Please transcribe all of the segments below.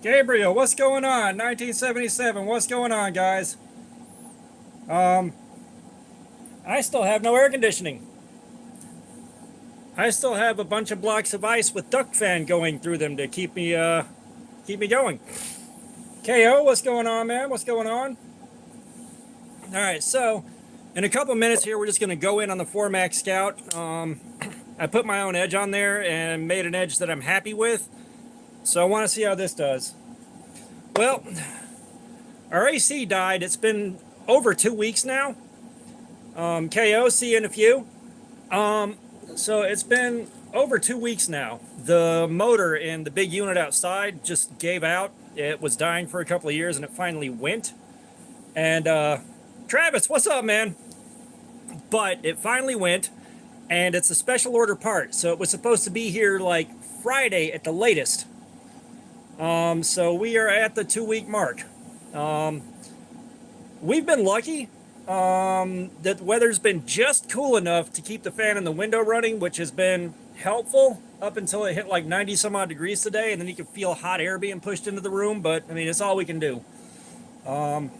Gabriel, what's going on? 1977, what's going on, guys? Um, I still have no air conditioning. I still have a bunch of blocks of ice with duct fan going through them to keep me going. KO, what's going on, man? What's going on? All right, so in a couple minutes here, we're just going to go in on the Formax Scout. I put my own edge on there and made an edge that I'm happy with. So I want to see how this does. Well, our AC died. It's been over 2 weeks now. KO, see you in a few. Um, so it's been over 2 weeks now. The motor in the big unit outside just gave out. It was dying for a couple of years and it finally went. And Travis, what's up, man? But it finally went, and it's a special order part. So it was supposed to be here like Friday at the latest. So we are at the 2 week mark. Um, we've been lucky that the weather's been just cool enough to keep the fan in the window running, which has been helpful up until it hit like 90 some odd degrees today, and then you can feel hot air being pushed into the room. But I mean, it's all we can do. Um,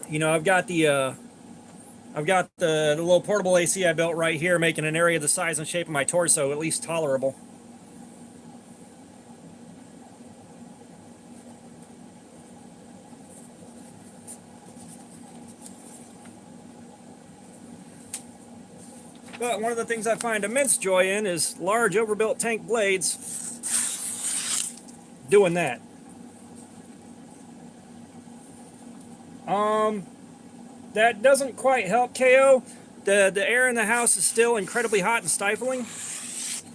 I've got the little portable AC I built right here, making an area the size and shape of my torso at least tolerable. But one of the things I find immense joy in is large overbuilt tank blades doing that. Um, that doesn't quite help, KO. The air in the house is still incredibly hot and stifling,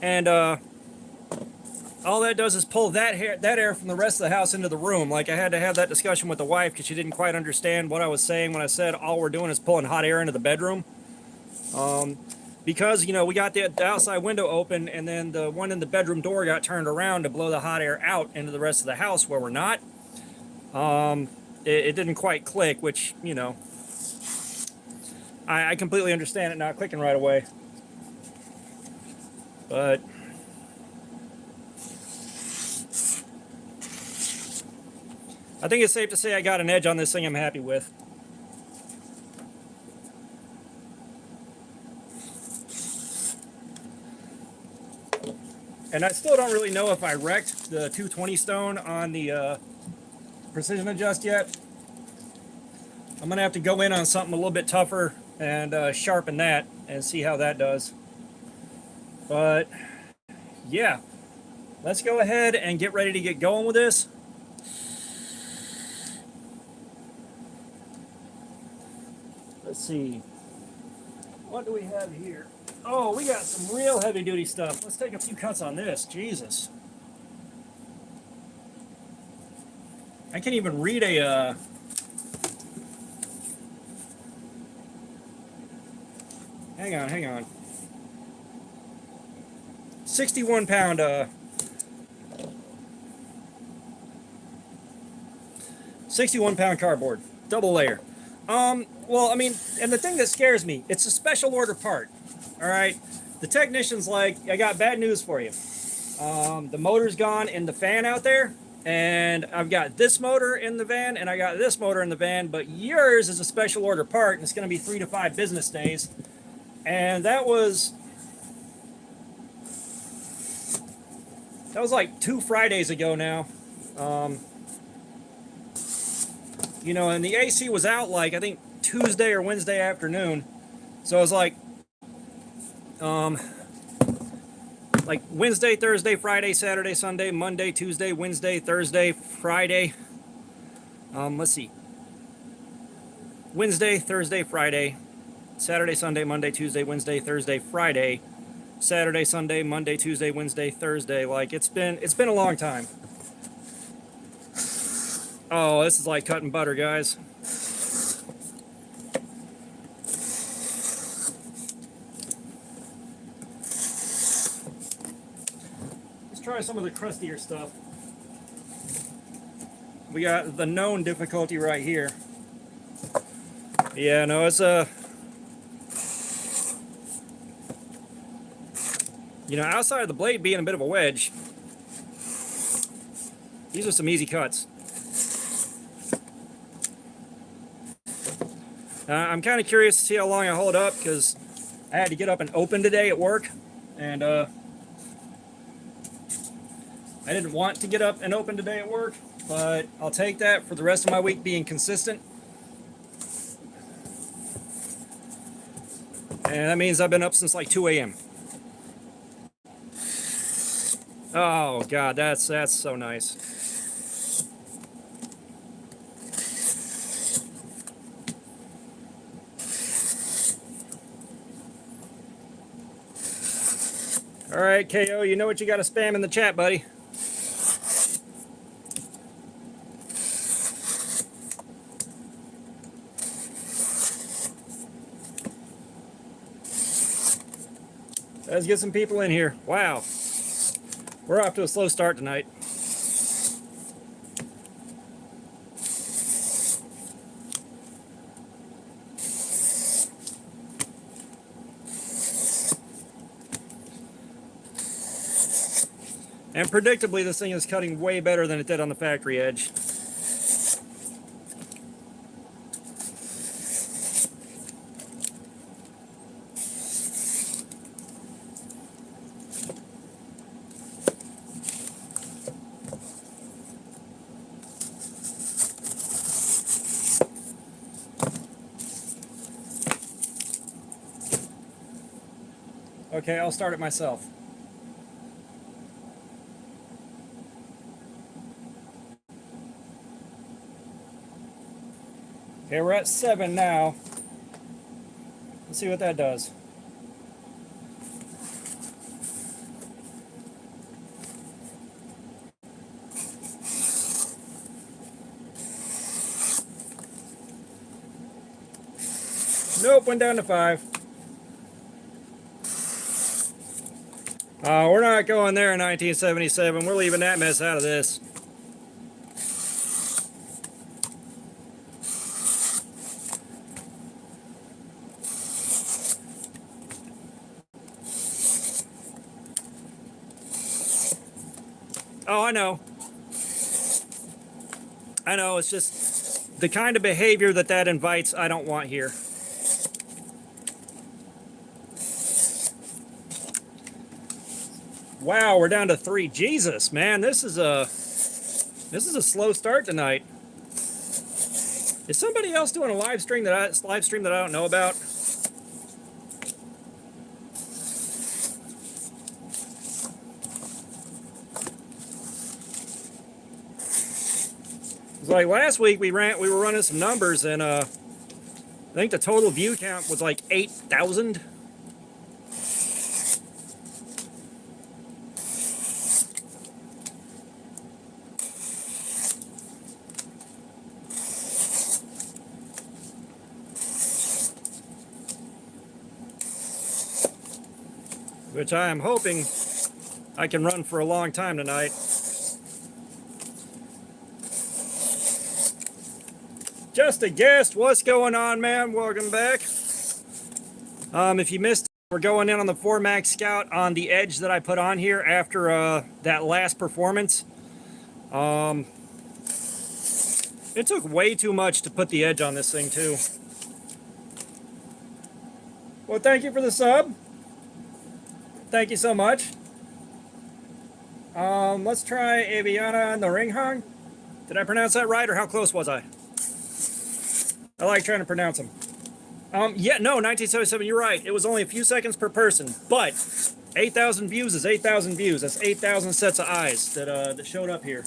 and all that does is pull that air from the rest of the house into the room. Like, I had to have that discussion with the wife because she didn't quite understand what I was saying when I said all we're doing is pulling hot air into the bedroom. Because we got the outside window open, and then the one in the bedroom door got turned around to blow the hot air out into the rest of the house where we're not. It didn't quite click, which I completely understand it not clicking right away. But I think it's safe to say I got an edge on this thing I'm happy with. And I still don't really know if I wrecked the 220 stone on the precision adjust yet. I'm going to have to go in on something a little bit tougher and sharpen that and see how that does. But yeah, let's go ahead and get ready to get going with this. Let's see. What do we have here? Oh, we got some real heavy duty stuff. Let's take a few cuts on this. Jesus. I can't even read a hang on. 61 pound 61 pound cardboard, double layer. Well, I mean, and the thing that scares me, it's a special order part. All right, the technician's like, I got bad news for you. The motor's gone in the fan out there, and I've got this motor in the van, and I got this motor in the van, but yours is a special order part, and it's going to be 3 to 5 business days. And that was like 2 Fridays ago now. And the AC was out like I think Tuesday or Wednesday afternoon. So it was like Wednesday, Thursday, Friday, Saturday, Sunday, Monday, Tuesday, Wednesday, Thursday, Friday. Let's see. Wednesday, Thursday, Friday, Saturday, Sunday, Monday, Tuesday, Wednesday, Thursday, Friday, Saturday, Sunday, Monday, Tuesday, Wednesday, Thursday. Like, it's been a long time. Oh, this is like cutting butter, guys. Let's try some of the crustier stuff. We got the known difficulty right here. Yeah, no, it's outside of the blade being a bit of a wedge, These are some easy cuts. I'm kind of curious to see how long I hold up, because I had to get up and open today at work, and I didn't want to get up and open today at work, but I'll take that for the rest of my week being consistent. And that means I've been up since like 2 a.m. Oh God, that's so nice. All right, KO, you know what you got to spam in the chat, buddy. Let's get some people in here. Wow. We're off to a slow start tonight. And predictably, this thing is cutting way better than it did on the factory edge. Okay, I'll start it myself. Okay, we're at 7 now. Let's see what that does. Nope, went down to 5. We're not going there in 1977. We're leaving that mess out of this. Oh, I know. I know, it's just the kind of behavior that invites I don't want here. Wow, we're down to 3. Jesus, man, this is a slow start tonight. Is somebody else doing a live stream that I don't know about? It's like last week we were running some numbers, and I think the total view count was like 8,000. Which I am hoping I can run for a long time tonight. Just a guest, what's going on, man? Welcome back. If you missed, we're going in on the Formax Scout on the edge that I put on here after that last performance. It took way too much to put the edge on this thing too. Well, thank you for the sub. Thank you so much. Let's try Aviana and the Ring Hung. Did I pronounce that right, or how close was I? I like trying to pronounce them. Yeah, no, 1977, you're right. It was only a few seconds per person, but 8,000 views is 8,000 views. That's 8,000 sets of eyes that showed up here.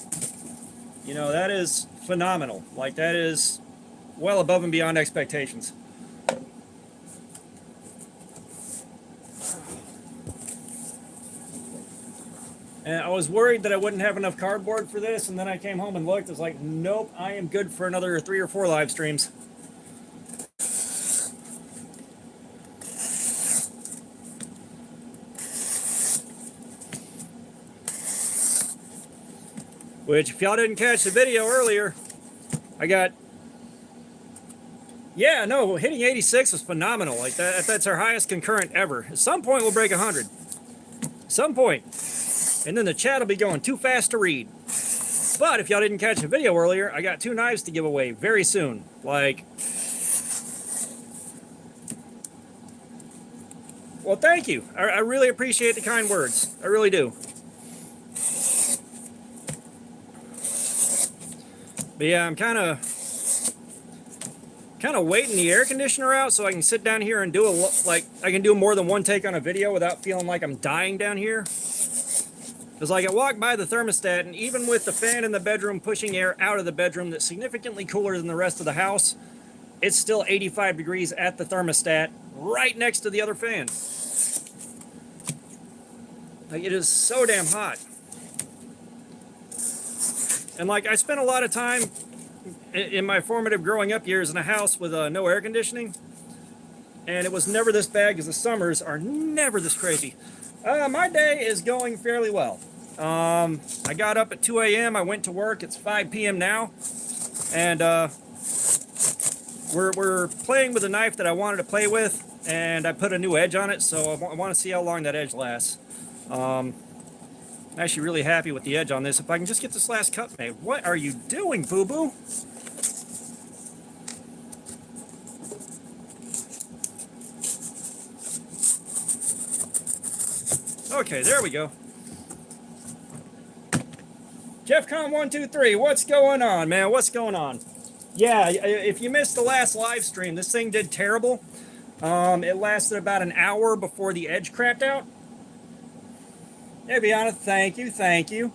You know, that is phenomenal. Like, that is well above and beyond expectations. And I was worried that I wouldn't have enough cardboard for this, and then I came home and looked. I was like, nope, I am good for another 3 or 4 live streams. Which, if y'all didn't catch the video earlier, I got... Yeah, no, hitting 86 was phenomenal. Like, that's our highest concurrent ever. At some point, we'll break 100. At some point. And then the chat will be going too fast to read. But if y'all didn't catch the video earlier, I got 2 knives to give away very soon. Like, well, thank you. I really appreciate the kind words. I really do. But yeah, I'm kind of waiting the air conditioner out so I can sit down here and do I can do more than one take on a video without feeling like I'm dying down here. Because like I walk by the thermostat, and even with the fan in the bedroom pushing air out of the bedroom that's significantly cooler than the rest of the house, it's still 85 degrees at the thermostat right next to the other fan. Like, it is so damn hot. And like, I spent a lot of time in my formative growing up years in a house with no air conditioning, and it was never this bad because the summers are never this crazy. My day is going fairly well. I got up at 2 a.m. I went to work. It's 5 p.m. now, and we're playing with a knife that I wanted to play with, and I put a new edge on it, so I want to see how long that edge lasts. I'm actually really happy with the edge on this. If I can just get this last cut made. What are you doing, boo-boo? Okay, there we go. JeffCon123, what's going on, man? What's going on? Yeah, if you missed the last live stream, this thing did terrible. It lasted about an hour before the edge crapped out. Yeah, Bianca, thank you.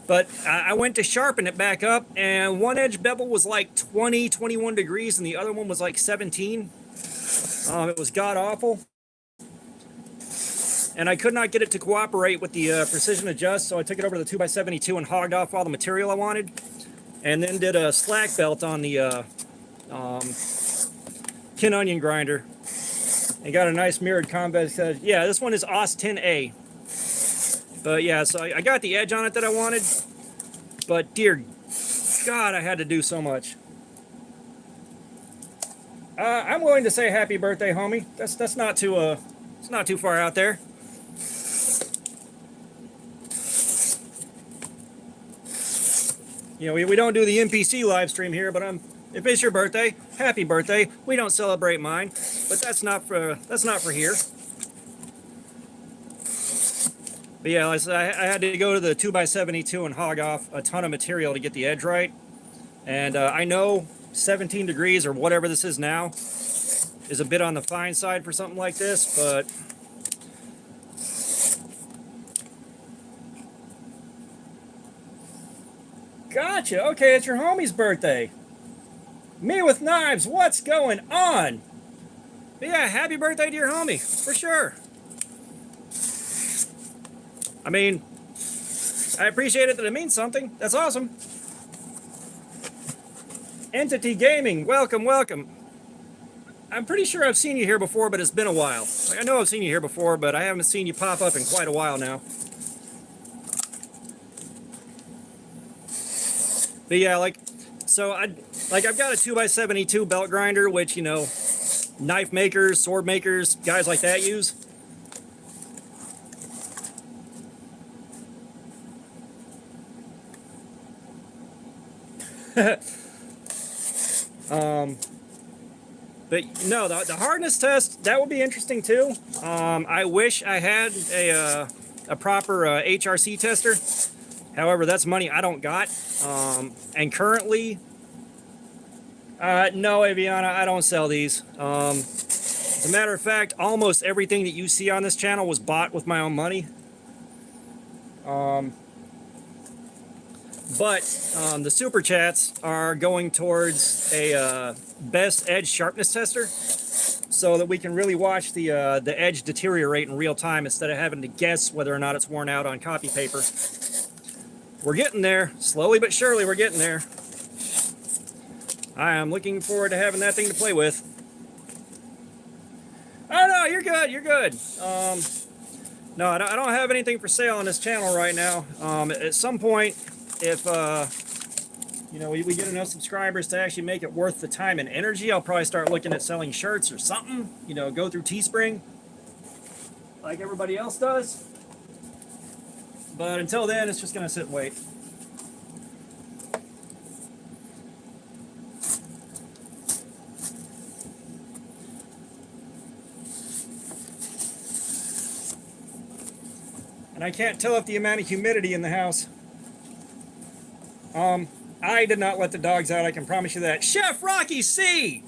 But I went to sharpen it back up, and one edge bevel was like 20, 21 degrees, and the other one was like 17. It was god-awful. And I could not get it to cooperate with the precision adjust, so I took it over to the 2x72 and hogged off all the material I wanted. And then did a slack belt on the tin onion grinder. And got a nice mirrored convex edge. Yeah, this one is OS 10A. But yeah, so I got the edge on it that I wanted. But dear God, I had to do so much. I'm willing to say happy birthday, homie. That's not too it's not too far out there. You know, we don't do the NPC live stream here, but if it's your birthday, happy birthday. We don't celebrate mine, but that's not for here. But yeah, like I had to go to the 2x72 and hog off a ton of material to get the edge right. And I know 17 degrees or whatever this is now is a bit on the fine side for something like this, but gotcha. Okay, it's your homie's birthday. Me with knives. What's going on? But yeah, happy birthday to your homie, for sure. I mean, I appreciate it that it means something. That's awesome. Entity Gaming, welcome, welcome. I'm pretty sure I've seen you here before, but it's been a while. Like, I know I've seen you here before, but I haven't seen you pop up in quite a while now. But yeah, so I've got a 2x72 belt grinder, which, you know, knife makers, sword makers, guys like that use. But no, the hardness test, that would be interesting too. I wish I had a proper HRC tester. However, that's money I don't got. And currently, no, Aviana, I don't sell these. As a matter of fact, almost everything that you see on this channel was bought with my own money. But the super chats are going towards a best edge sharpness tester, so that we can really watch the edge deteriorate in real time instead of having to guess whether or not it's worn out on copy paper. We're getting there, slowly but surely. We're getting there. I am looking forward to having that thing to play with. Oh no, you're good. You're good. No, I don't have anything for sale on this channel right now. At some point, if you know, we get enough subscribers to actually make it worth the time and energy, I'll probably start looking at selling shirts or something. You know, go through Teespring like everybody else does. But until then, it's just gonna sit and wait. And I can't tell if the amount of humidity in the house. I did not let the dogs out, I can promise you that. Chef Rocky C!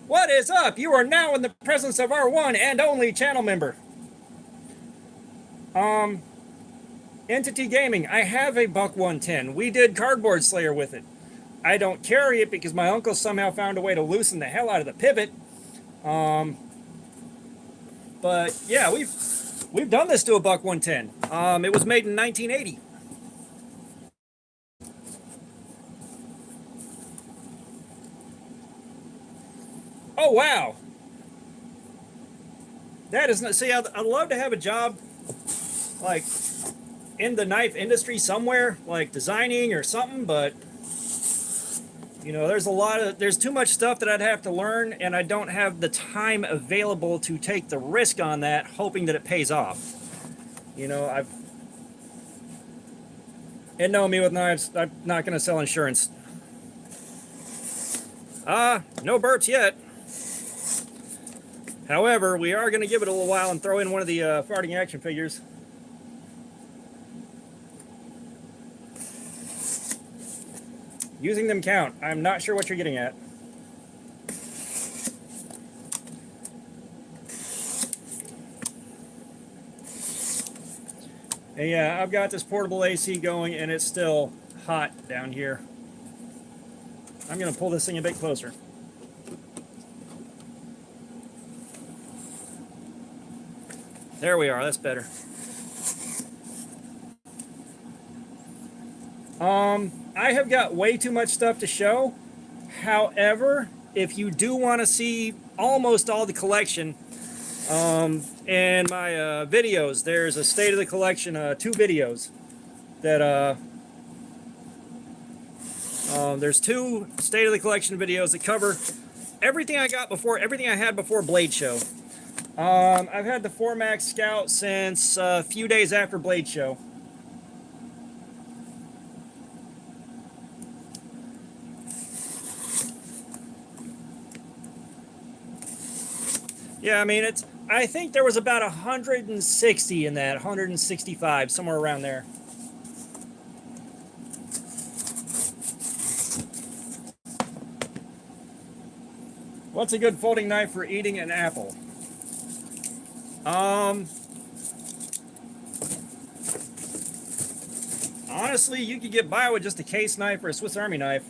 What is up? You are now in the presence of our one and only channel member. Entity Gaming. I have a Buck 110. We did Cardboard Slayer with it. I don't carry it because my uncle somehow found a way to loosen the hell out of the pivot. But yeah, we've done this to a Buck 110. It was made in 1980. Oh wow, that is not. See, I'd love to have a job like in the knife industry somewhere, like designing or something, but you know, there's too much stuff that I'd have to learn, and I don't have the time available to take the risk on that, hoping that it pays off. You know, and know me with knives, I'm not going to sell insurance. No burps yet. However, we are going to give it a little while and throw in one of the farting action figures. Using them count. I'm not sure what you're getting at. And yeah, I've got this portable AC going and it's still hot down here. I'm going to pull this thing a bit closer. There we are, that's better. I have got way too much stuff to show. However, if you do want to see almost all the collection, in my videos, there's a state of the collection, 2 videos that there's 2 state of the collection videos that cover everything I had before Blade Show. I've had the Formax Scout since a few days after Blade Show. Yeah, I mean, I think there was about 160 in that, 165, somewhere around there. What's a good folding knife for eating an apple? Honestly, you could get by with just a case knife or a Swiss Army knife.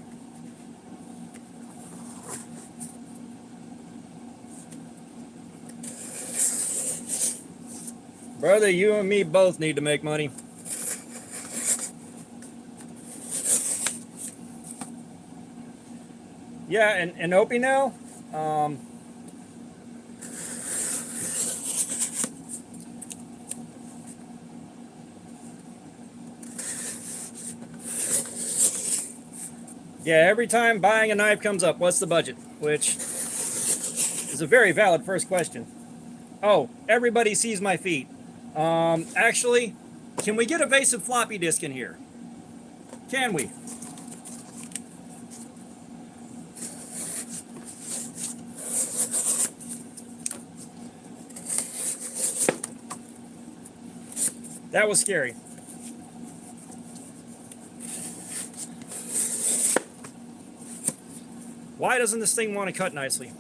Brother, you and me both need to make money. Yeah, and Opie now, yeah, every time buying a knife comes up, what's the budget? Which is a very valid first question. Oh, everybody sees my feet. Actually, can we get a vase of floppy disk in here? Can we? That was scary. Why doesn't this thing want to cut nicely?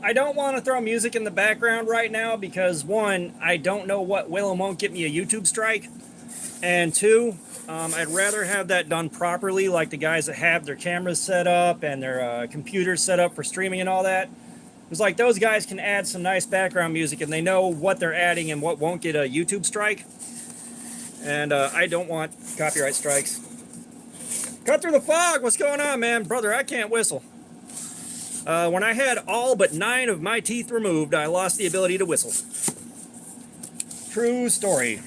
I don't want to throw music in the background right now because 1, I don't know what will and won't get me a YouTube strike, and 2, I'd rather have that done properly, like the guys that have their cameras set up and their computers set up for streaming and all that. It's like those guys can add some nice background music and they know what they're adding and what won't get a YouTube strike. And I don't want copyright strikes. Cut through the fog. What's going on, man? Brother, I can't whistle. When I had all but 9 of my teeth removed, I lost the ability to whistle. True story.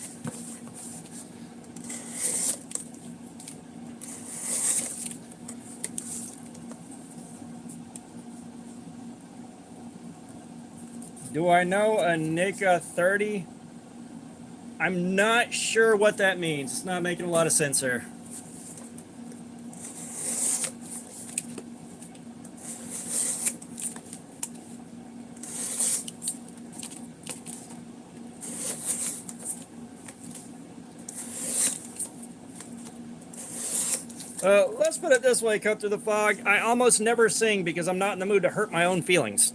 Do I know a Nika 30? I'm not sure what that means. It's not making a lot of sense there. Let's put it this way, cut through the fog. I almost never sing because I'm not in the mood to hurt my own feelings.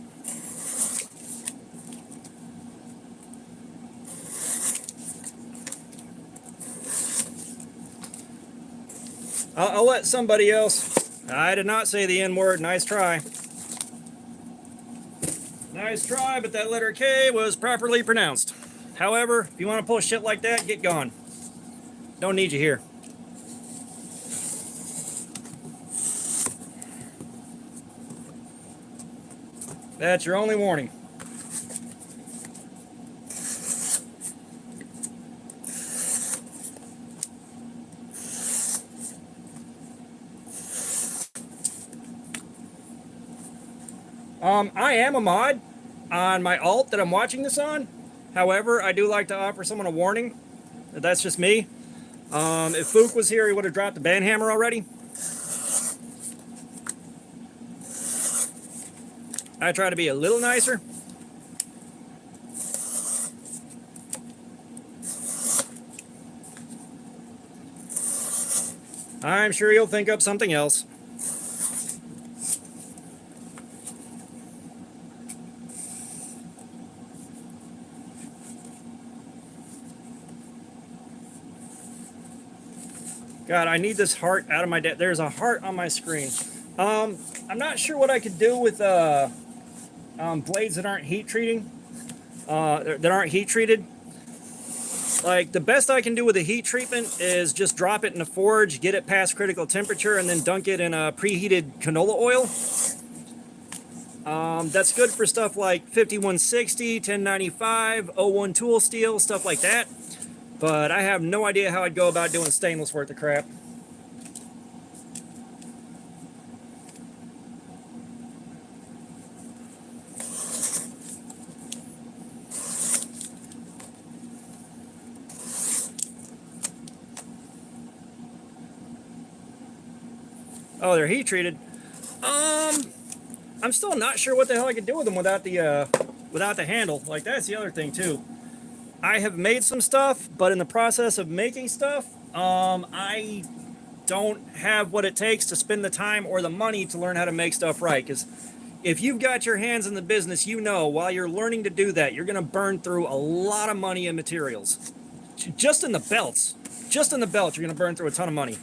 I'll let somebody else. I did not say the N word. Nice try. Nice try, but that letter K was properly pronounced. However, if you want to pull shit like that, get gone. Don't need you here. That's your only warning. I am a mod on my alt that I'm watching this on. However, I do like to offer someone a warning. That's just me. If Fook was here, he would have dropped the banhammer already. I try to be a little nicer. I'm sure you'll think up something else. God, I need this heart out of my deck. There's a heart on my screen. I'm not sure what I could do with blades that aren't heat treating. That aren't heat treated. Like, the best I can do with a heat treatment is just drop it in the forge, get it past critical temperature, and then dunk it in a preheated canola oil. That's good for stuff like 5160, 1095, 01 tool steel, stuff like that. But I have no idea how I'd go about doing stainless worth of crap. Oh, they're heat treated. I'm still not sure what the hell I could do with them without the handle. Like, that's the other thing too. I have made some stuff, but in the process of making stuff, I don't have what it takes to spend the time or the money to learn how to make stuff right. Because if you've got your hands in the business, you know while you're learning to do that, you're going to burn through a lot of money and materials. Just in the belts. Just in the belts, you're going to burn through a ton of money.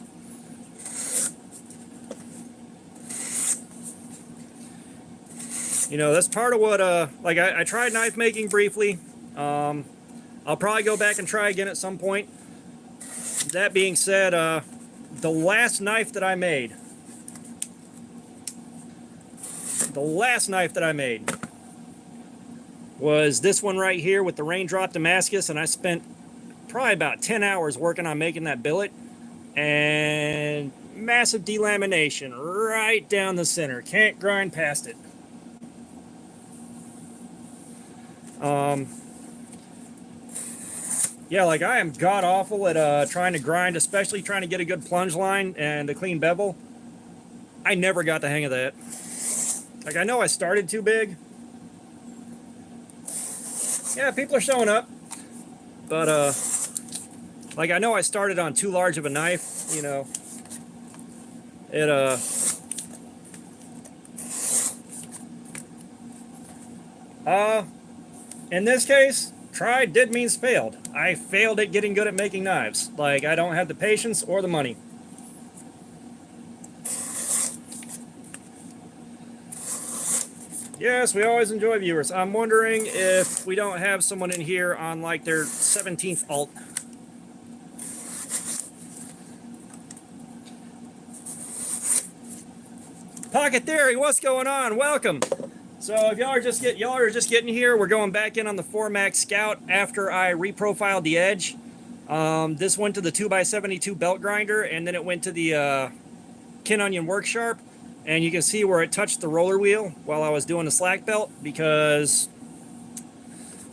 You know, that's part of what, like, I tried knife making briefly. I'll probably go back and try again at some point. That being said, the last knife that I made was this one right here with the raindrop Damascus, and I spent probably about 10 hours working on making that billet, and massive delamination right down the center. Can't grind past it. Yeah, like, I am god awful at trying to grind, especially trying to get a good plunge line and a clean bevel. I never got the hang of that. Like, I know I started too big. Yeah, people are showing up. But, like, I know I started on too large of a knife, you know. In this case, tried did means failed. I failed at getting good at making knives. Like, I don't have the patience or the money. Yes, we always enjoy viewers. I'm wondering if we don't have someone in here on, like, their 17th alt. Pocket Theory, what's going on? Welcome. So if y'all are just getting here, we're going back in on the Formax Scout after I reprofiled the edge. This went to the 2x72 belt grinder, and then it went to the Kin Onion Work Sharp. And you can see where it touched the roller wheel while I was doing the slack belt, because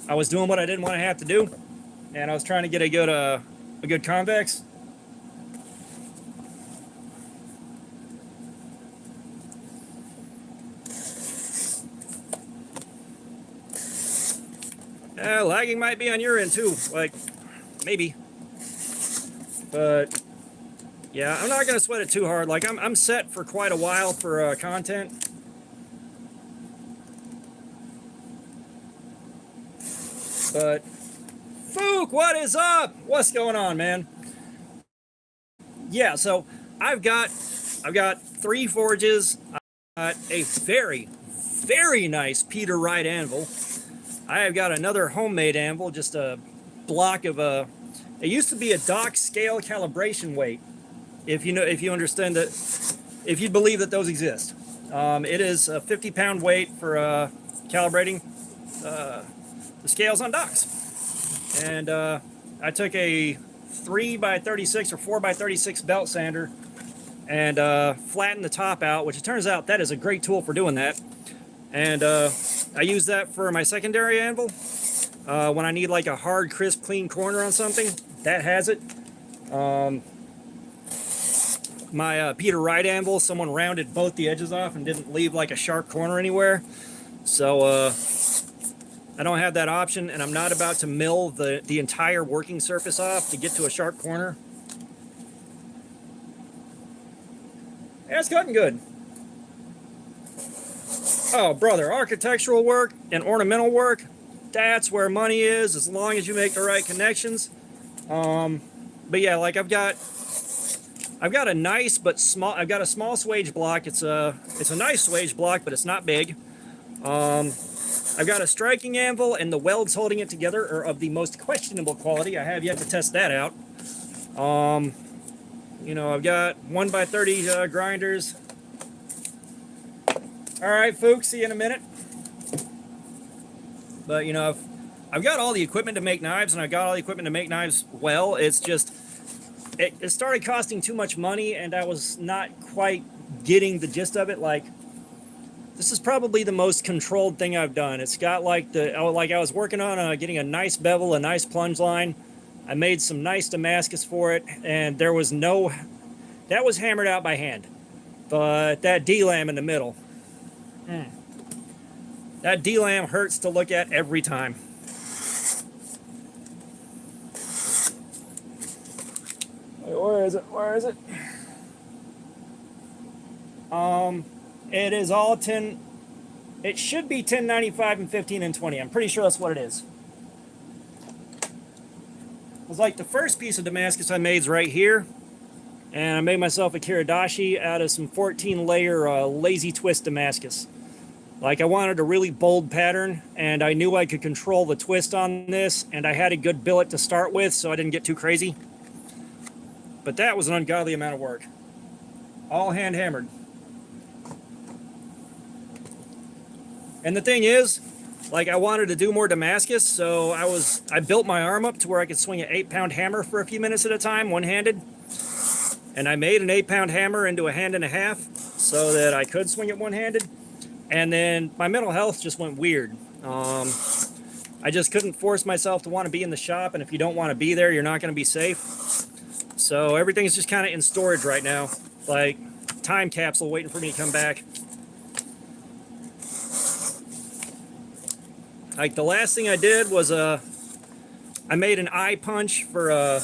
I was doing what I didn't want to have to do, and I was trying to get a good convex. Lagging might be on your end too, like, maybe. But Yeah, I'm not going to sweat it too hard. Like, I'm set for quite a while for content. But, Fook, what is up? What's going on, man? Yeah, so I've got 3 forges. I've got a very, very nice Peter Wright anvil. I have got another homemade anvil, just a block of a. It used to be a dock scale calibration weight. If you understand that, if you believe that those exist, it is a 50-pound weight for calibrating the scales on docks. And I took a 3x36 or 4x36 belt sander and flattened the top out, which it turns out that is a great tool for doing that. And I use that for my secondary anvil when I need like a hard, crisp, clean corner on something. That has it. My Peter Wright anvil, someone rounded both the edges off and didn't leave like a sharp corner anywhere. So I don't have that option, and I'm not about to mill the entire working surface off to get to a sharp corner. Yeah, it's cutting good. Oh, brother, architectural work and ornamental work, that's where money is, as long as you make the right connections. But yeah, like I've got a nice but small. I've got a small swage block. It's a nice swage block, but it's not big. I've got a striking anvil, and the welds holding it together are of the most questionable quality. I have yet to test that out. You know, I've got 1x30 grinders. All right, folks, see you in a minute. But you know, I've got all the equipment to make knives, and I've got all the equipment to make knives well. It's just it started costing too much money, and I was not quite getting the gist of it. Like, this is probably the most controlled thing I've done. It's got like I was working on getting a nice bevel, a nice plunge line. I made some nice Damascus for it, and that was hammered out by hand. But that D-lam in the middle, that D-lam hurts to look at every time. Where is it? Where is it? It is all 10. It should be 1095 and 15 and 20. I'm pretty sure that's what it is. It was like the first piece of Damascus I made is right here. And I made myself a Kiradashi out of some 14-layer lazy twist Damascus. Like, I wanted a really bold pattern, and I knew I could control the twist on this, and I had a good billet to start with, so I didn't get too crazy. But that was an ungodly amount of work. All hand hammered. And the thing is, like, I wanted to do more Damascus, so I built my arm up to where I could swing an 8-pound hammer for a few minutes at a time, one-handed. And I made an 8-pound hammer into a hand and a half so that I could swing it one-handed. And then my mental health just went weird. I just couldn't force myself to want to be in the shop, and if you don't want to be there, you're not going to be safe. So everything's just kind of in storage right now, like time capsule waiting for me to come back. Like, the last thing I did was I made an eye punch for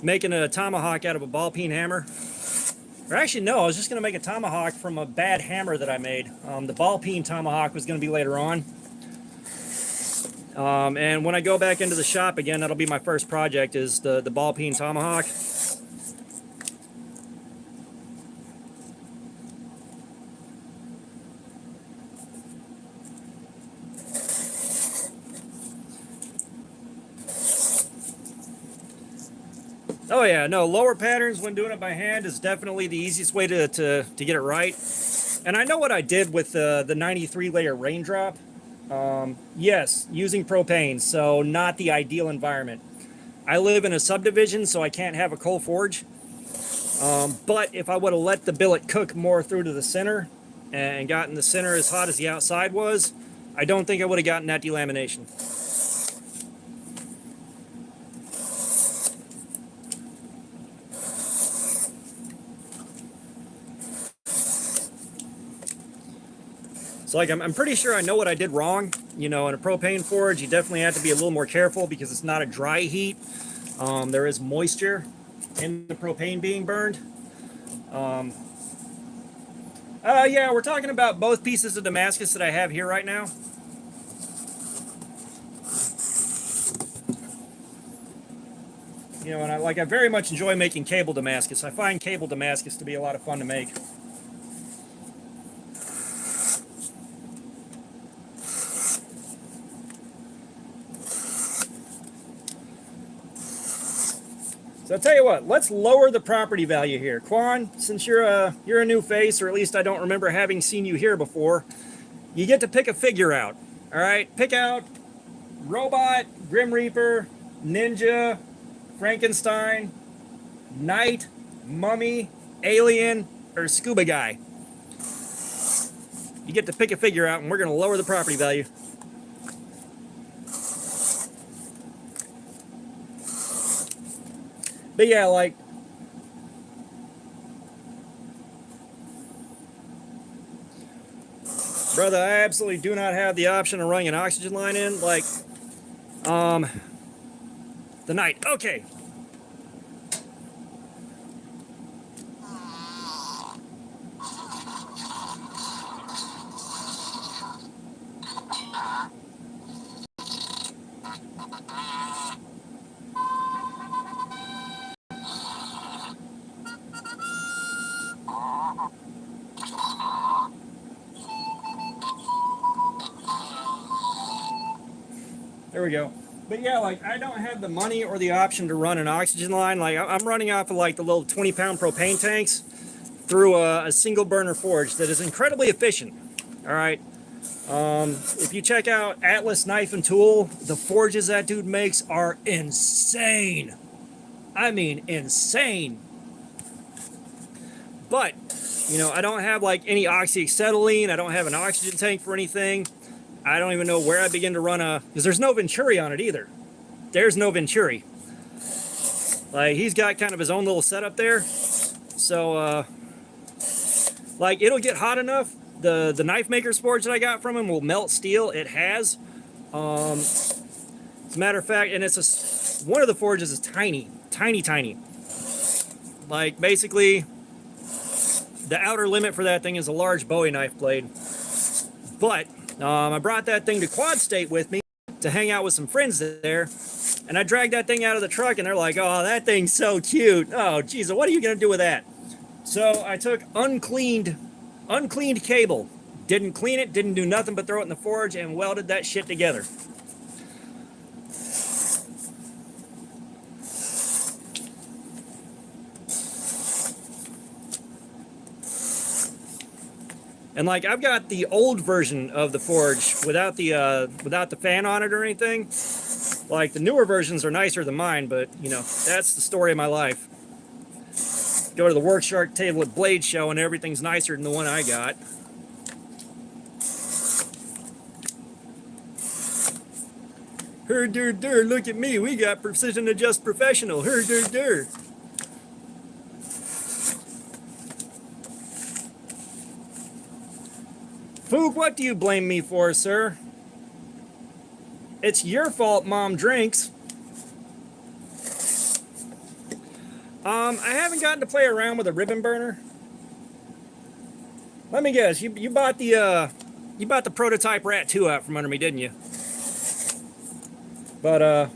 making a tomahawk out of a ball peen hammer. Or actually, no, I was just going to make a tomahawk from a bad hammer that I made. The ball peen tomahawk was going to be later on. And when I go back into the shop again, that'll be my first project, is the ball peen tomahawk. Oh yeah, no, lower patterns when doing it by hand is definitely the easiest way to get it right. And I know what I did with the 93-layer raindrop. Yes, using propane, so not the ideal environment. I live in a subdivision, so I can't have a coal forge. But if I would have let the billet cook more through to the center and gotten the center as hot as the outside was, I don't think I would have gotten that delamination. So, like, I'm pretty sure I know what I did wrong. You know, in a propane forge, you definitely have to be a little more careful because it's not a dry heat. There is moisture. and the propane being burned. Yeah, we're talking about both pieces of Damascus that I have here right now. You know, and I very much enjoy making cable Damascus. I find cable Damascus to be a lot of fun to make. So I'll tell you what, let's lower the property value here. Quan, since you're a new face, or at least I don't remember having seen you here before, you get to pick a figure out. All right, pick out Robot, Grim Reaper, Ninja, Frankenstein, Knight, Mummy, Alien, or Scuba Guy. You get to pick a figure out, and we're going to lower the property value. But yeah, like, brother, I absolutely do not have the option of running an oxygen line in. Like, the Knight. Okay. There we go. But yeah, like, I don't have the money or the option to run an oxygen line. Like, I'm running off of like the little 20-pound propane tanks through a single burner forge that is incredibly efficient. All right. If you check out Atlas Knife and Tool, the forges that dude makes are insane. I mean, insane. But, you know, I don't have like any oxyacetylene. I don't have an oxygen tank for anything. I don't even know where I begin to run because there's no Venturi on it either. There's no Venturi. Like, he's got kind of his own little setup there. So, like, it'll get hot enough. The knife maker's forge that I got from him will melt steel. It has. As a matter of fact, and one of the forges is tiny. Like, basically, the outer limit for that thing is a large Bowie knife blade. But I brought that thing to Quad State with me to hang out with some friends there, and I dragged that thing out of the truck, and they're like, "Oh, that thing's so cute. Oh, geez, what are you gonna do with that?" So I took uncleaned cable, didn't clean it, didn't do nothing but throw it in the forge, and welded that shit together. And like, I've got the old version of the forge without the fan on it or anything. Like, the newer versions are nicer than mine, but you know, that's the story of my life. Go to the Work Shark Table at Blade Show and everything's nicer than the one I got. Her dur dur, look at me, we got Precision Adjust Professional. Her dur dur. Foog, what do you blame me for, sir? It's your fault Mom drinks. I haven't gotten to play around with a ribbon burner. Let me guess, you bought the prototype Rat 2 out from under me, didn't you? But I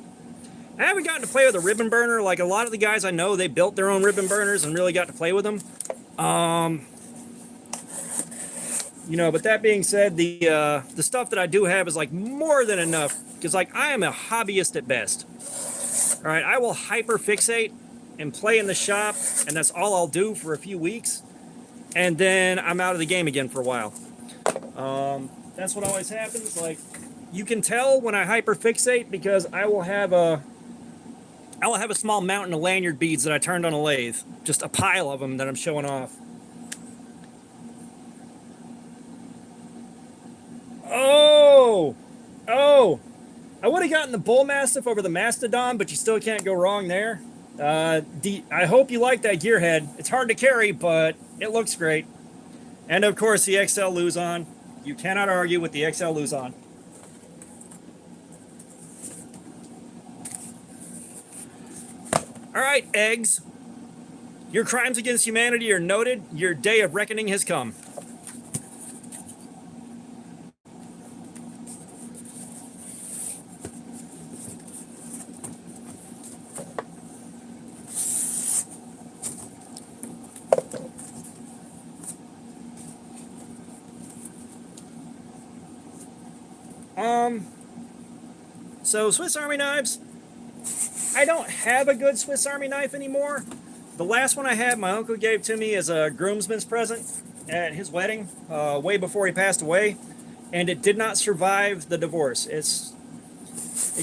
haven't gotten to play with a ribbon burner. Like, a lot of the guys I know, they built their own ribbon burners and really got to play with them. You know, but that being said, the stuff that I do have is like more than enough, because like, I am a hobbyist at best. All right, I will hyper fixate and play in the shop, and that's all I'll do for a few weeks, and then I'm out of the game again for a while. That's what always happens. Like, you can tell when I hyper fixate because I will have a small mountain of lanyard beads that I turned on a lathe, just a pile of them that I'm showing off. Oh, I would have gotten the Bull Mastiff over the Mastodon, but you still can't go wrong there. I hope you like that gearhead. It's hard to carry, but it looks great. And of course, the XL Luzon. You cannot argue with the XL Luzon. All right, eggs. Your crimes against humanity are noted. Your day of reckoning has come. So Swiss Army knives, I don't have a good Swiss Army knife anymore. The last one I had, my uncle gave to me as a groomsman's present at his wedding, way before he passed away, and it did not survive the divorce. It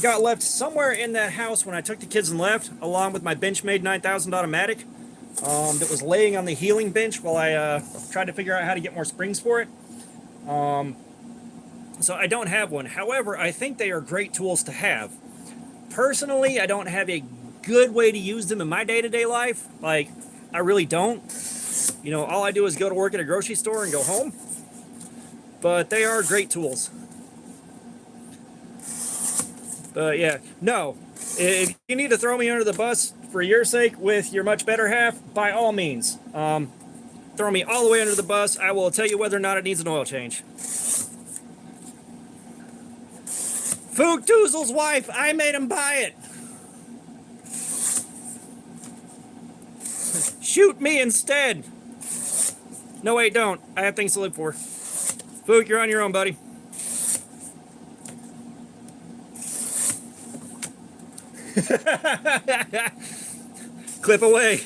got left somewhere in that house when I took the kids and left, along with my Benchmade 9000 automatic that was laying on the healing bench while I tried to figure out how to get more springs for it. So I don't have one. However, I think they are great tools to have. Personally, I don't have a good way to use them in my day-to-day life. Like, I really don't. You know, all I do is go to work at a grocery store and go home. But they are great tools. But yeah, no. If you need to throw me under the bus for your sake with your much better half, by all means. Throw me all the way under the bus. I will tell you whether or not it needs an oil change. Fook Doozle's wife, I made him buy it. Shoot me instead. No, wait, don't. I have things to live for. Fook, you're on your own, buddy. Clip away.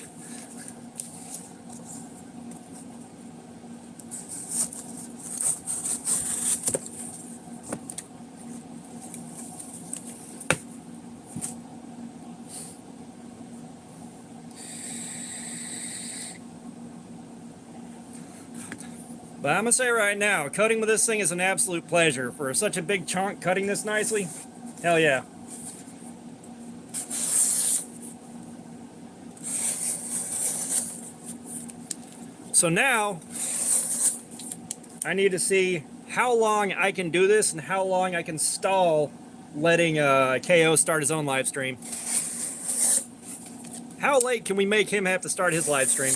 But I'm going to say right now, cutting with this thing is an absolute pleasure. For such a big chunk, cutting this nicely, hell yeah. So now, I need to see how long I can do this and how long I can stall letting KO start his own live stream. How late can we make him have to start his live stream?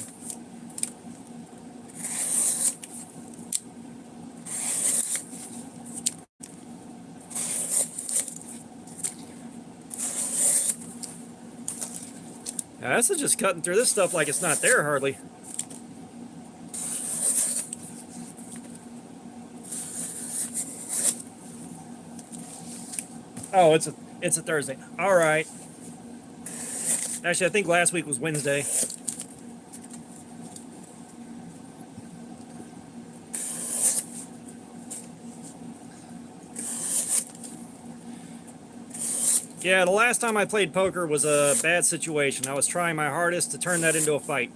Now, this is just cutting through this stuff like it's not there hardly. Oh, it's a Thursday. All right. Actually, I think last week was Wednesday. Yeah, the last time I played poker was a bad situation. I was trying my hardest to turn that into a fight.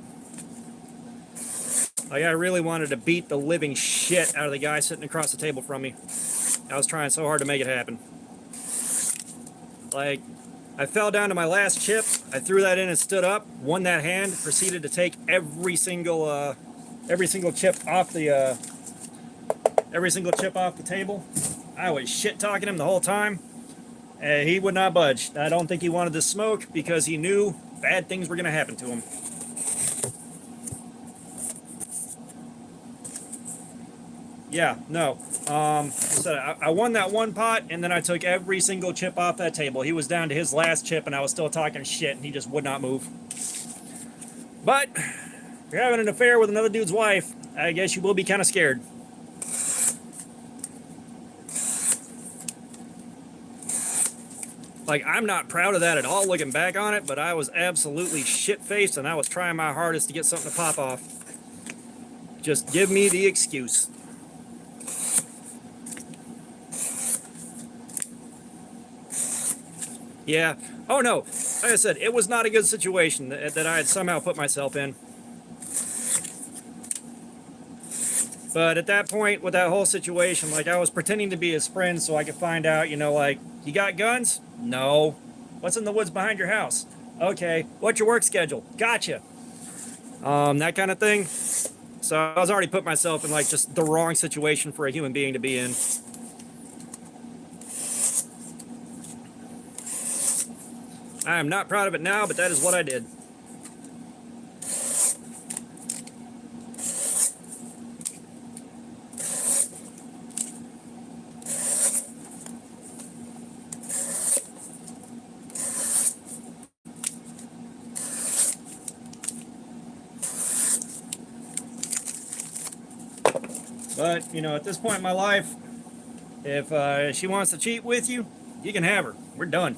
Like, I really wanted to beat the living shit out of the guy sitting across the table from me. I was trying so hard to make it happen. Like, I fell down to my last chip. I threw that in and stood up, won that hand, proceeded to take every single chip off the table. I was shit talking him the whole time. He would not budge. I don't think he wanted to smoke because he knew bad things were going to happen to him. Yeah, no. So I won that one pot, and then I took every single chip off that table. He was down to his last chip, and I was still talking shit, and he just would not move. But if you're having an affair with another dude's wife, I guess you will be kind of scared. Like, I'm not proud of that at all looking back on it, but I was absolutely shit-faced, and I was trying my hardest to get something to pop off. Just give me the excuse. Yeah. Oh, no. Like I said, it was not a good situation that I had somehow put myself in. But at that point, with that whole situation, like, I was pretending to be his friend so I could find out, you know, like, you got guns? No. What's in the woods behind your house? Okay. What's your work schedule? Gotcha. That kind of thing. So I was already put myself in, like, just the wrong situation for a human being to be in. I am not proud of it now, but that is what I did. But, you know, at this point in my life, if she wants to cheat with you, you can have her. We're done.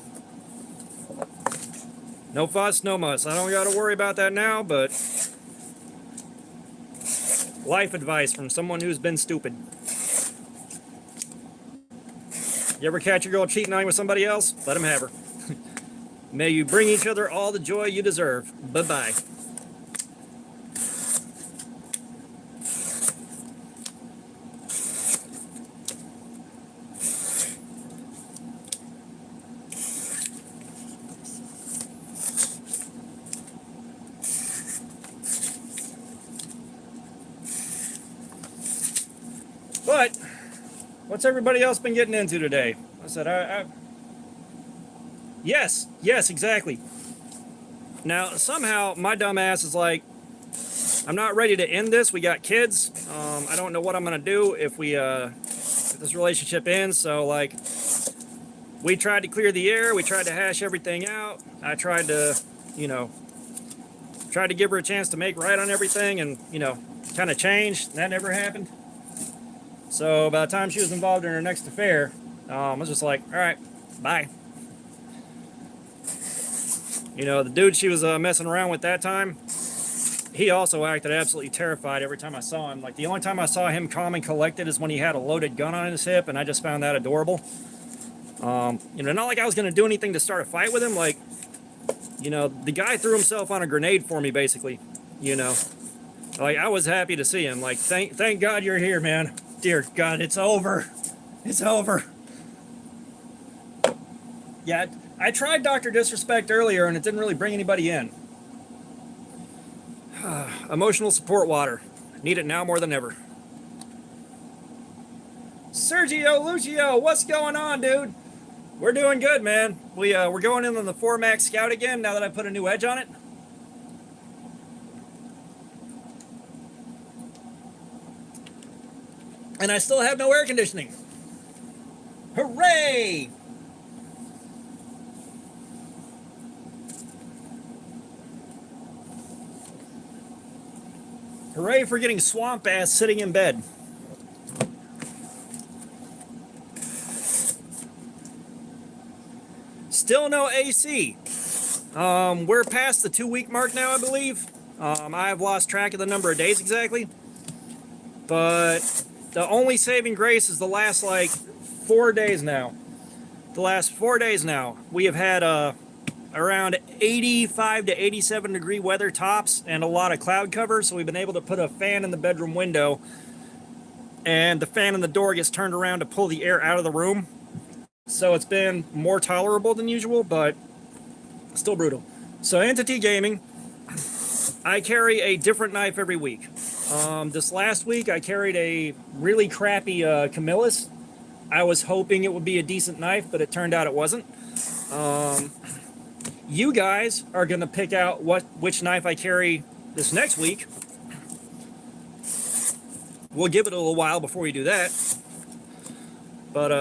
No fuss, no muss. I don't got to worry about that now, but life advice from someone who's been stupid. You ever catch your girl cheating on you with somebody else? Let him have her. May you bring each other all the joy you deserve. Bye-bye. But what's everybody else been getting into today? I said, yes, exactly. Now, somehow my dumb ass is like, I'm not ready to end this. We got kids. I don't know what I'm gonna do if this relationship ends. So like, we tried to clear the air. We tried to hash everything out. I tried to, you know, give her a chance to make right on everything, and you know, kind of change. That never happened. So by the time she was involved in her next affair, I was just like, all right, bye. You know, the dude she was messing around with that time, he also acted absolutely terrified every time I saw him. Like, the only time I saw him calm and collected is when he had a loaded gun on his hip, and I just found that adorable. You know, not like I was going to do anything to start a fight with him. Like, you know, the guy threw himself on a grenade for me, basically. You know, like, I was happy to see him. Like, thank God you're here, man. Dear God, it's over. It's over. Yeah, I tried Dr. Disrespect earlier, and it didn't really bring anybody in. Emotional support water. Need it now more than ever. Sergio Lucio, what's going on, dude? We're doing good, man. We're going in on the Formax Scout again now that I put a new edge on it. And I still have no air conditioning. Hooray! Hooray for getting swamp ass sitting in bed. Still no AC. We're past the 2-week mark now, I believe. I've lost track of the number of days exactly. But the only saving grace is the last, like, 4 days now. The last 4 days now, we have had around 85 to 87 degree weather tops and a lot of cloud cover, so we've been able to put a fan in the bedroom window, and the fan in the door gets turned around to pull the air out of the room. So it's been more tolerable than usual, but still brutal. So Entity Gaming, I carry a different knife every week. This last week I carried a really crappy Camillus. I was hoping it would be a decent knife, but it turned out it wasn't. You guys are going to pick out which knife I carry this next week. We'll give it a little while before we do that. But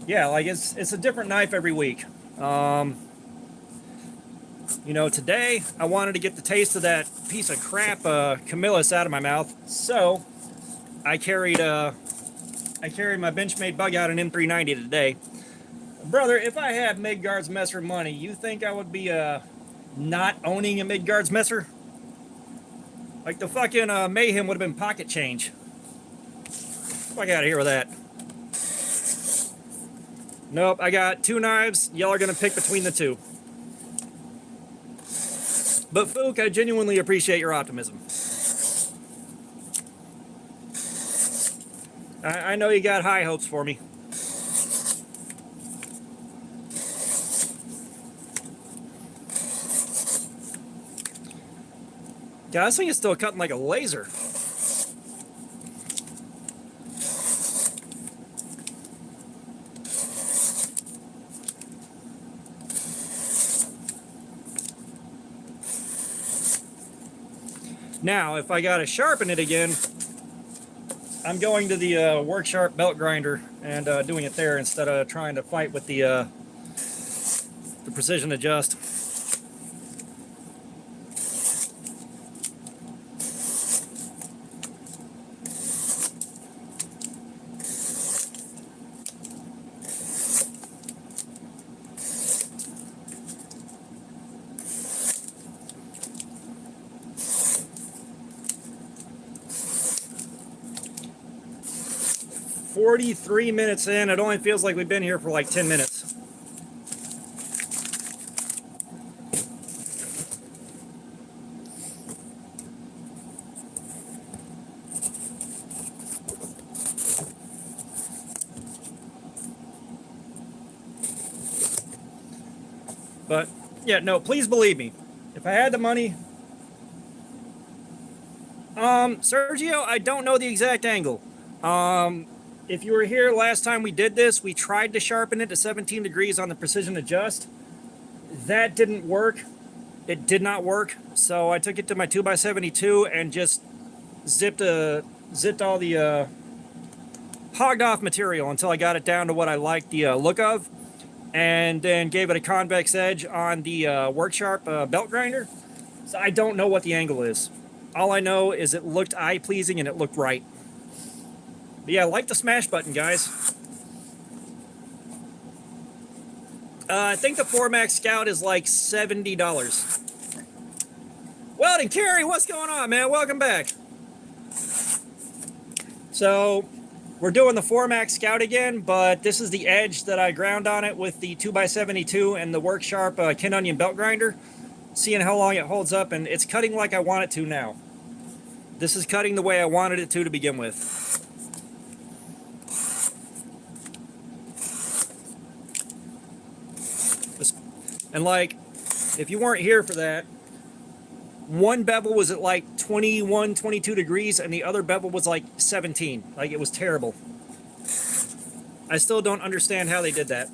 yeah, like it's a different knife every week. You know, today I wanted to get the taste of that piece of crap Camillus out of my mouth, so I carried my Benchmade bug out an M390 today. Brother, if I had Midgard's Messer money, you think I would be not owning a Midgard's Messer? Like, the fucking Mayhem would have been pocket change. Fuck out of here with that. Nope, I got 2 knives. Y'all are gonna pick between the 2. But Fook, I genuinely appreciate your optimism. I know you got high hopes for me. Yeah, this thing is still cutting like a laser. Now, if I gotta sharpen it again, I'm going to the Work Sharp belt grinder and doing it there instead of trying to fight with the precision adjust. 43 minutes in. It only feels like we've been here for like 10 minutes. But yeah, no, please believe me. If I had the money, Sergio, I don't know the exact angle. If you were here last time we did this, we tried to sharpen it to 17 degrees on the precision adjust. That didn't work. It did not work. So I took it to my 2x72 and just zipped all the hogged off material until I got it down to what I liked the look of, and then gave it a convex edge on the work sharp belt grinder. So I don't know what the angle is. All I know is it looked eye pleasing and it looked right. But yeah, like the smash button, guys. I think the Formax Scout is like $70. Weldon Carey, what's going on, man? Welcome back. So we're doing the Formax Scout again, but this is the edge that I ground on it with the 2x72 and the work sharp Kin Onion belt grinder. Seeing how long it holds up, and it's cutting like I want it to now. This is cutting the way I wanted it to begin with. And like, if you weren't here for that, one bevel was at like 21, 22 degrees, and the other bevel was like 17. Like, it was terrible. I still don't understand how they did that.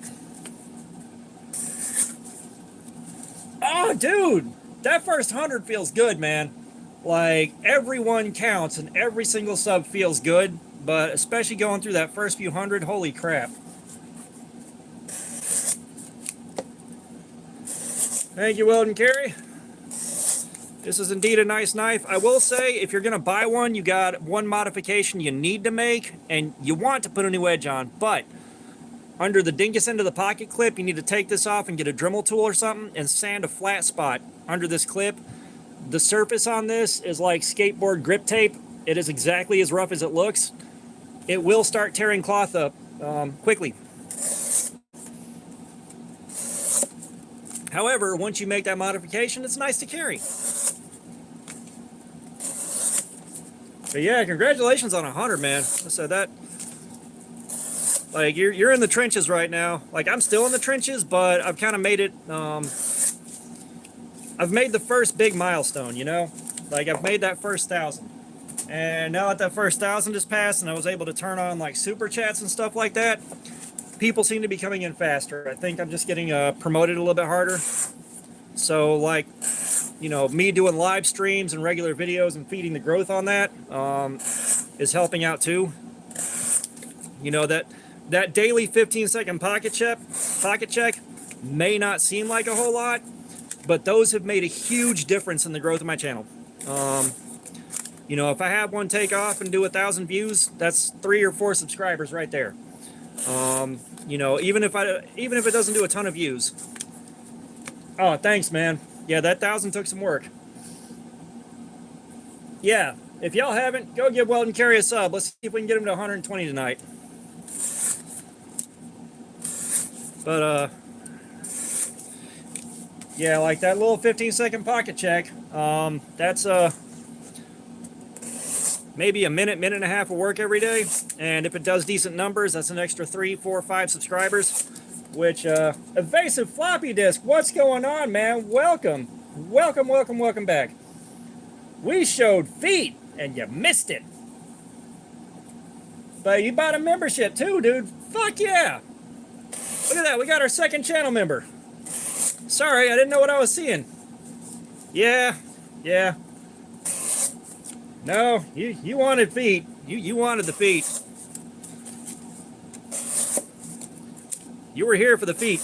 Oh, dude, that first 100 feels good, man. Like, every one counts, and every single sub feels good, but especially going through that first few hundred, holy crap. Thank you, Weldon Carey. This is indeed a nice knife. I will say, if you're going to buy one, you got one modification you need to make, and you want to put a new edge on, but under the dingus end of the pocket clip, you need to take this off and get a Dremel tool or something and sand a flat spot under this clip. The surface on this is like skateboard grip tape. It is exactly as rough as it looks. It will start tearing cloth up quickly. However, once you make that modification, it's nice to carry. But yeah, congratulations on 100, man. I said that. Like, you're in the trenches right now. Like, I'm still in the trenches, but I've kind of made it. I've made the first big milestone, you know? Like, I've made that first 1,000. And now that first 1,000 has passed and I was able to turn on, like, super chats and stuff like that, people seem to be coming in faster. I think I'm just getting promoted a little bit harder. So, like, you know, me doing live streams and regular videos and feeding the growth on that is helping out too. You know, that daily 15-second pocket check may not seem like a whole lot, but those have made a huge difference in the growth of my channel. You know, if I have one take off and do 1,000 views, that's 3 or 4 subscribers right there. You know, even if it doesn't do a ton of views. Oh, thanks, man. Yeah, that 1,000 took some work. Yeah, if y'all haven't, go give Weldon Carey a sub. Let's see if we can get him to 120 tonight. But yeah, like that little 15-second pocket check. That's maybe a minute and a half of work every day, and if it does decent numbers, that's an extra 3, 4, 5 subscribers. Which evasive floppy disk, what's going on, man? Welcome back. We showed feet and you missed it, but you bought a membership too, dude. Fuck yeah. Look at that, we got our second channel member. Sorry, I didn't know what I was seeing. Yeah. No, you wanted feet. You wanted the feet. You were here for the feet.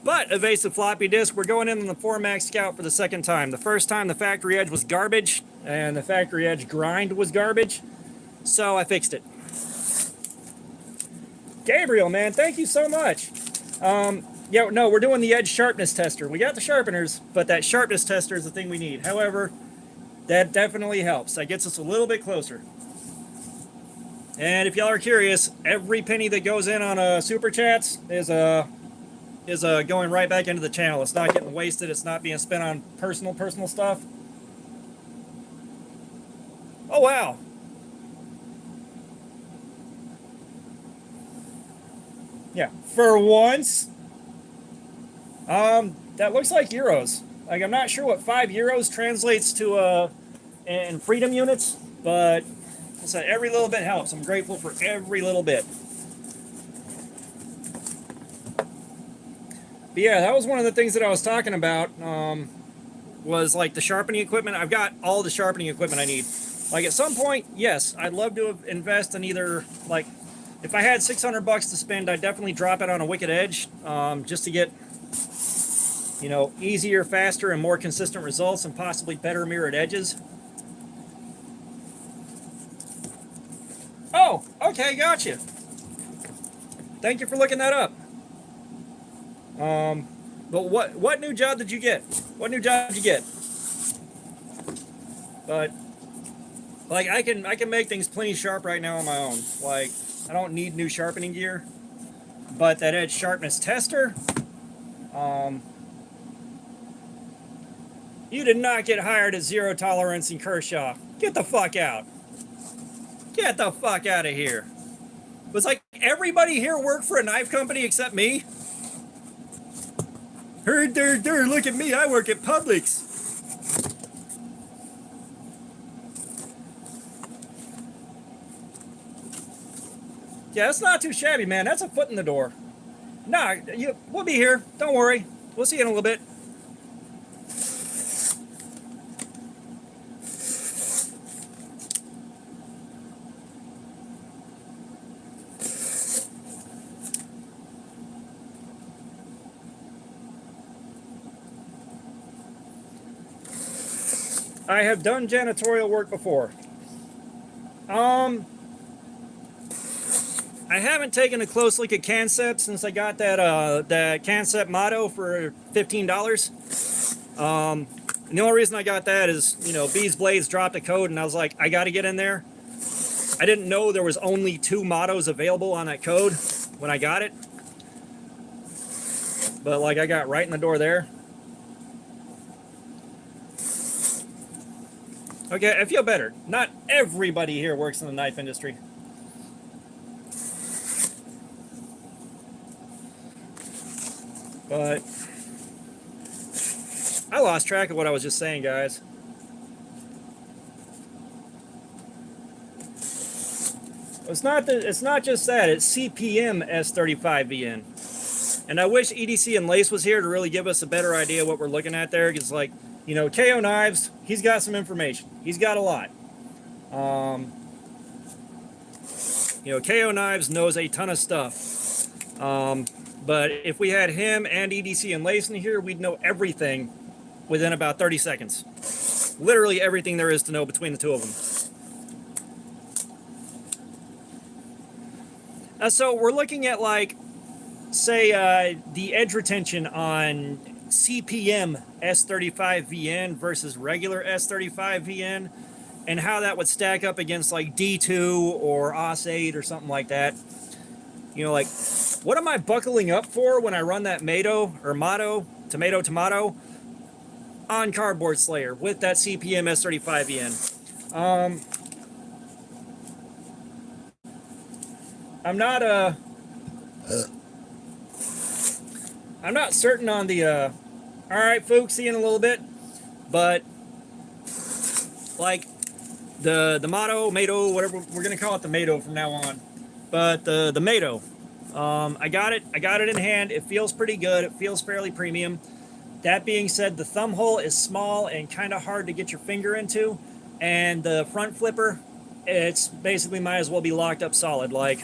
But evasive floppy disk, we're going in on the Formax Scout for the second time. The first time the factory edge was garbage and the factory edge grind was garbage, so I fixed it. Gabriel, man, thank you so much. Yeah, no, we're doing the edge sharpness tester. We got the sharpeners, but that sharpness tester is the thing we need. However, That definitely helps. That gets us a little bit closer. And if y'all are curious, every penny that goes in on super chats is going right back into the channel. It's not getting wasted. It's not being spent on personal stuff. Oh wow. Yeah, for once. That looks like euros. Like, I'm not sure what 5 euros translates to in freedom units, but I said every little bit helps. I'm grateful for every little bit. But yeah, that was one of the things that I was talking about, was like the sharpening equipment. I've got all the sharpening equipment I need. Like, at some point, yes, I'd love to invest in either, like, if I had $600 to spend, I'd definitely drop it on a Wicked Edge, just to get, you know, easier, faster, and more consistent results, and possibly better mirrored edges. Oh, okay, gotcha. Thank you for looking that up. But what new job did you get? What new job did you get? But like, I can make things plenty sharp right now on my own. Like, I don't need new sharpening gear. But that edge sharpness tester, you did not get hired at Zero Tolerance in Kershaw. Get the fuck out. Get the fuck out of here. It was like everybody here worked for a knife company except me. Look at me, I work at Publix. Yeah, that's not too shabby, man. That's a foot in the door. Nah, we'll be here. Don't worry. We'll see you in a little bit. I have done janitorial work before. I haven't taken a close look at Cancept since I got that Cancept motto for $15. And the only reason I got that is, you know, Bees Blades dropped a code, and I was like, I got to get in there. I didn't know there was only 2 mottos available on that code when I got it. But like, I got right in the door there. Okay, I feel better. Not everybody here works in the knife industry. But I lost track of what I was just saying, guys. It's not just that. It's CPM S35VN. And I wish EDC and Lace was here to really give us a better idea of what we're looking at there. Because, like, you know, KO Knives, he's got some information. He's got a lot. You know, KO Knives knows a ton of stuff. But if we had him and EDC and Lace in here, we'd know everything within about 30 seconds. Literally everything there is to know between the two of them. So we're looking at, like, say, the edge retention on CPM S35VN versus regular S35VN, and how that would stack up against, like, D2 or OS8 or something like that. You know, like, what am I buckling up for when I run that tomato, on Cardboard Slayer with that CPM S35VN? I'm not certain on the, all right, folks, see you in a little bit, but, like, the Mato, whatever, we're going to call it the Mato from now on. But the Mato, I got it in hand. It feels pretty good. It feels fairly premium. That being said, the thumb hole is small and kind of hard to get your finger into. And the front flipper, it's basically might as well be locked up solid. Like,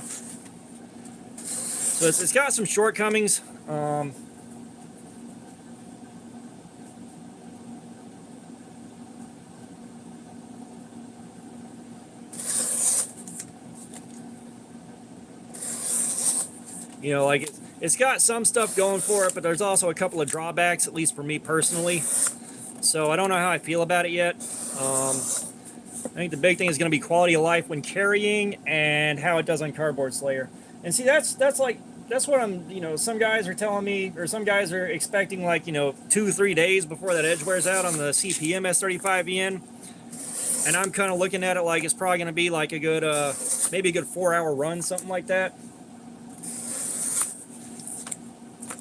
so it's got some shortcomings. You know, like, it's got some stuff going for it, but there's also a couple of drawbacks, at least for me personally. So I don't know how I feel about it yet. I think the big thing is going to be quality of life when carrying and how it does on cardboard slayer. And see, that's what I'm, some guys are telling me, or some guys are expecting like, 2-3 days before that edge wears out on the CPM S35VN. And I'm kind of looking at it like it's probably going to be like a good, maybe a good 4-hour run, something like that.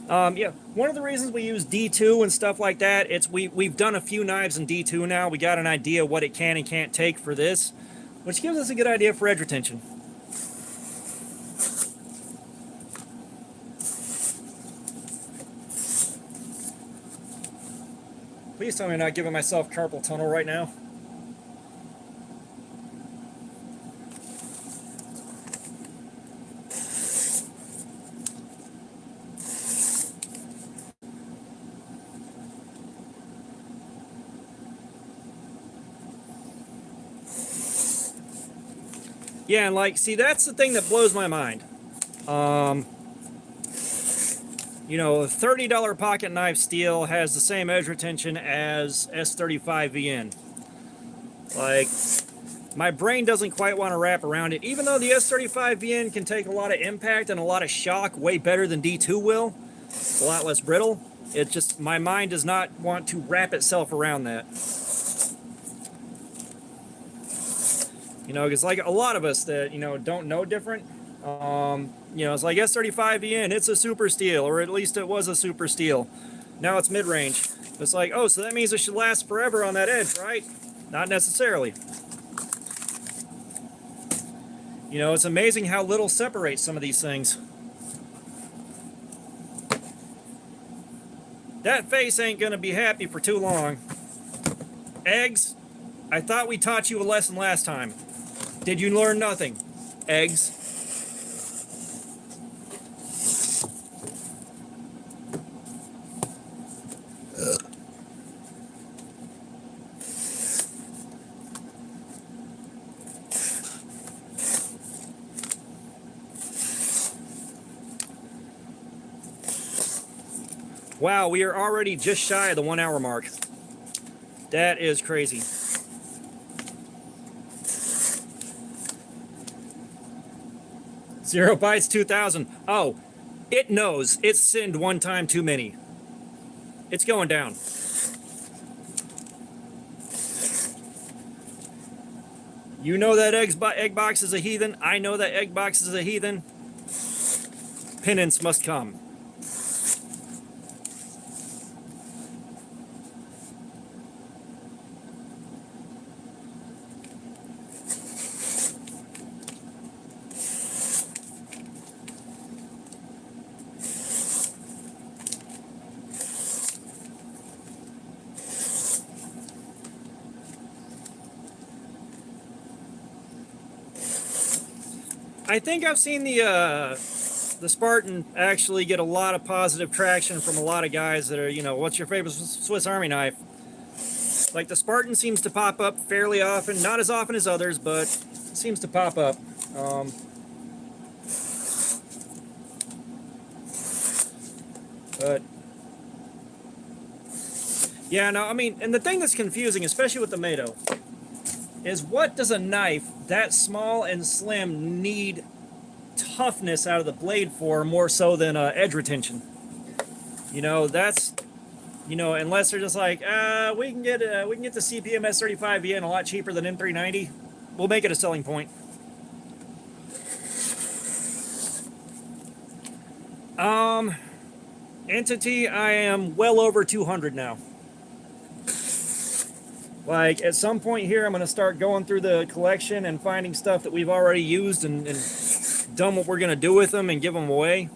Yeah, one of the reasons we use D2 and stuff like that, we've done a few knives in D2 now. We got an idea what it can and can't take for this, which gives us a good idea for edge retention. Please tell me I'm not giving myself carpal tunnel right now. Yeah, and like, see, that's the thing that blows my mind. A $30 pocket knife steel has the same edge retention as S35VN. Like, my brain doesn't quite want to wrap around it. Even though the S35VN can take a lot of impact and a lot of shock way better than D2 will, a lot less brittle, it just, my mind does not want to wrap itself around that. Because like a lot of us that, don't know different, it's like S35VN, it's a super steel, or at least it was a super steel. Now it's mid-range. It's like, oh, so that means it should last forever on that edge, right? Not necessarily. It's amazing how little separates some of these things. That face ain't gonna be happy for too long. Eggs, I thought we taught you a lesson last time. Did you learn nothing? Eggs. Wow, we are already just shy of the 1 hour mark. That is crazy. Zero Bytes 2000. Oh, it knows it's sinned one time too many. It's going down. You know that egg box is a heathen. I know that egg box is a heathen. Penance must come. I think I've seen the Spartan actually get a lot of positive traction from a lot of guys that are, what's your favorite Swiss Army knife? Like the Spartan seems to pop up fairly often, not as often as others, but it seems to pop up. But yeah, no, I mean, and the thing that's confusing, especially with the Mado, is what does a knife that small and slim need toughness out of the blade for more so than edge retention? That's, unless they're just like, we can get the CPM S35VN a lot cheaper than M390, we'll make it a selling point. Entity, I am well over 200 now. Like, at some point here, I'm going to start going through the collection and finding stuff that we've already used and done what we're going to do with them and give them away.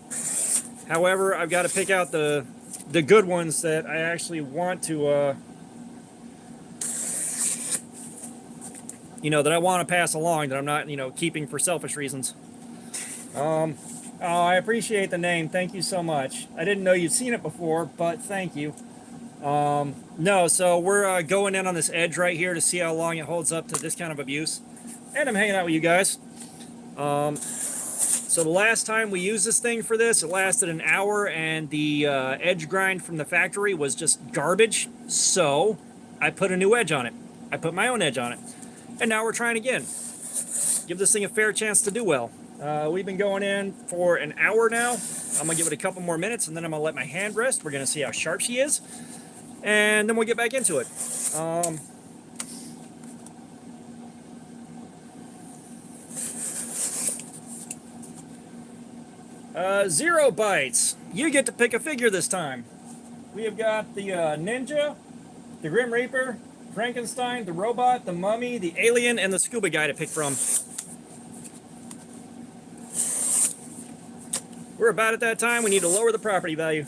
However, I've got to pick out the good ones that I actually want to, that I want to pass along, that I'm not, keeping for selfish reasons. Oh, I appreciate the name. Thank you so much. I didn't know you'd seen it before, but thank you. No, so we're going in on this edge right here to see how long it holds up to this kind of abuse. And I'm hanging out with you guys. So the last time we used this thing for this, it lasted an hour, and the edge grind from the factory was just garbage. So I put a new edge on it. I put my own edge on it. And now we're trying again. Give this thing a fair chance to do well. We've been going in for an hour now. I'm going to give it a couple more minutes, and then I'm going to let my hand rest. We're going to see how sharp she is. And then we'll get back into it. 0 bites. You get to pick a figure this time. We have got the Ninja, the Grim Reaper, Frankenstein, the Robot, the Mummy, the Alien, and the Scuba Guy to pick from. We're about at that time. We need to lower the property value.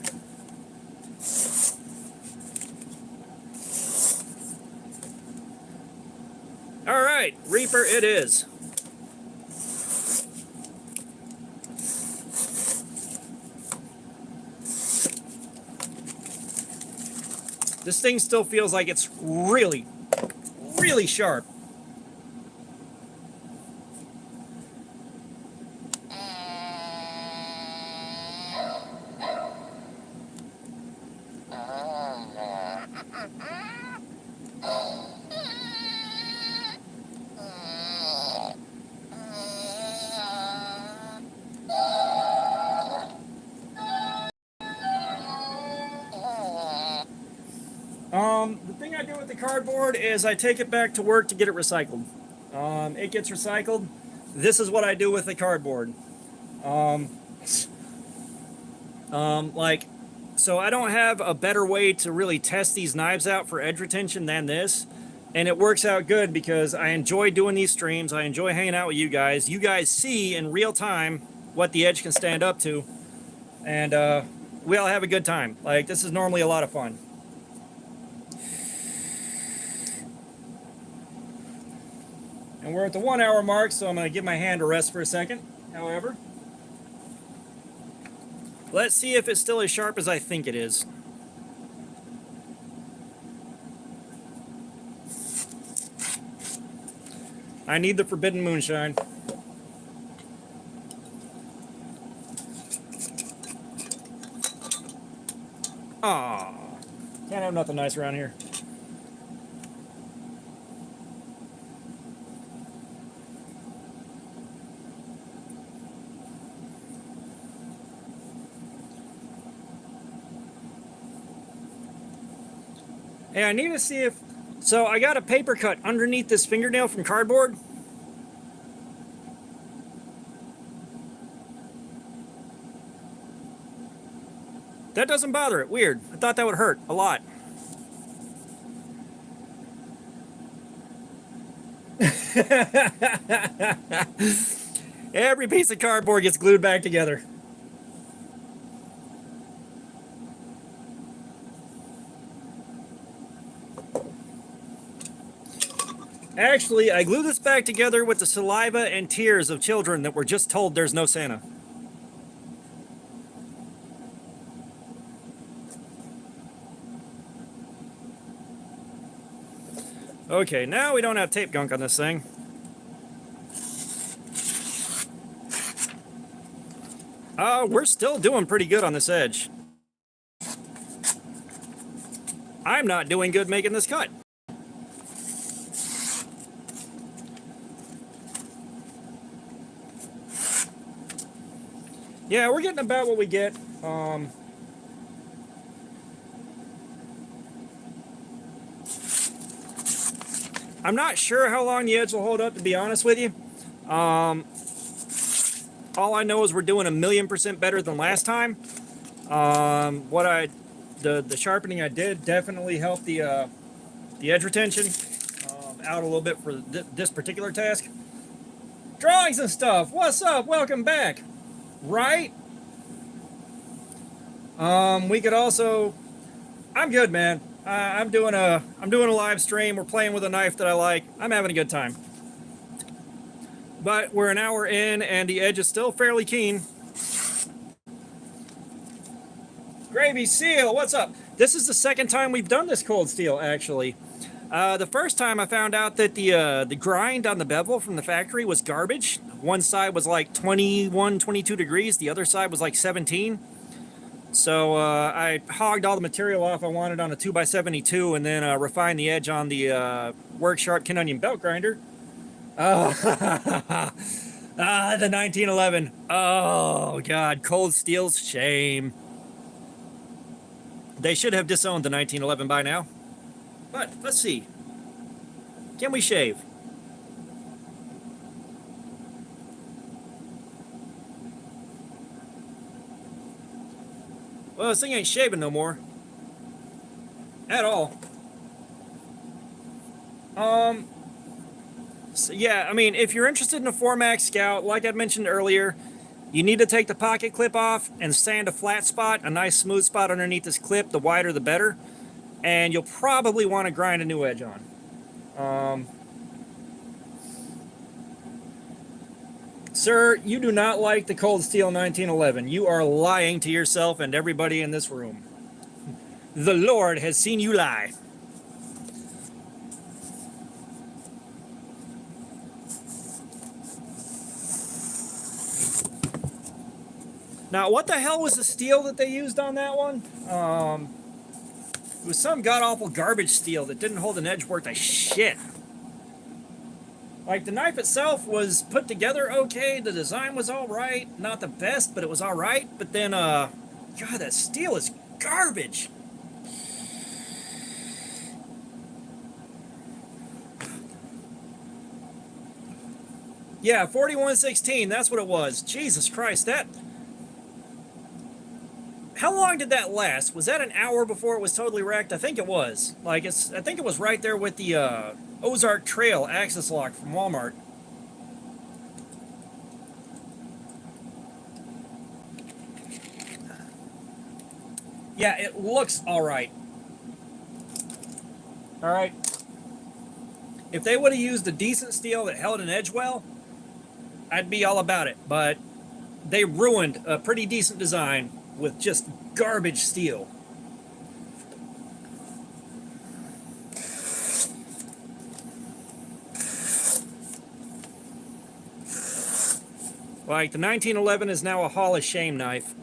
All right, Reaper it is. This thing still feels like it's really, really sharp. The thing I do with the cardboard is I take it back to work to get it recycled. It gets recycled. This is what I do with the cardboard. So I don't have a better way to really test these knives out for edge retention than this. And it works out good because I enjoy doing these streams. I enjoy hanging out with you guys. You guys see in real time what the edge can stand up to. And we all have a good time. Like, this is normally a lot of fun. And we're at the 1 hour mark, so I'm going to give my hand a rest for a second, however. Let's see if it's still as sharp as I think it is. I need the forbidden moonshine. Aww. Can't have nothing nice around here. Hey, I need to see if... So I got a paper cut underneath this fingernail from cardboard. That doesn't bother it. Weird. I thought that would hurt a lot. Every piece of cardboard gets glued back together. Actually, I glue this back together with the saliva and tears of children that were just told there's no Santa. Okay, now we don't have tape gunk on this thing. We're still doing pretty good on this edge. I'm not doing good making this cut. Yeah, we're getting about what we get. I'm not sure how long the edge will hold up, to be honest with you. All I know is we're doing 1,000,000% better than last time. The sharpening I did definitely helped the edge retention out a little bit for this particular task. Drawings and stuff. What's up? Welcome back. Right? We could also... I'm good, man. I'm doing a live stream. We're playing with a knife that I like. I'm having a good time. But we're an hour in, and the edge is still fairly keen. Gravy Seal, what's up? This is the second time we've done this cold steel, actually. The first time I found out that the grind on the bevel from the factory was garbage. One side was like 21, 22 degrees. The other side was like 17. So I hogged all the material off I wanted on a 2x72 and then refined the edge on the Work Sharp Kin Onion belt grinder. Oh, the 1911. Oh, God. Cold Steel's shame. They should have disowned the 1911 by now. But let's see. Can we shave? Well, this thing ain't shaving no more. At all. So yeah, I mean, if you're interested in a Formax Scout, like I mentioned earlier, you need to take the pocket clip off and sand a flat spot, a nice smooth spot underneath this clip. The wider the better. And you'll probably want to grind a new edge on. Sir, you do not like the Cold Steel 1911. You are lying to yourself and everybody in this room. The Lord has seen you lie. Now, what the hell was the steel that they used on that one? It was some god-awful garbage steel that didn't hold an edge worth a shit. Like, the knife itself was put together okay. The design was alright. Not the best, but it was alright. But then, God, that steel is garbage. Yeah, 4116, that's what it was. Jesus Christ, that... How long did that last? Was that an hour before it was totally wrecked? I think it was. Like, I think it was right there with the Ozark Trail axis lock from Walmart. Yeah, it looks alright. Alright. If they would have used a decent steel that held an edge well, I'd be all about it. But they ruined a pretty decent design with just garbage steel. Like, the 1911 is now a Hall of Shame knife.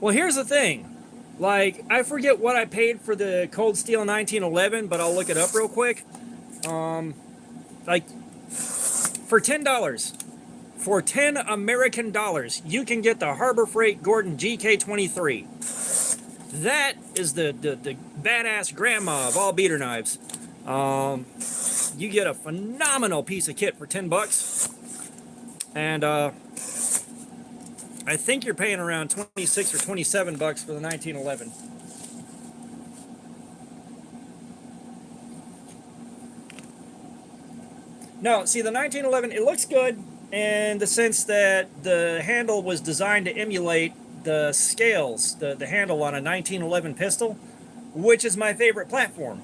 Well, here's the thing. Like, I forget what I paid for the Cold Steel 1911, but I'll look it up real quick. Like, for $10, for 10 American dollars, you can get the Harbor Freight Gordon GK23. That is the badass grandma of all beater knives. You get a phenomenal piece of kit for $10, and I think you're paying around 26 or 27 bucks for the 1911. No, see, the 1911, it looks good in the sense that the handle was designed to emulate the scales, the handle on a 1911 pistol, which is my favorite platform.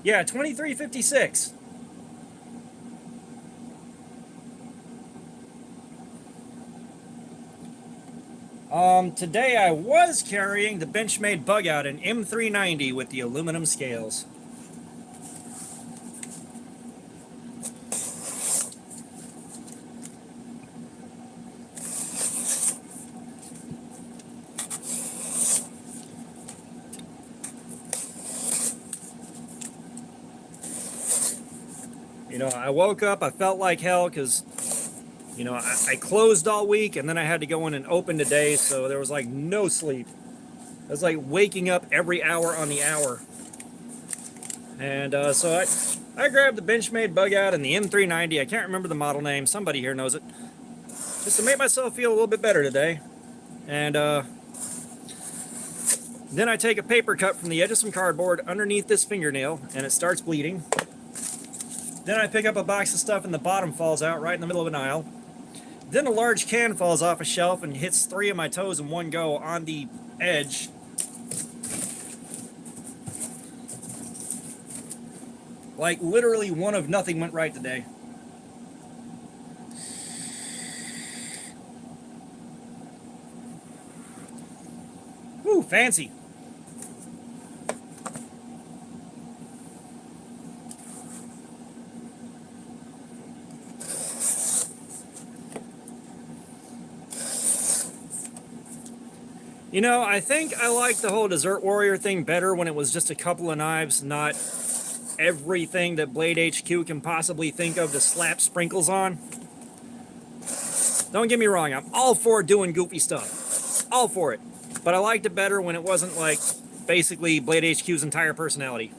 Yeah, 2356. Today I was carrying the Benchmade Bug Out, an M390 with the aluminum scales. You know, I woke up, I felt like hell because, you know, I closed all week and then I had to go in and open today, so there was like no sleep. I was like waking up every hour on the hour. And so I grabbed the Benchmade Bug Out and the M390. I can't remember the model name. Somebody here knows it. Just to make myself feel a little bit better today. And then I take a paper cut from the edge of some cardboard underneath this fingernail and it starts bleeding. Then I pick up a box of stuff and the bottom falls out right in the middle of an aisle. Then a large can falls off a shelf and hits 3 of my toes in one go on the edge. Like, literally one of nothing went right today. Ooh, fancy. You know, I think I like the whole Desert Warrior thing better when it was just a couple of knives, not everything that Blade HQ can possibly think of to slap sprinkles on. Don't get me wrong, I'm all for doing goofy stuff. All for it. But I liked it better when it wasn't like basically Blade HQ's entire personality.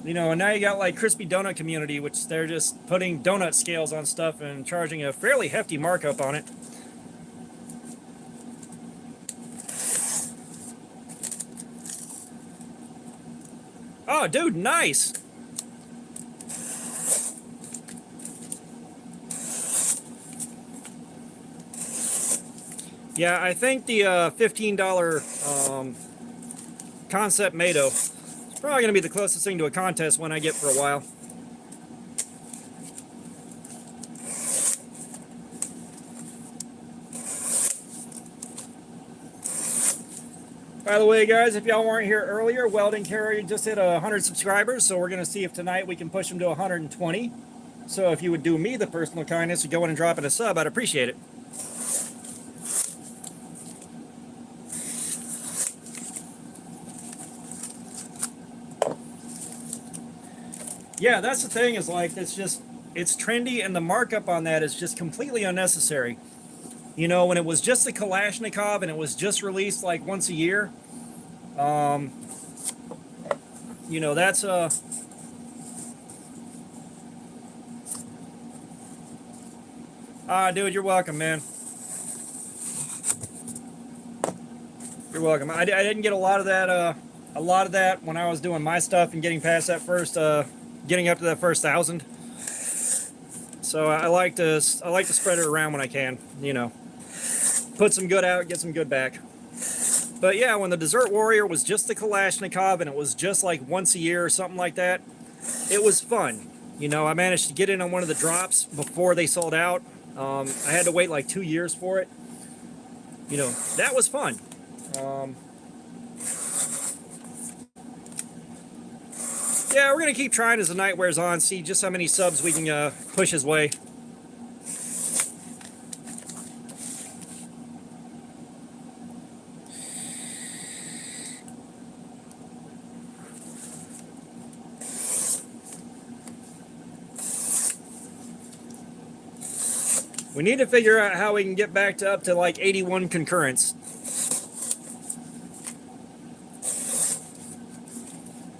You know, and now you got like Crispy Donut Community, which they're just putting donut scales on stuff and charging a fairly hefty markup on it. Oh, dude, nice. Yeah, I think the $15 Concept Mado is probably going to be the closest thing to a contest one I get for a while. By the way, guys, if y'all weren't here earlier, Welding Carrier just hit 100 subscribers, so we're going to see if tonight we can push him to 120. So if you would do me the personal kindness of going and dropping a sub, I'd appreciate it. Yeah, that's the thing, is like, it's trendy, and the markup on that is just completely unnecessary. You know, when it was just a Kalashnikov and it was just released like once a year, you know, that's dude, you're welcome, man. You're welcome. I didn't get a lot of that when I was doing my stuff and getting past that first getting up to that first 1,000. So I like to spread it around when I can, you know. Put some good out, get some good back. But yeah, when the Desert Warrior was just the Kalashnikov and it was just like once a year or something like that, it was fun. You know, I managed to get in on one of the drops before they sold out. I had to wait like 2 years for it. You know, that was fun. Yeah, we're going to keep trying as the night wears on, see just how many subs we can push his way. We need to figure out how we can get back to up to like 81 concurrents.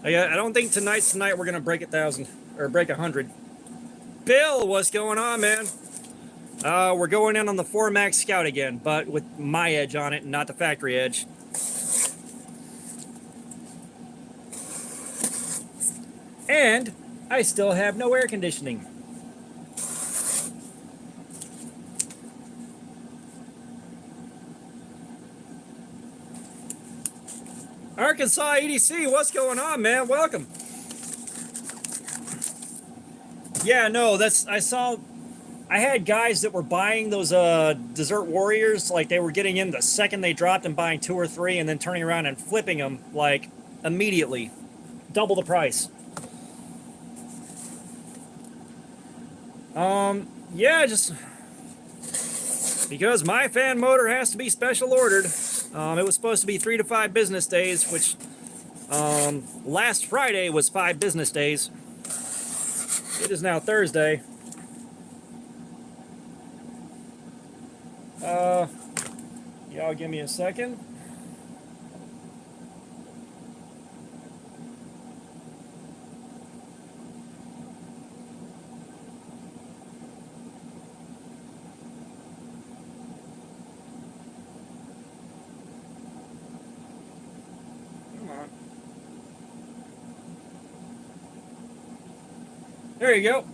I don't think tonight's the night we're going to break 1,000 or break 100. Bill, what's going on, man? We're going in on the Formax Scout again, but with my edge on it and not the factory edge. And I still have no air conditioning. Arkansas EDC, what's going on, man? Welcome. Yeah, no, I had guys that were buying those Desert Warriors, like they were getting in the second they dropped and buying 2 or 3 and then turning around and flipping them like immediately. Double the price. Yeah, just because my fan motor has to be special ordered. It was supposed to be 3 to 5 business days, which last Friday was 5 business days. It is now Thursday. Y'all give me a second. There you go.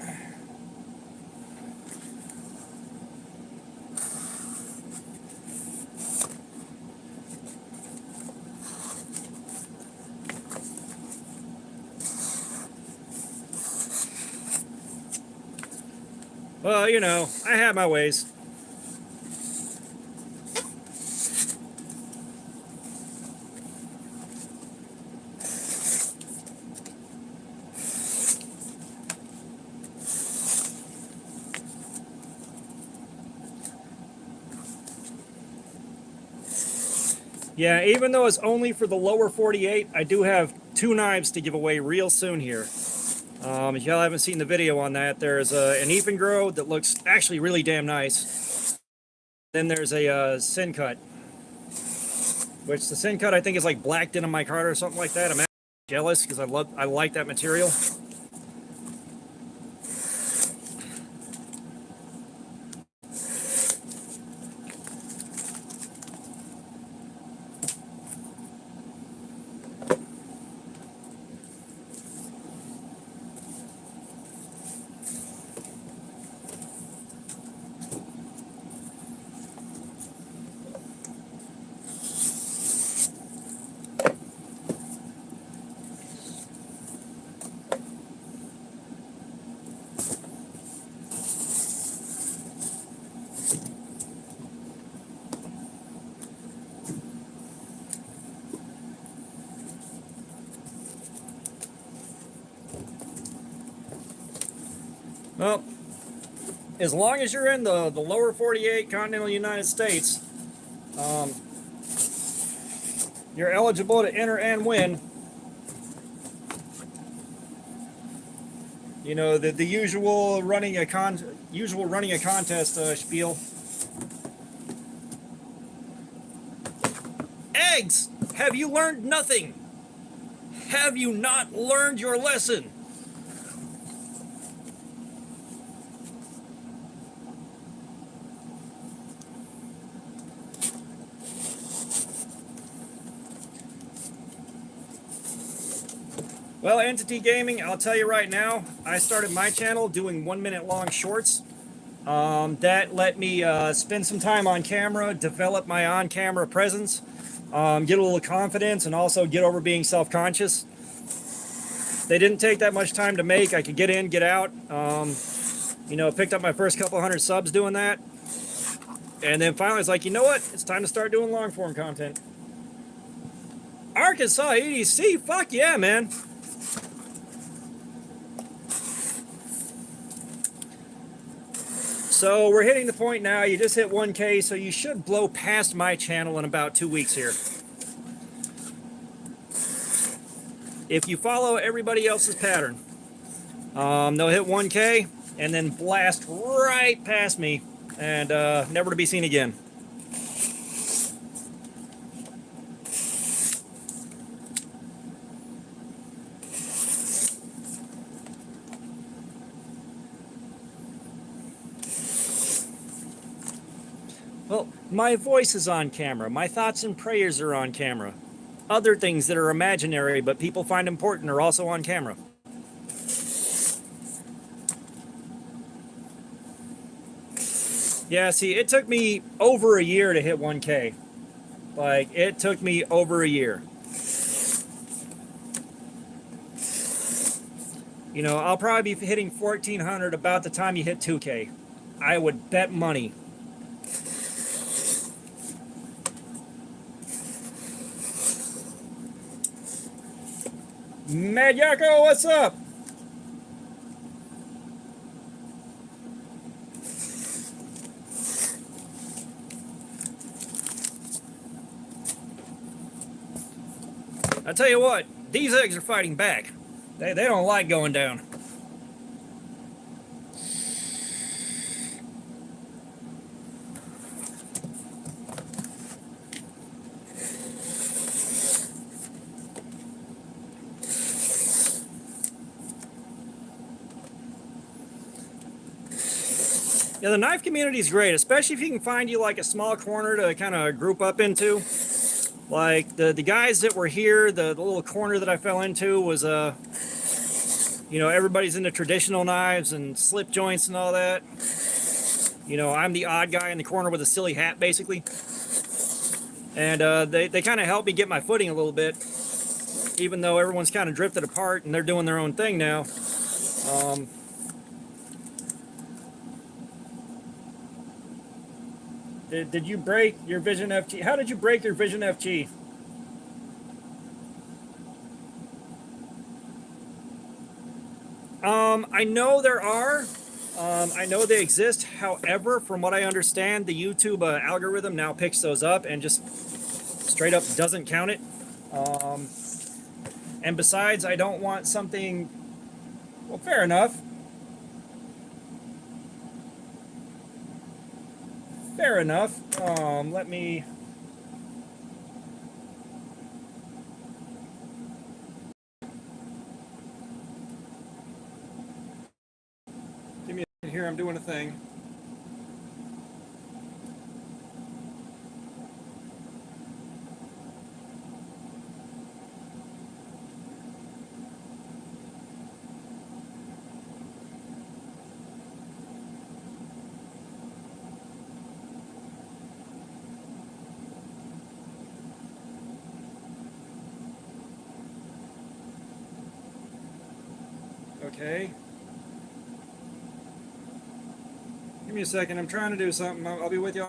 Well, you know, I have my ways. Yeah, even though it's only for the lower 48, I do have 2 knives to give away real soon here. If y'all haven't seen the video on that, there's an even grow that looks actually really damn nice. Then there's a sin cut, which the sin cut I think is like black denim micarta or something like that. I'm actually jealous because I like that material. Well, as long as you're in the lower 48 continental United States, you're eligible to enter and win. You know, the usual running a contest spiel. Eggs, have you learned nothing? Have you not learned your lesson? Well, Entity Gaming, I'll tell you right now, I started my channel doing 1-minute long shorts. That let me spend some time on camera, develop my on-camera presence, get a little confidence, and also get over being self-conscious. They didn't take that much time to make. I could get in, get out. You know, picked up my first couple hundred subs doing that. And then finally, it's like, you know what? It's time to start doing long-form content. Arkansas EDC, fuck yeah, man. So we're hitting the point now, you just hit 1K, so you should blow past my channel in about 2 weeks here. If you follow everybody else's pattern, they'll hit 1K and then blast right past me and never to be seen again. Well, my voice is on camera. My thoughts and prayers are on camera. Other things that are imaginary but people find important are also on camera. Yeah, see, it took me over a year to hit 1K. Like, it took me over a year. You know, I'll probably be hitting 1,400 about the time you hit 2K. I would bet money. Mad Yakko, what's up? I tell you what, these eggs are fighting back. They don't like going down. Yeah, the knife community is great, especially if you can find you like a small corner to kind of group up into. Like the guys that were here, the little corner that I fell into was you know, everybody's into traditional knives and slip joints and all that. You know, I'm the odd guy in the corner with a silly hat, basically. And they kind of helped me get my footing a little bit, even though everyone's kind of drifted apart and they're doing their own thing now. Did you break your Vision FG? How did you break your Vision FG? I know there are. I know they exist. However, from what I understand, the YouTube algorithm now picks those up and just straight up doesn't count it. And besides, I don't want something. Well, fair enough. Fair enough. Let me. Give me a second here. I'm doing a thing. Okay. Give me a second. I'm trying to do something. I'll be with you.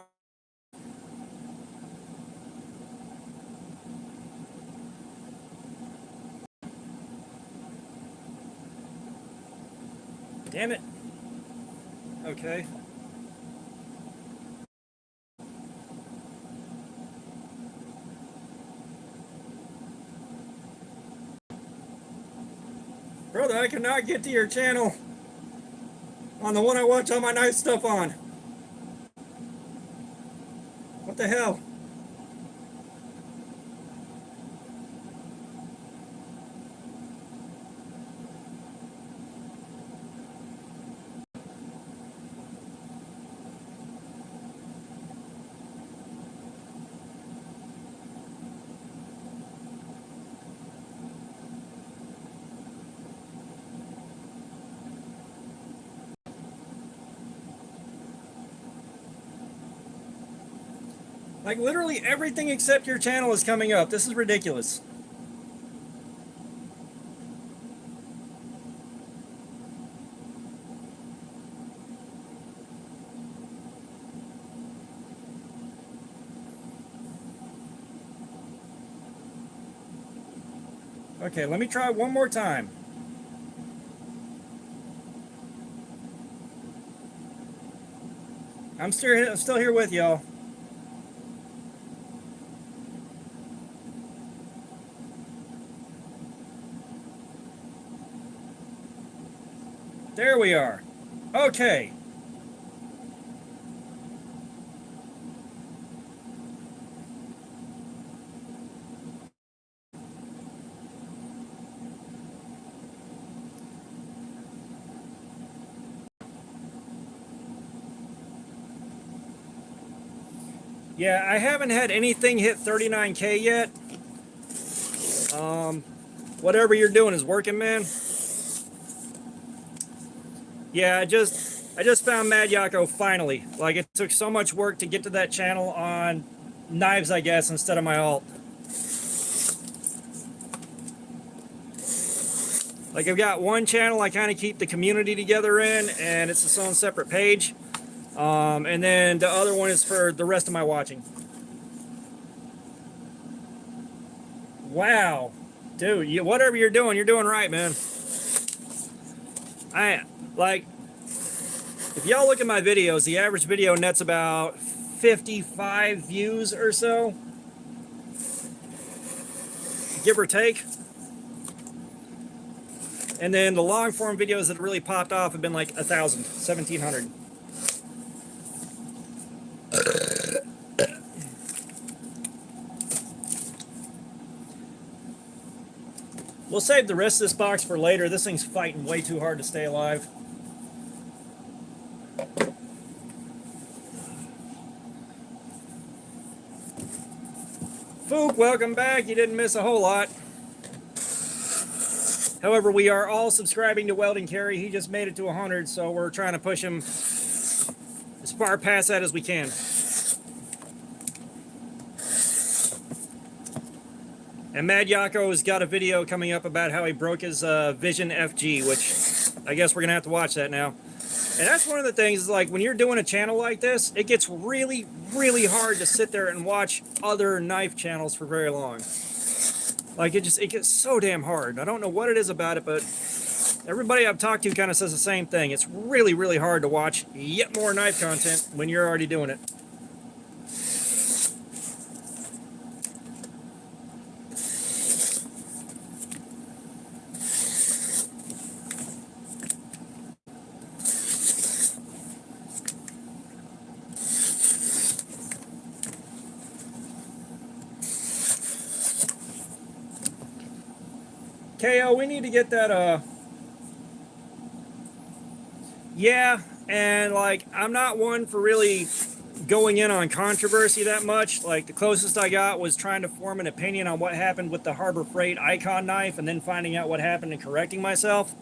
Damn it. Okay. Brother, I cannot get to your channel on the one I watch all my knife stuff on. What the hell? Like literally everything except your channel is coming up. This is ridiculous. Okay, let me try one more time. I'm still here with y'all. There we are. Okay. Yeah, I haven't had anything hit 39K yet. Whatever you're doing is working, man. Yeah, I just found Mad Yako finally. Like it took so much work to get to that channel on knives, I guess, instead of my alt. Like I've got one channel I kind of keep the community together in, and it's its own separate page. And then the other one is for the rest of my watching. Wow. Dude, whatever you're doing right, man. Like, if y'all look at my videos, the average video nets about 55 views or so. Give or take. And then the long form videos that really popped off have been like 1,000, 1,700. We'll save the rest of this box for later. This thing's fighting way too hard to stay alive. Fook, welcome back. You didn't miss a whole lot. However, we are all subscribing to Welding Carry. He just made it to 100, so we're trying to push him as far past that as we can. And Mad Yako has got a video coming up about how he broke his Vision FG, which I guess we're going to have to watch that now. And that's one of the things is like when you're doing a channel like this, it gets really, really hard to sit there and watch other knife channels for very long. Like it gets so damn hard. I don't know what it is about it, but everybody I've talked to kind of says the same thing. It's really, really hard to watch yet more knife content when you're already doing it. KO, we need to get that, yeah, and like, I'm not one for really going in on controversy that much. Like, the closest I got was trying to form an opinion on what happened with the Harbor Freight Icon knife and then finding out what happened and correcting myself.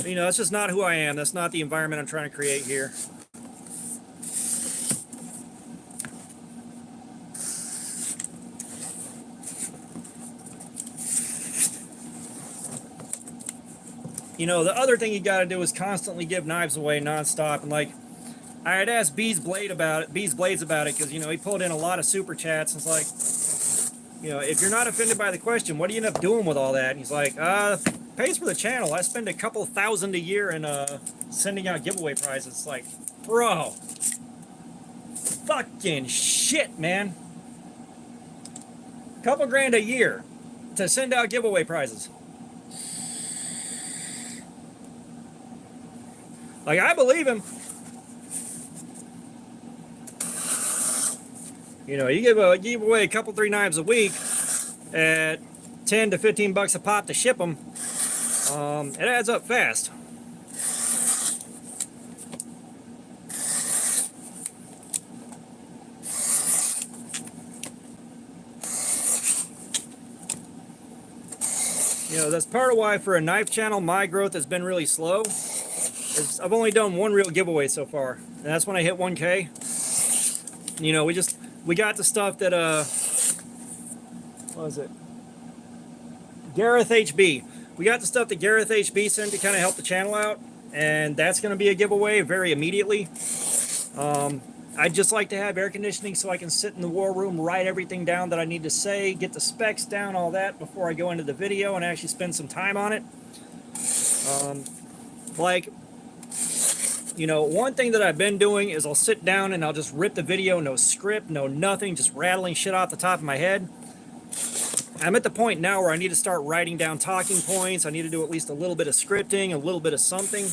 You know, that's just not who I am. That's not the environment I'm trying to create here. You know, the other thing you got to do is constantly give knives away nonstop. And like, I had asked Bees Blades about it, because, you know, he pulled in a lot of super chats. And it's like, you know, if you're not offended by the question, what do you end up doing with all that? And he's like, pays for the channel. I spend a couple $1,000 a year in sending out giveaway prizes. It's like, bro, fucking shit, man. Couple grand a year to send out giveaway prizes. Like, I believe him. You know, you give away a couple, 3 knives a week at 10 to 15 bucks a pop to ship them. It adds up fast. You know, that's part of why for a knife channel, my growth has been really slow. I've only done 1 real giveaway so far, and that's when I hit 1K. You know, we got the stuff that, what was it? Gareth HB. We got the stuff that Gareth HB sent to kind of help the channel out, and that's going to be a giveaway very immediately. I'd just like to have air conditioning so I can sit in the war room, write everything down that I need to say, get the specs down, all that, before I go into the video and actually spend some time on it. Like, you know, one thing that I've been doing is I'll sit down and I'll just rip the video, no script, no nothing, just rattling shit off the top of my head. I'm at the point now where I need to start writing down talking points. I need to do at least a little bit of scripting, a little bit of something.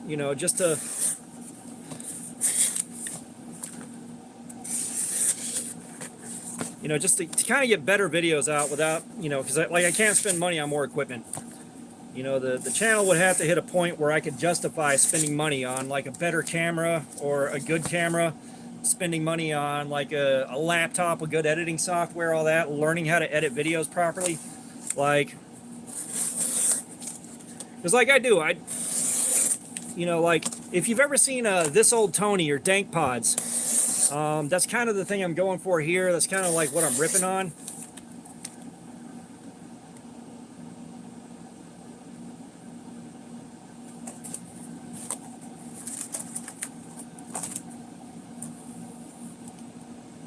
You know, just to... You know, just to kind of get better videos out without, you know, because I can't spend money on more equipment. You know, the channel would have to hit a point where I could justify spending money on like a better camera or a good camera, spending money on like a laptop with good editing software, all that, learning how to edit videos properly. Like, because like I do, you know, like if you've ever seen This Old Tony or Dank Pods, that's kind of the thing I'm going for here. That's kind of like what I'm ripping on.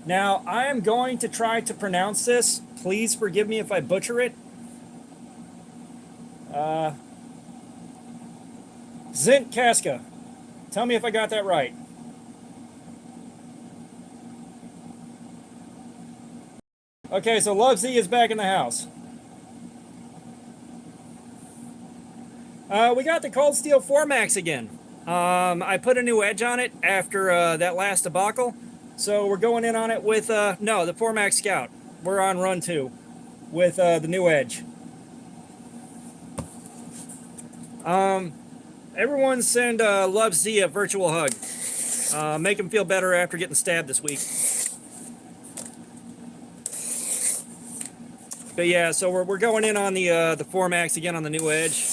Now, I am going to try to pronounce this. Please forgive me if I butcher it. Zint Casca. Tell me if I got that right. Okay, so Love Z is back in the house. We got the Cold Steel Formax again. I put a new edge on it after that last debacle. So we're going in on it with, no, the Formax Scout. We're on run 2 with the new edge. Everyone send Love Z a virtual hug. Make him feel better after getting stabbed this week. But yeah, so we're going in on the Formax again on the new edge,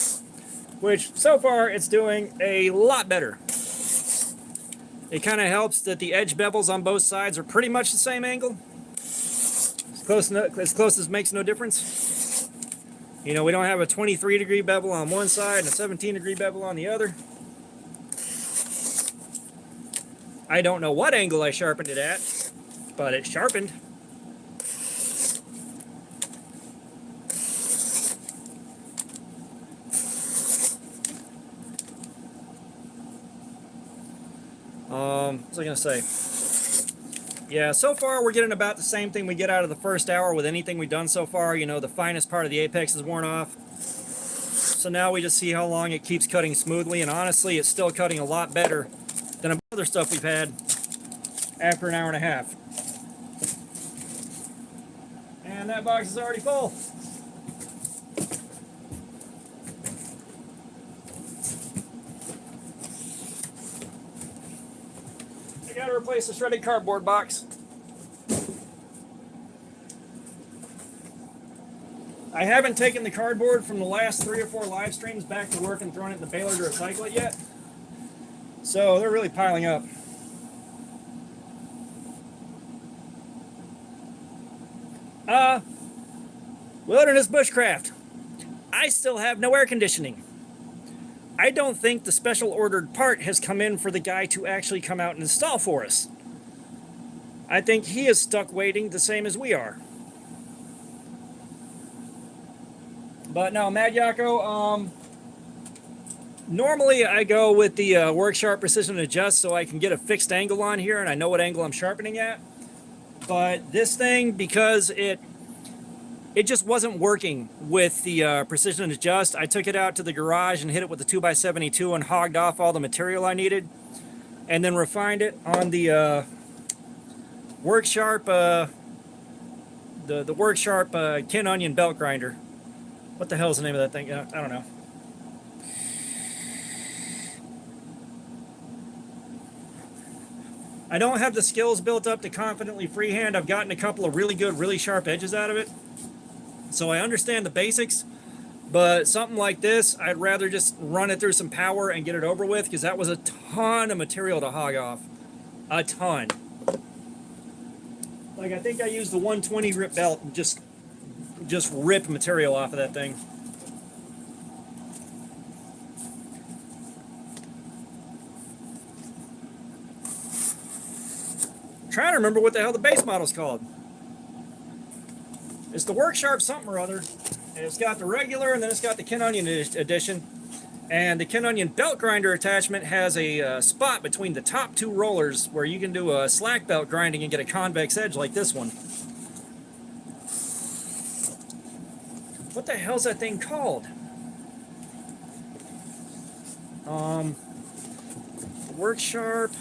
which so far it's doing a lot better. It kind of helps that the edge bevels on both sides are pretty much the same angle. As close as makes no difference. You know, we don't have a 23-degree bevel on one side and a 17-degree bevel on the other. I don't know what angle I sharpened it at, but it sharpened. What was I going to say? Yeah, so far we're getting about the same thing we get out of the first hour with anything we've done so far. You know, the finest part of the apex is worn off. So now we just see how long it keeps cutting smoothly, and honestly, it's still cutting a lot better than other stuff we've had after an hour and a half. And that box is already full. I gotta replace the shredded cardboard box. I haven't taken the cardboard from the last 3 or 4 live streams back to work and thrown it in the baler to recycle it yet. So they're really piling up. Wilderness bushcraft. I still have no air conditioning. I don't think the special ordered part has come in for the guy to actually come out and install for us. I think he is stuck waiting the same as we are. But no, Mad Yako, normally I go with the Work Sharp Precision Adjust so I can get a fixed angle on here and I know what angle I'm sharpening at. But this thing, because it just wasn't working with the Precision Adjust, I took it out to the garage and hit it with the 2x72 and hogged off all the material I needed. And then refined it on the Work Sharp, the Work Sharp Kin Onion belt grinder. What the hell is the name of that thing? I don't know. I don't have the skills built up to confidently freehand. I've gotten a couple of really good, really sharp edges out of it. So I understand the basics, but something like this, I'd rather just run it through some power and get it over with, because that was a ton of material to hog off. A ton. Like, I think I used the 120 grip belt and just rip material off of that thing. I'm trying to remember what the hell the base model's called. It's the Work Sharp something or other. And it's got the regular, and then it's got the Kin Onion edition. And the Kin Onion belt grinder attachment has a spot between the top 2 rollers where you can do a slack belt grinding and get a convex edge like this one. What the hell's that thing called? Work Sharp.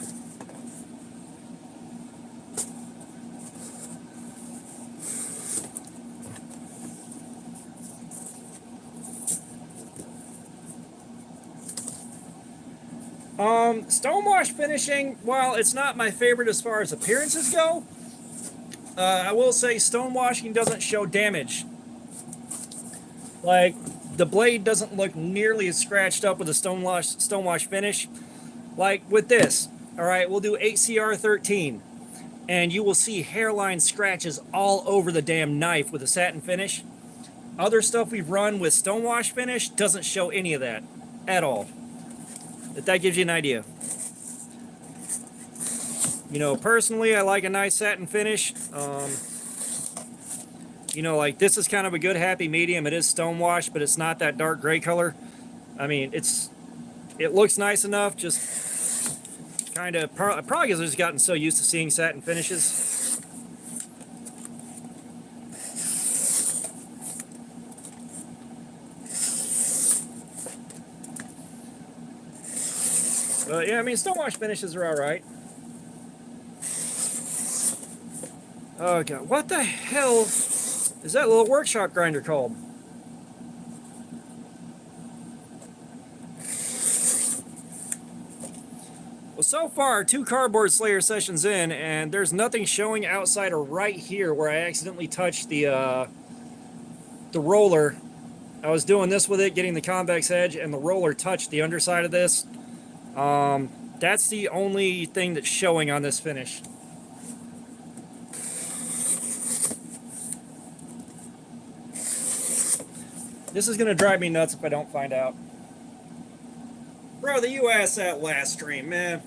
Stonewash finishing, while it's not my favorite as far as appearances go, I will say stonewashing doesn't show damage. Like, the blade doesn't look nearly as scratched up with a stonewash finish. Like with this, alright, we'll do 8CR13, and you will see hairline scratches all over the damn knife with a satin finish. Other stuff we've run with stonewash finish doesn't show any of that at all. If that gives you an idea. You know, personally, I like a nice satin finish. You know, like, this is kind of a good happy medium. It is stonewash, but it's not that dark gray color. I mean, it looks nice enough, just kind of, probably because I've just gotten so used to seeing satin finishes. But yeah, I mean, stonewash finishes are alright. Oh god, what the hell is that little workshop grinder called? Well, so far, 2 cardboard slayer sessions in, and there's nothing showing outside of right here where I accidentally touched the roller. I was doing this with it, getting the convex edge, and the roller touched the underside of this. That's the only thing that's showing on this finish. This is going to drive me nuts if I don't find out. Brother, you asked that last stream, man.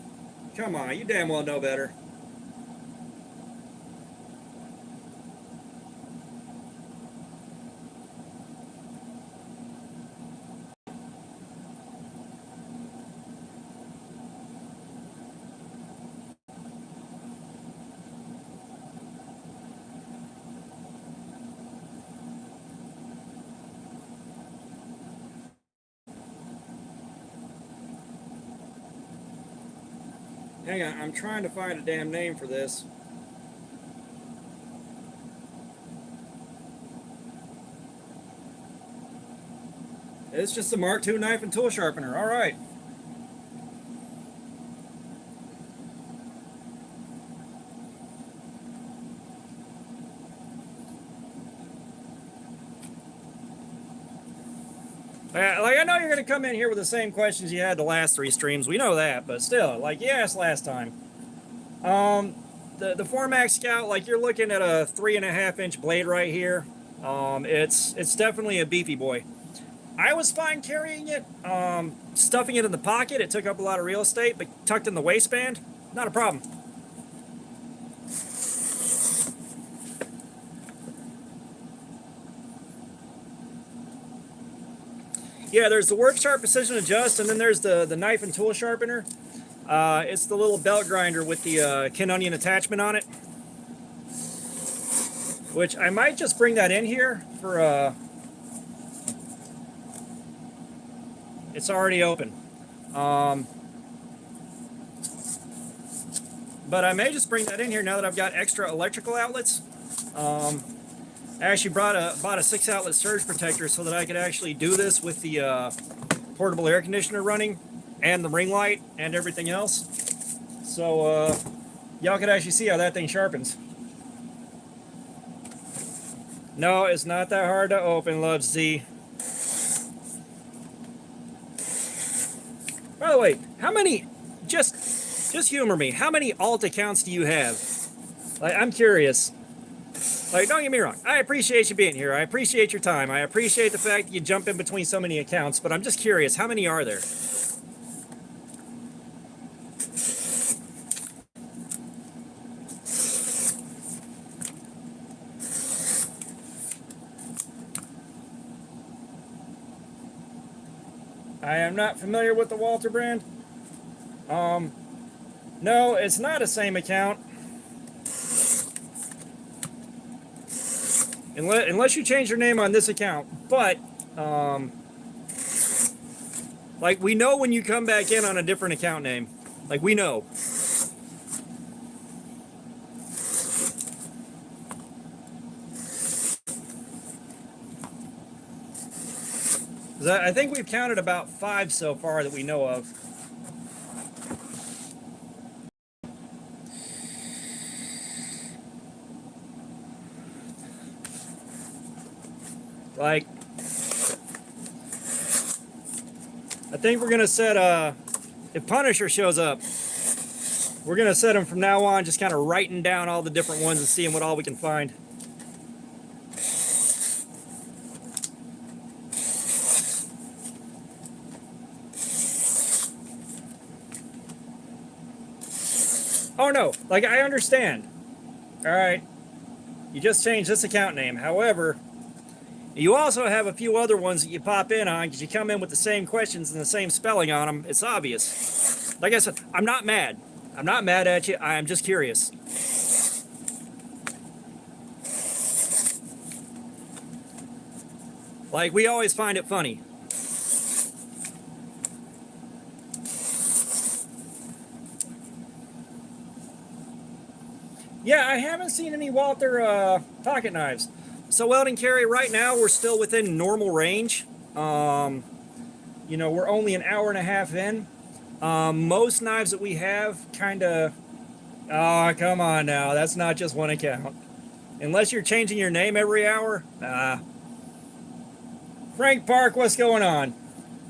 Come on, you damn well know better. Hang on, I'm trying to find a damn name for this. It's just a Mark II knife and tool sharpener. All right. Like, I know you're going to come in here with the same questions you had the last 3 streams. We know that, but still, like you asked last time. The Formax Scout, like you're looking at a 3.5-inch blade right here. It's definitely a beefy boy. I was fine carrying it, stuffing it in the pocket. It took up a lot of real estate, but tucked in the waistband, not a problem. Yeah, there's the Work Sharp Precision Adjust, and then there's the knife and tool sharpener. It's the little belt grinder with the kin onion attachment on it. Which I might just bring that in here for... it's already open. But I may just bring that in here now that I've got extra electrical outlets. I actually bought a 6-outlet surge protector so that I could actually do this with the portable air conditioner running and the ring light and everything else. So y'all could actually see how that thing sharpens. No, it's not that hard to open, Love Z. By the way, how many, just humor me, how many alt accounts do you have? Like, I'm curious. Like, don't get me wrong, I appreciate you being here. I appreciate your time. I appreciate the fact that you jump in between so many accounts, but I'm just curious, how many are there? I am not familiar with the Walter brand. No, it's not a same account. Unless you change your name on this account. But, like, we know when you come back in on a different account name. Like, we know. I think we've counted about 5 so far that we know of. Like, I think we're going to set, if Punisher shows up, we're going to set him from now on, just kind of writing down all the different ones and seeing what all we can find. Oh no, like, I understand. All right, you just changed this account name. However, you also have a few other ones that you pop in on because you come in with the same questions and the same spelling on them. It's obvious. Like I said, I'm not mad. I'm not mad at you. I am just curious. Like, we always find it funny. Yeah, I haven't seen any Walther pocket knives. So welding carry right now, we're still within normal range. You know, we're only an hour and a half in. Most knives that we have kind of... Oh, come on now. That's not just one account. Unless you're changing your name every hour. Frank Park, what's going on?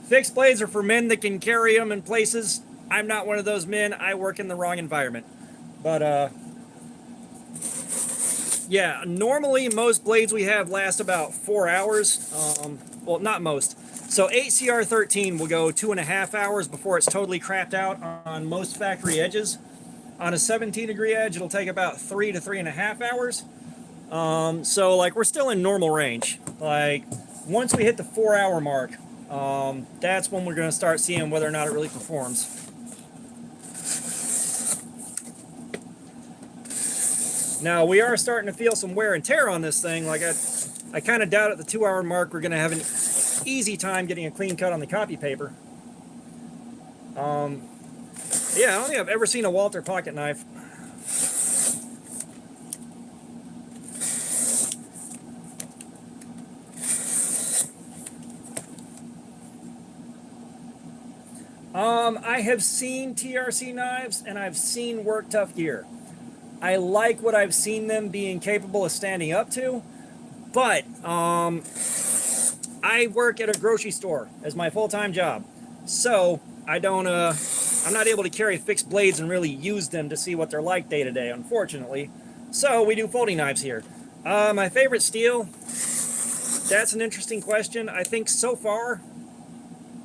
Fixed blades are for men that can carry them in places. I'm not one of those men. I work in the wrong environment. But, yeah, normally most blades we have last about 4 hours. well, not most. So 8CR13 will go 2.5 hours before it's totally crapped out on most factory edges. On a 17-degree edge, it'll take about 3 to 3.5 hours. So like we're still in normal range. Like once we hit the 4-hour mark, that's when we're going to start seeing whether or not it really performs. Now we are starting to feel some wear and tear on this thing. Like I kind of doubt at the 2-hour mark we're going to have an easy time getting a clean cut on the copy paper. Yeah, I don't think I've ever seen a Walther pocket knife. I have seen TRC knives and I've seen Work Tough gear. I like what I've seen them being capable of standing up to, but I work at a grocery store as my full-time job, so I don't. I'm not able to carry fixed blades and really use them to see what they're like day to day, unfortunately. So we do folding knives here. My favorite steel. That's an interesting question. I think so far,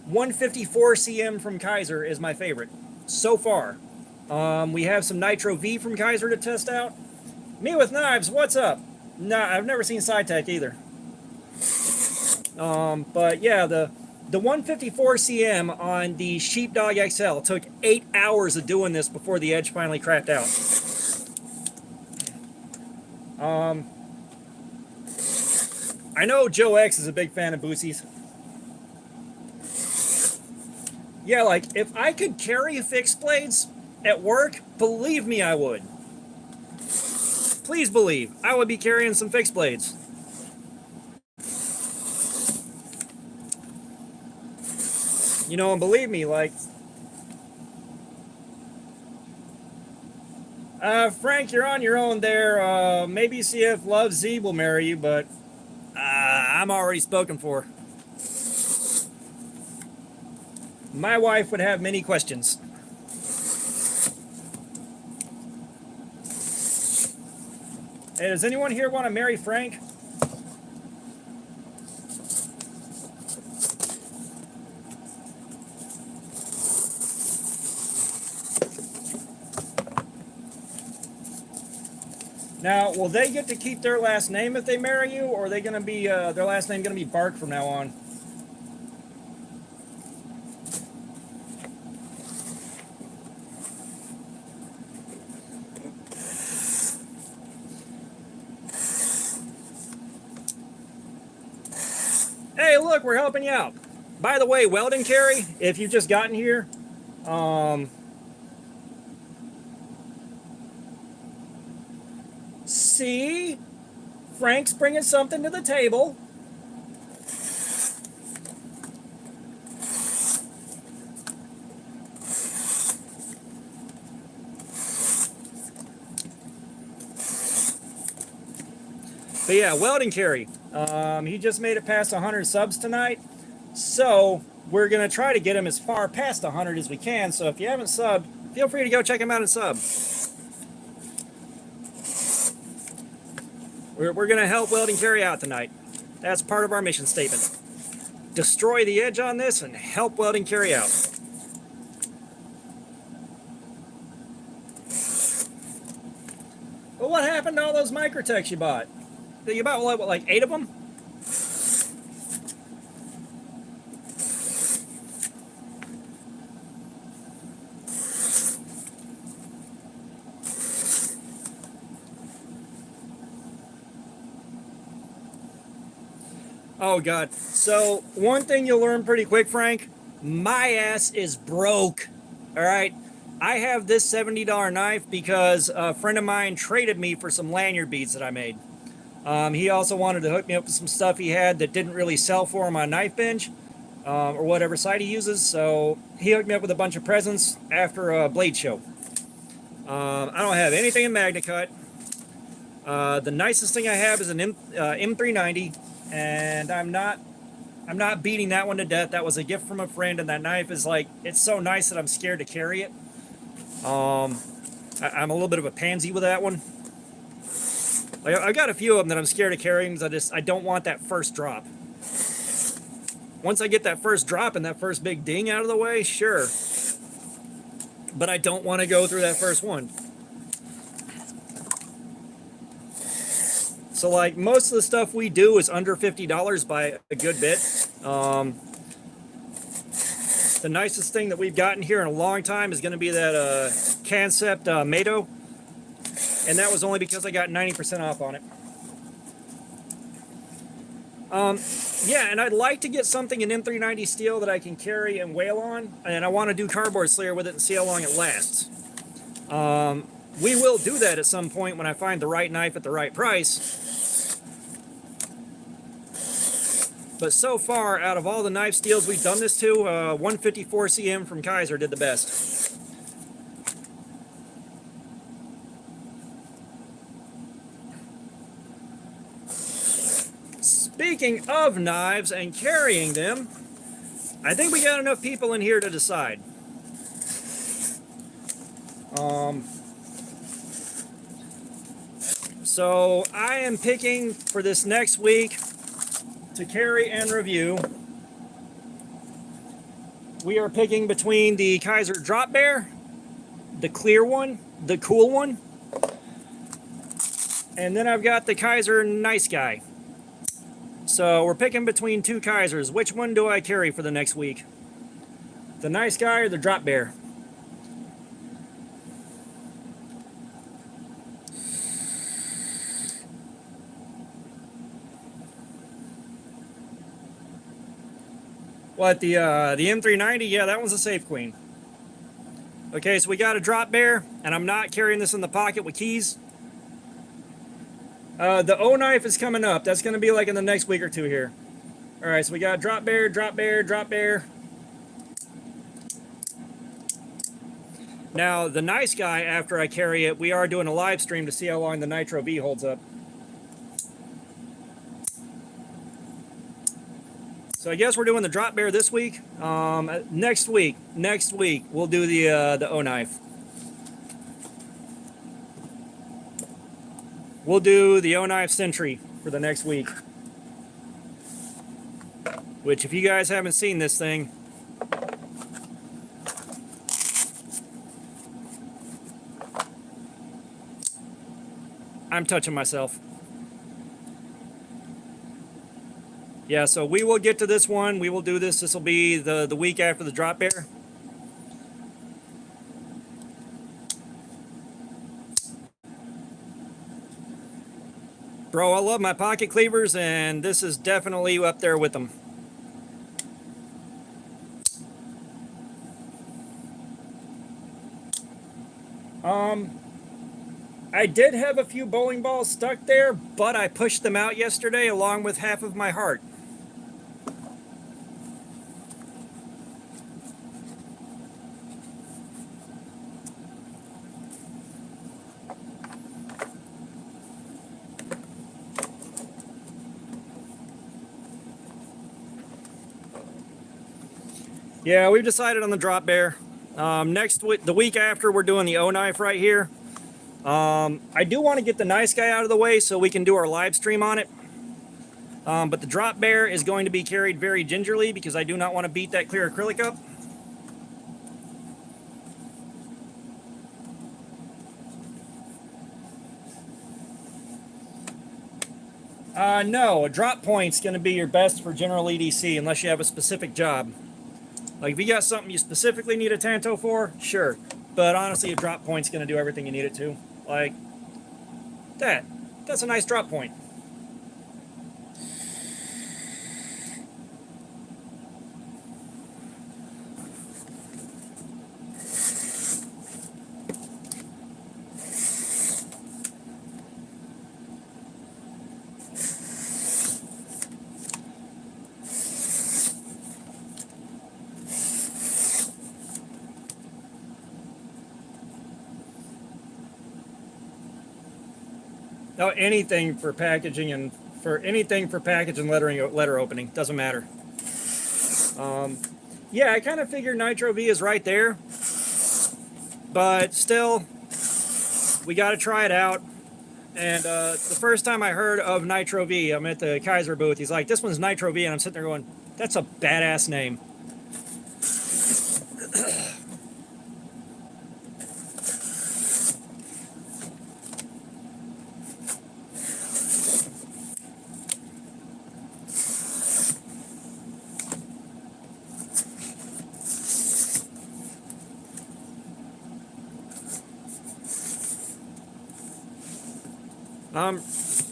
154 cm from Kaiser is my favorite so far. We have some Nitro V from Kaiser to test out. Me with knives, what's up? Nah, I've never seen SciTech either. But yeah, the 154 cm on the Sheepdog XL took 8 hours of doing this before the edge finally cracked out. I know Joe X is a big fan of Boosie's. Yeah, like if I could carry fixed blades at work, believe me, I would. Please believe, I would be carrying some fixed blades. You know, and believe me, like, Frank, you're on your own there. Maybe see if Love Z will marry you, but I'm already spoken for. My wife would have many questions. Hey, does anyone here want to marry Frank? Now, will they get to keep their last name if they marry you, or are they going to be their last name going to be Bark from now on? Hey, look, we're helping you out. By the way, Weldon Carry, if you've just gotten here, see, Frank's bringing something to the table. But yeah, Weldon Carry. He just made it past 100 subs tonight. So we're going to try to get him as far past 100 as we can. So if you haven't subbed, feel free to go check him out and sub. We're going to help Weldon Carry out tonight. That's part of our mission statement. Destroy the edge on this and help Weldon Carry out. Well, what happened to all those Microtechs you bought? You bought, what, like 8 of them? Oh, God. So, one thing you'll learn pretty quick, Frank, my ass is broke. All right? I have this $70 knife because a friend of mine traded me for some lanyard beads that I made. He also wanted to hook me up with some stuff he had that didn't really sell for him on Knife Binge, or whatever site he uses. So he hooked me up with a bunch of presents after a blade show. I don't have anything in MagnaCut. The nicest thing I have is an M390, and I'm not beating that one to death. That was a gift from a friend, and that knife is like, it's so nice that I'm scared to carry it. I'm a little bit of a pansy with that one. Like, I got a few of them that I'm scared of carrying because I don't want that first drop. Once I get that first drop and that first big ding out of the way, sure. But I don't want to go through that first one. So like most of the stuff we do is under $50 by a good bit. The nicest thing that we've gotten here in a long time is going to be that Concept Mado. And that was only because I got 90% off on it. Yeah, and I'd like to get something in M390 steel that I can carry and whale on. And I want to do cardboard slayer with it and see how long it lasts. We will do that at some point when I find the right knife at the right price. But so far, out of all the knife steels we've done this to, 154 CM from Kaiser did the best. Speaking of knives and carrying them, I think we got enough people in here to decide. So I am picking for this next week to carry and review. We are picking between the Kaiser Drop Bear, the clear one, the cool one, and then I've got the Kaiser Nice Guy. So we're picking between two Kaisers. Which one do I carry for the next week? The Nice Guy or the Drop Bear? What, the M390? Yeah, that one's a safe queen. Okay, so we got a Drop Bear, and I'm not carrying this in the pocket with keys. The O knife is coming up. That's going to be like in the next week or two here. All right, so we got Drop Bear, Drop Bear, Drop Bear. Now, the Nice Guy, after I carry it, we are doing a live stream to see how long the Nitro V holds up. So I guess we're doing the Drop Bear this week. Next week, we'll do the O knife. We'll do the O knife Sentry for the next week. Which, if you guys haven't seen this thing, I'm touching myself. Yeah, so we will get to this one. We will do this. This will be the week after the Drop Bear. Bro, I love my pocket cleavers, and this is definitely up there with them. I did have a few bowling balls stuck there, but I pushed them out yesterday along with half of my heart. Yeah, we've decided on the Drop Bear. Next week, the week after, we're doing the O knife right here. I do want to get the Nice Guy out of the way so we can do our live stream on it. But the Drop Bear is going to be carried very gingerly because I do not want to beat that clear acrylic up. No, a drop point's going to be your best for general EDC unless you have a specific job. Like if you got something you specifically need a Tanto for, sure. But honestly, a drop point's going to do everything you need it to. Like that. That's a nice drop point. Oh, anything for packaging and letter opening doesn't matter. Yeah, I kind of figured Nitro V is right there, but still, we got to try it out. And the first time I heard of Nitro V, I'm at the Kaiser booth. He's like, "This one's Nitro V," and I'm sitting there going, That's a badass name.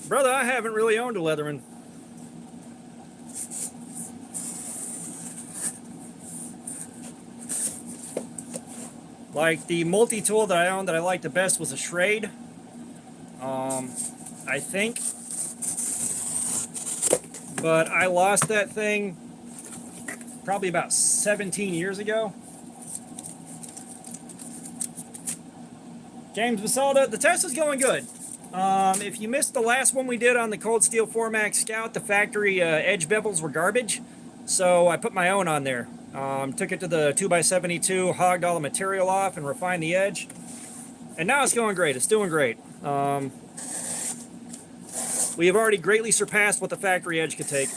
Brother, I haven't really owned a Leatherman. Like, the multi-tool that I owned that I liked the best was a Schrade. I think. But I lost that thing probably about 17 years ago. James Basalda, the test is going good. If you missed the last one we did on the Cold Steel Formax Scout, the factory edge bevels were garbage. So I put my own on there. Took it to the 2x72, hogged all the material off, and refined the edge. And now it's going great. It's doing great. We have already greatly surpassed what the factory edge could take.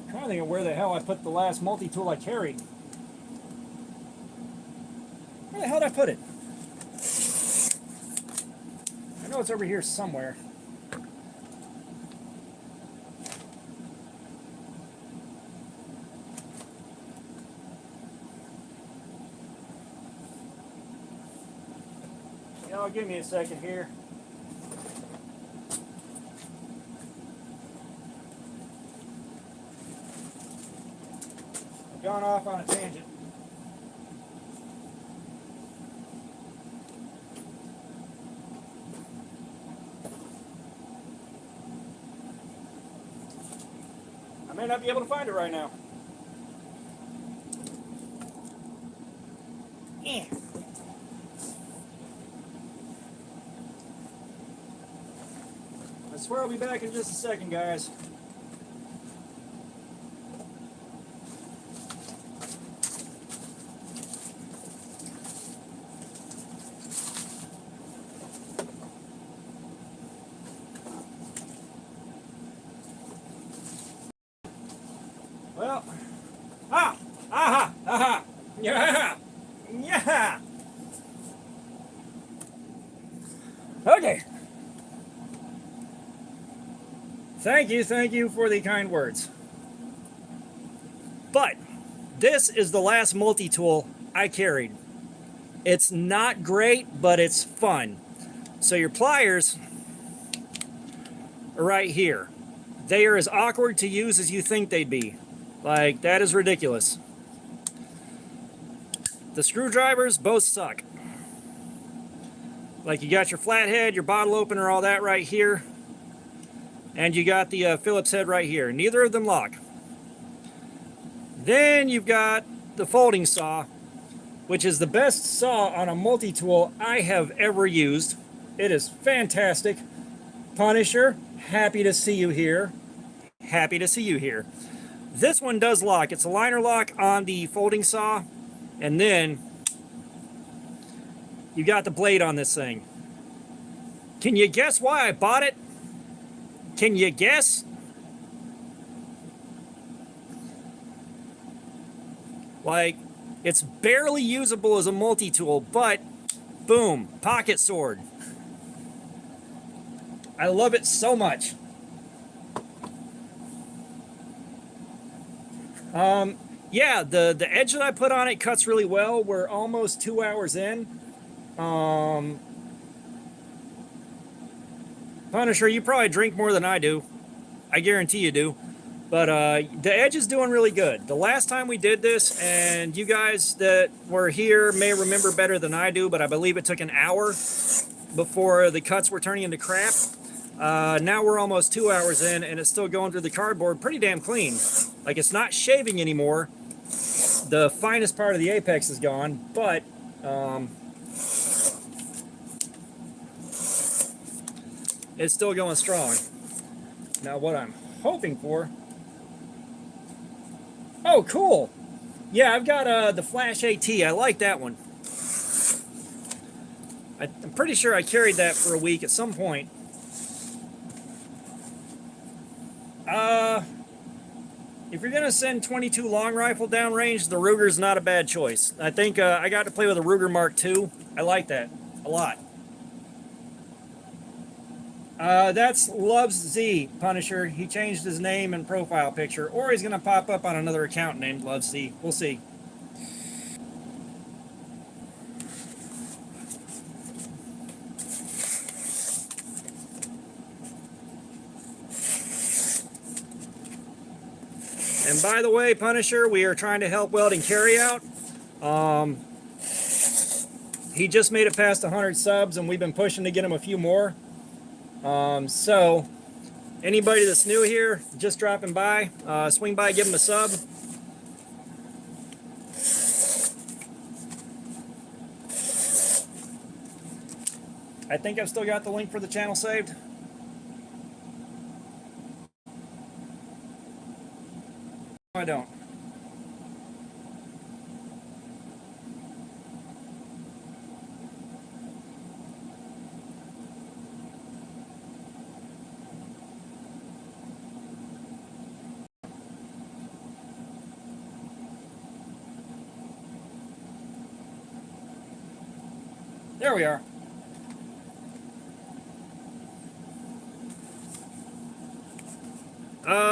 I'm trying to think of where the hell I put the last multi-tool I carried. Where the hell did I put it? I know it's over here somewhere. Y'all give me a second here. I've gone off on a tangent. I may not be able to find it right now. Yeah. I swear I'll be back in just a second, guys. Well, yeah, yeah. Okay. Thank you for the kind words. But this is the last multi-tool I carried. It's not great, but it's fun. So your pliers are right here. They are as awkward to use as you think they'd be. Like, that is ridiculous. The screwdrivers both suck. Like, you got your flathead, your bottle opener, all that right here. And you got the Phillips head right here. Neither of them lock. Then you've got the folding saw, which is the best saw on a multi-tool I have ever used. It is fantastic. Punisher, happy to see you here. Happy to see you here. This one does lock. It's a liner lock on the folding saw. And then you got the blade on this thing. Can you guess why I bought it? Can you guess? Like, it's barely usable as a multi-tool, but boom, pocket sword. I love it so much. Yeah, the edge that I put on it cuts really well. We're almost 2 hours in. Punisher, you probably drink more than I do. I guarantee you do. But the edge is doing really good. The last time we did this, and you guys that were here may remember better than I do, but I believe it took an hour before the cuts were turning into crap. Now we're almost 2 hours in, and it's still going through the cardboard pretty damn clean. Like, it's not shaving anymore. The finest part of the apex is gone, but it's still going strong. Now what I'm hoping for... Oh, cool. Yeah, I've got the Flash AT. I like that one. I'm pretty sure I carried that for a week at some point. Uh, if you're gonna send 22 long rifle downrange, the Ruger's not a bad choice. I think I got to play with a Ruger Mark II. I like that a lot. That's Loves Z Punisher. He changed his name and profile picture, or he's gonna pop up on another account named Loves Z. We'll see. And by the way, Punisher, we are trying to help Welding Carry out. He just made it past 100 subs, and we've been pushing to get him a few more. So, anybody that's new here, just dropping by, swing by, give him a sub. I think I've still got the link for the channel saved. I don't. There we are.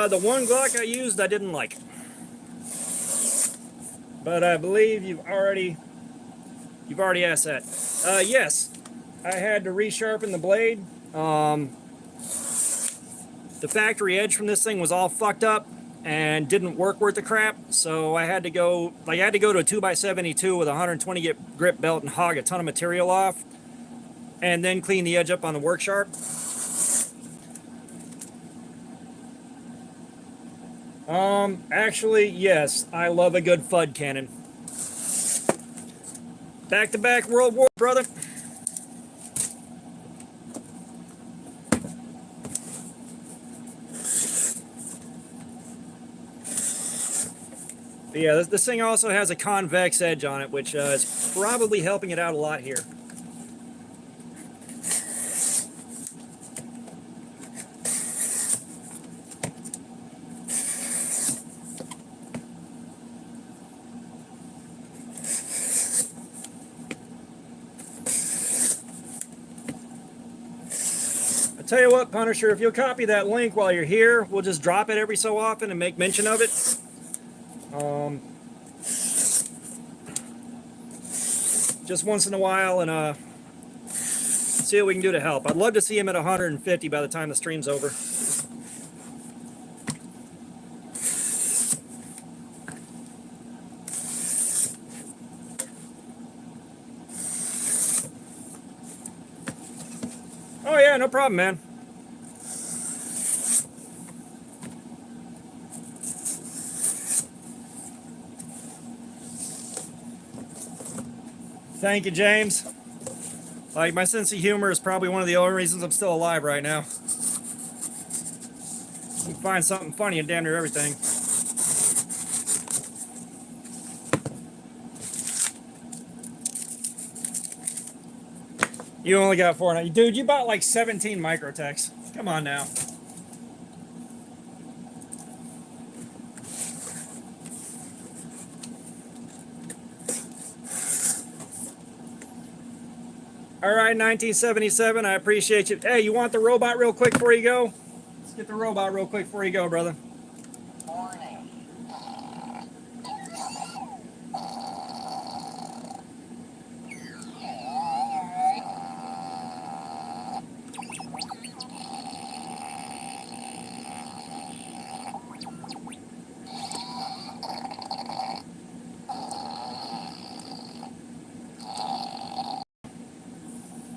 The one Glock I used, I didn't like. But I believe you've already asked that. Yes, I had to resharpen the blade. The factory edge from this thing was all fucked up and didn't work worth the crap. So I had to go to a 2x72 with a 120 grip belt and hog a ton of material off, and then clean the edge up on the work sharp. Actually, yes, I love a good FUD cannon. Back-to-back World War, brother. But yeah, this thing also has a convex edge on it, which is probably helping it out a lot here. Tell you what, Punisher, if you'll copy that link while you're here, we'll just drop it every so often and make mention of it. Just once in a while, and see what we can do to help. I'd love to see him at 150 by the time the stream's over. Oh yeah, no problem, man. Thank you, James. Like, my sense of humor is probably one of the only reasons I'm still alive right now. You can find something funny in damn near everything. You only got 400. Dude, you bought like 17 microtechs. Come on now. All right, 1977, I appreciate you. Hey, you want the robot real quick before you go? Let's get the robot real quick before you go, brother.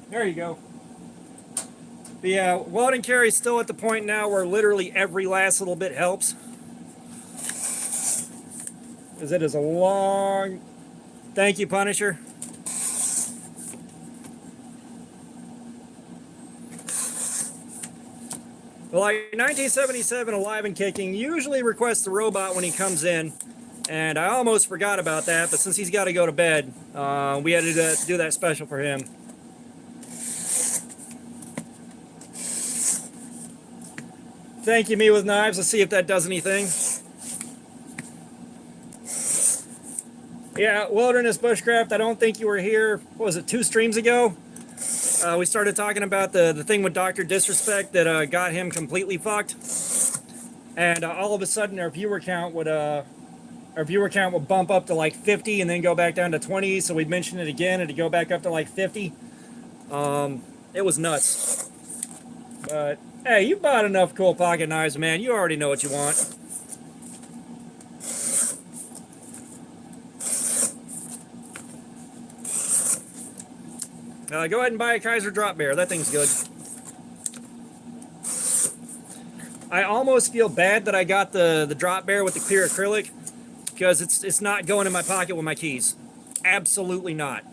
There you go. But yeah, welding carry is still at the point now where literally every last little bit helps. Because it is a long... Thank you, Punisher. Well, like 1977 Alive and Kicking usually requests the robot when he comes in. And I almost forgot about that, but since he's got to go to bed, we had to do that special for him. Thank you, Me With Knives. Let's see if that does anything. Yeah, Wilderness Bushcraft, I don't think you were here, what was it, 2 streams ago? We started talking about the thing with Dr. Disrespect that got him completely fucked. And all of a sudden our viewer count would bump up to like 50 and then go back down to 20. So we'd mention it again and it'd go back up to like 50. It was nuts. But hey, you bought enough cool pocket knives, man. You already know what you want. Go ahead and buy a Kaiser Drop Bear. That thing's good. I almost feel bad that I got the Drop Bear with the clear acrylic, because it's not going in my pocket with my keys. Absolutely not.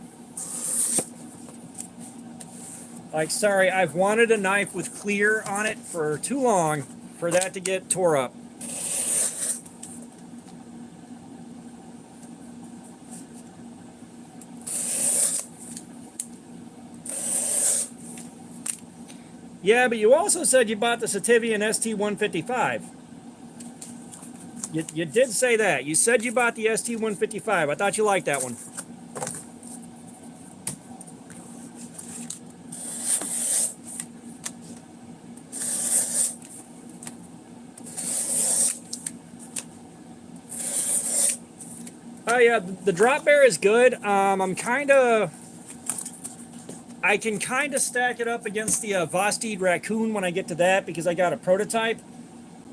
Like, sorry, I've wanted a knife with clear on it for too long for that to get tore up. Yeah, but you also said you bought the Sativian ST-155. You did say that. You said you bought the ST-155. I thought you liked that one. Oh yeah, the Drop Bear is good. I can kind of stack it up against the Vosteed Raccoon when I get to that, because I got a prototype.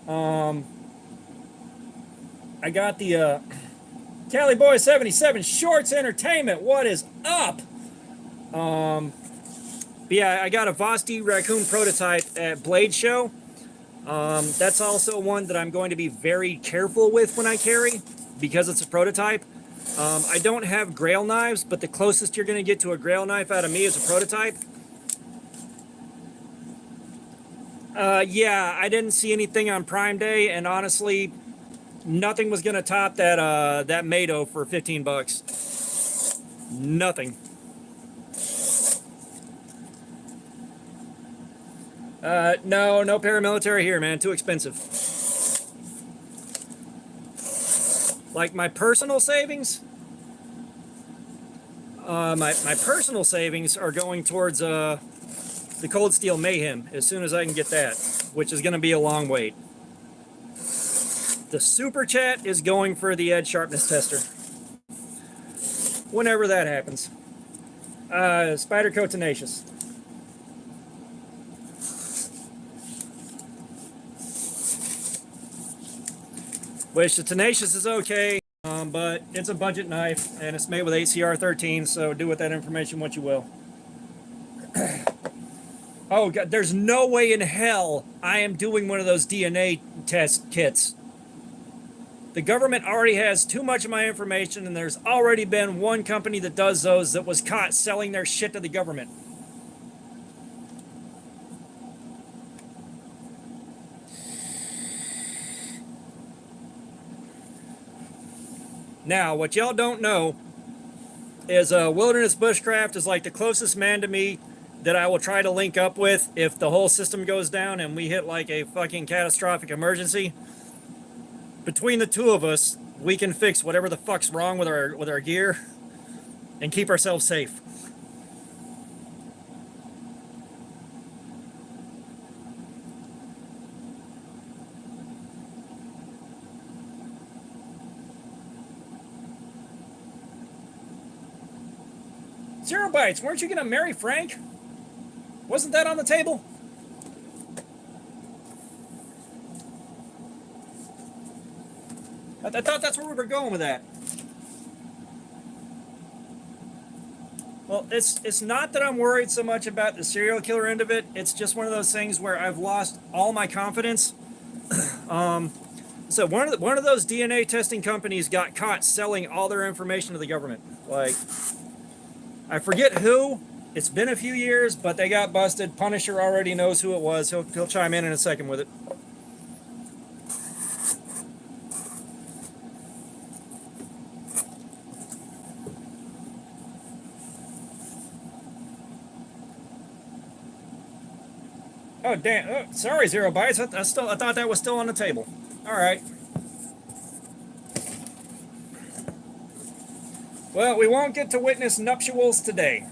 I got the Cali Boy 77 Shorts Entertainment. What is up? But yeah, I got a Vosteed Raccoon prototype at Blade Show. That's also one that I'm going to be very careful with when I carry, because it's a prototype. I don't have Grail knives, but the closest you're going to get to a Grail knife out of me is a prototype. Yeah, I didn't see anything on Prime Day, and honestly, nothing was going to top that Mado for 15 bucks. Nothing. No paramilitary here, man. Too expensive. Like my personal savings, my personal savings are going towards the Cold Steel Mayhem as soon as I can get that, which is going to be a long wait. The Super Chat is going for the Edge Sharpness Tester. Whenever that happens. Spyderco Tenacious. Which the Tenacious is okay, but it's a budget knife, and it's made with ACR 13, so do with that information what you will. Oh, God, there's no way in hell I am doing one of those DNA test kits. The government already has too much of my information, and there's already been one company that does those that was caught selling their shit to the government. Now, what y'all don't know is Wilderness Bushcraft is like the closest man to me that I will try to link up with if the whole system goes down and we hit like a fucking catastrophic emergency. Between the two of us, we can fix whatever the fuck's wrong with our gear and keep ourselves safe. Zero Bytes, weren't you going to marry Frank? Wasn't that on the table? I thought that's where we were going with that. Well, it's not that I'm worried so much about the serial killer end of it. It's just one of those things where I've lost all my confidence. So one of those DNA testing companies got caught selling all their information to the government. Like, I forget who. It's been a few years, but they got busted. Punisher already knows who it was. He'll chime in a second with it. Oh damn! Oh, sorry, Zero Bites. I thought that was still on the table. All right. Well, we won't get to witness nuptials today.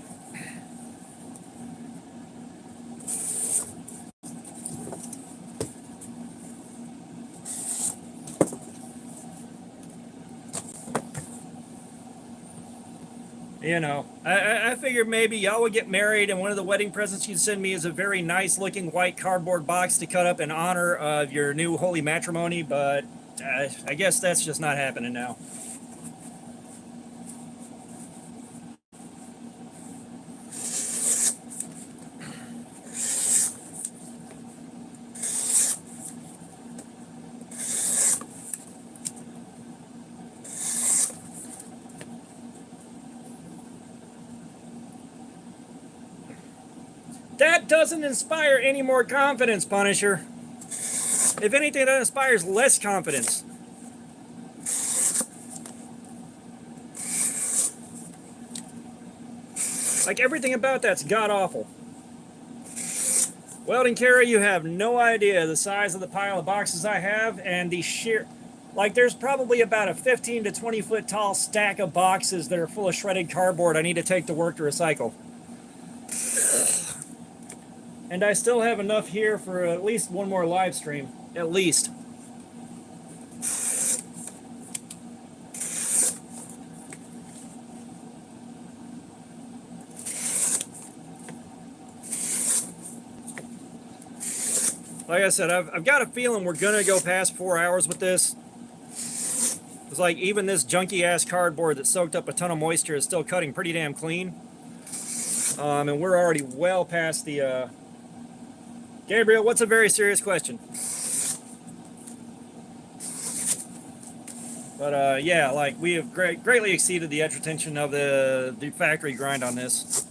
You know, I figured maybe y'all would get married, and one of the wedding presents you'd send me is a very nice-looking white cardboard box to cut up in honor of your new holy matrimony. But I guess that's just not happening now. That doesn't inspire any more confidence, Punisher. If anything, that inspires less confidence. Like, everything about that's god awful. Welding Kara, you have no idea the size of the pile of boxes I have and the sheer. Like, there's probably about a 15 to 20 foot tall stack of boxes that are full of shredded cardboard I need to take to work to recycle. And I still have enough here for at least one more live stream. At least. Like I said, I've got a feeling we're going to go past 4 hours with this. It's like even this junky ass cardboard that soaked up a ton of moisture is still cutting pretty damn clean. And we're already well past the... Gabriel, what's a very serious question? But yeah, like we have greatly exceeded the edge retention of the factory grind on this.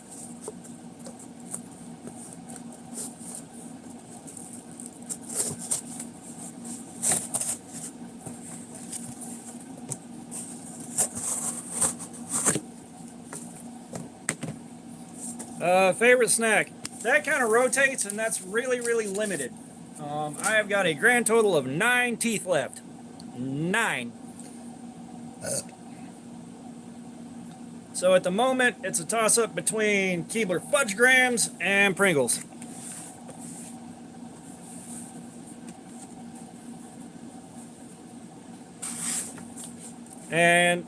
Favorite snack? That kind of rotates, and that's really, really limited. I have got a grand total of 9 teeth left. 9. So at the moment, it's a toss-up between Keebler Fudge Grams and Pringles. And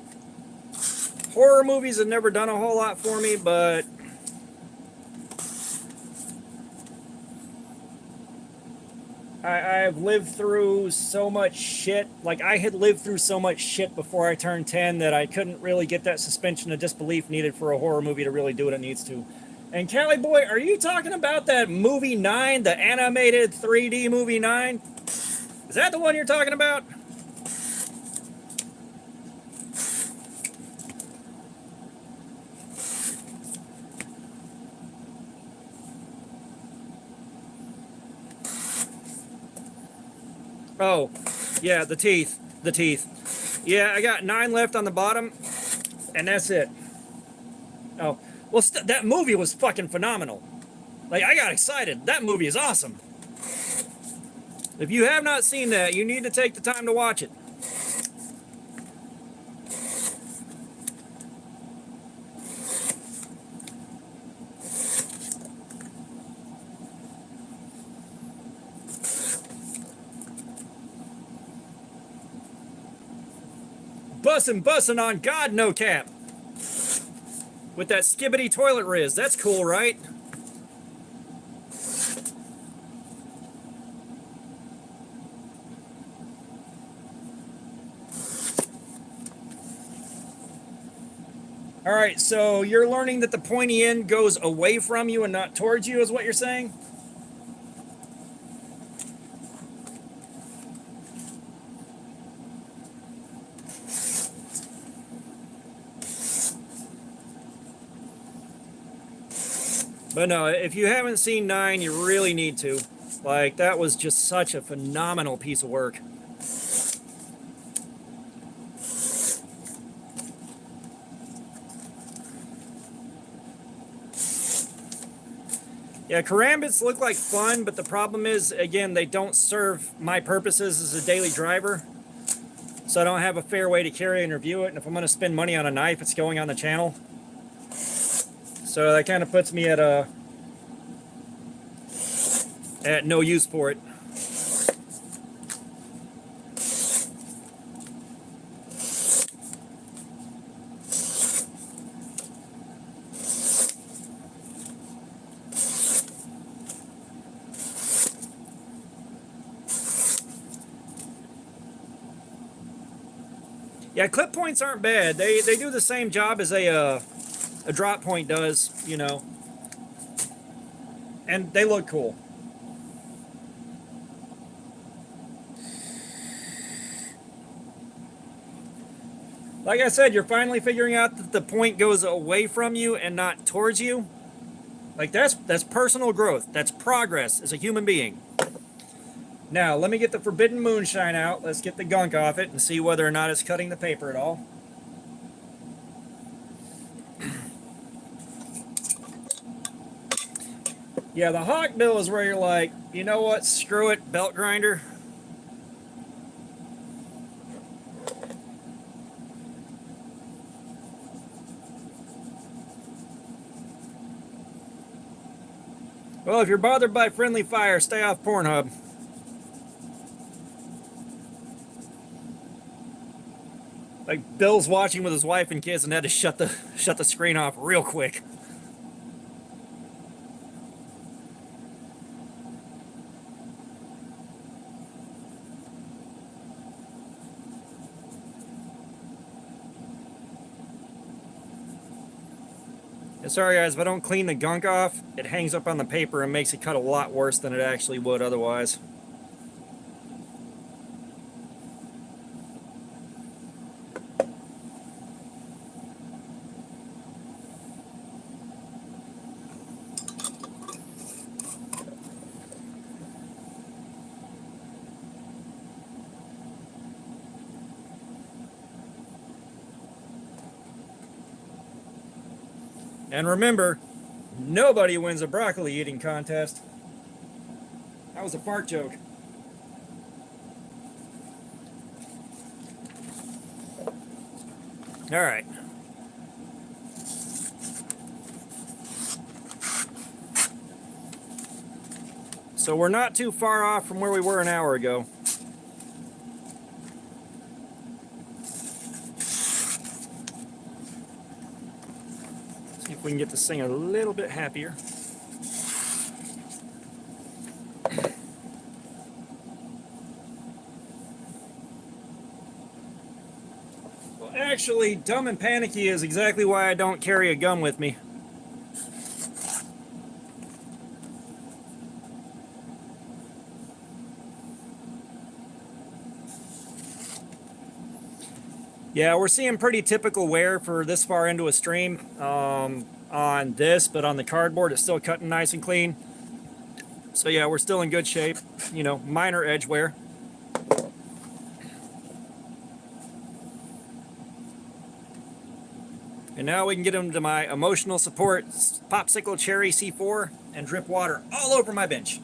horror movies have never done a whole lot for me, but I've lived through so much shit. Like, I had lived through so much shit before I turned 10 that I couldn't really get that suspension of disbelief needed for a horror movie to really do what it needs to. And Cali Boy, are you talking about that movie 9, the animated 3D movie 9? Is that the one you're talking about? Oh, yeah, the teeth. The teeth. Yeah, I got 9 left on the bottom, and that's it. Oh, well, that movie was fucking phenomenal. Like, I got excited. That movie is awesome. If you have not seen that, you need to take the time to watch it. Bussin' on God, no cap. With that skibbity toilet riz. That's cool, right? Alright, so you're learning that the pointy end goes away from you and not towards you, is what you're saying? But no, if you haven't seen 9, you really need to. Like, that was just such a phenomenal piece of work. Yeah, karambits look like fun, but the problem is, again, they don't serve my purposes as a daily driver. So I don't have a fair way to carry and review it. And if I'm going to spend money on a knife, it's going on the channel. So that kind of puts me at no use for it. Yeah, clip points aren't bad. They do the same job as a drop point does, you know. And they look cool. Like I said, you're finally figuring out that the point goes away from you and not towards you. Like that's personal growth. That's progress as a human being. Now, let me get the Forbidden Moonshine out. Let's get the gunk off it and see whether or not it's cutting the paper at all. Yeah, the hawk bill is where you're like, you know what, screw it, belt grinder. Well, if you're bothered by friendly fire, stay off Pornhub. Like Bill's watching with his wife and kids and had to shut the screen off real quick. Sorry guys, if I don't clean the gunk off, it hangs up on the paper and makes it cut a lot worse than it actually would otherwise. And remember, nobody wins a broccoli eating contest. That was a fart joke. All right. So we're not too far off from where we were an hour ago. See if we can get this thing a little bit happier. Well, actually, dumb and panicky is exactly why I don't carry a gun with me. Yeah, we're seeing pretty typical wear for this far into a stream on this, but on the cardboard it's still cutting nice and clean. So yeah, we're still in good shape. You know, minor edge wear. And now we can get into my emotional support popsicle cherry C4 and drip water all over my bench.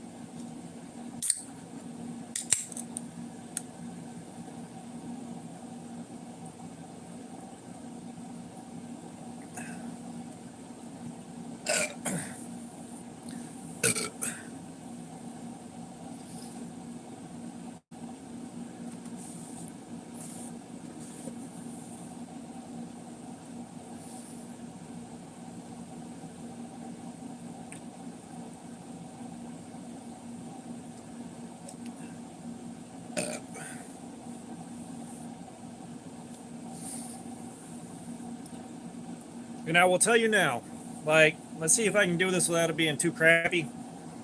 And I will tell you now, like, let's see if I can do this without it being too crappy.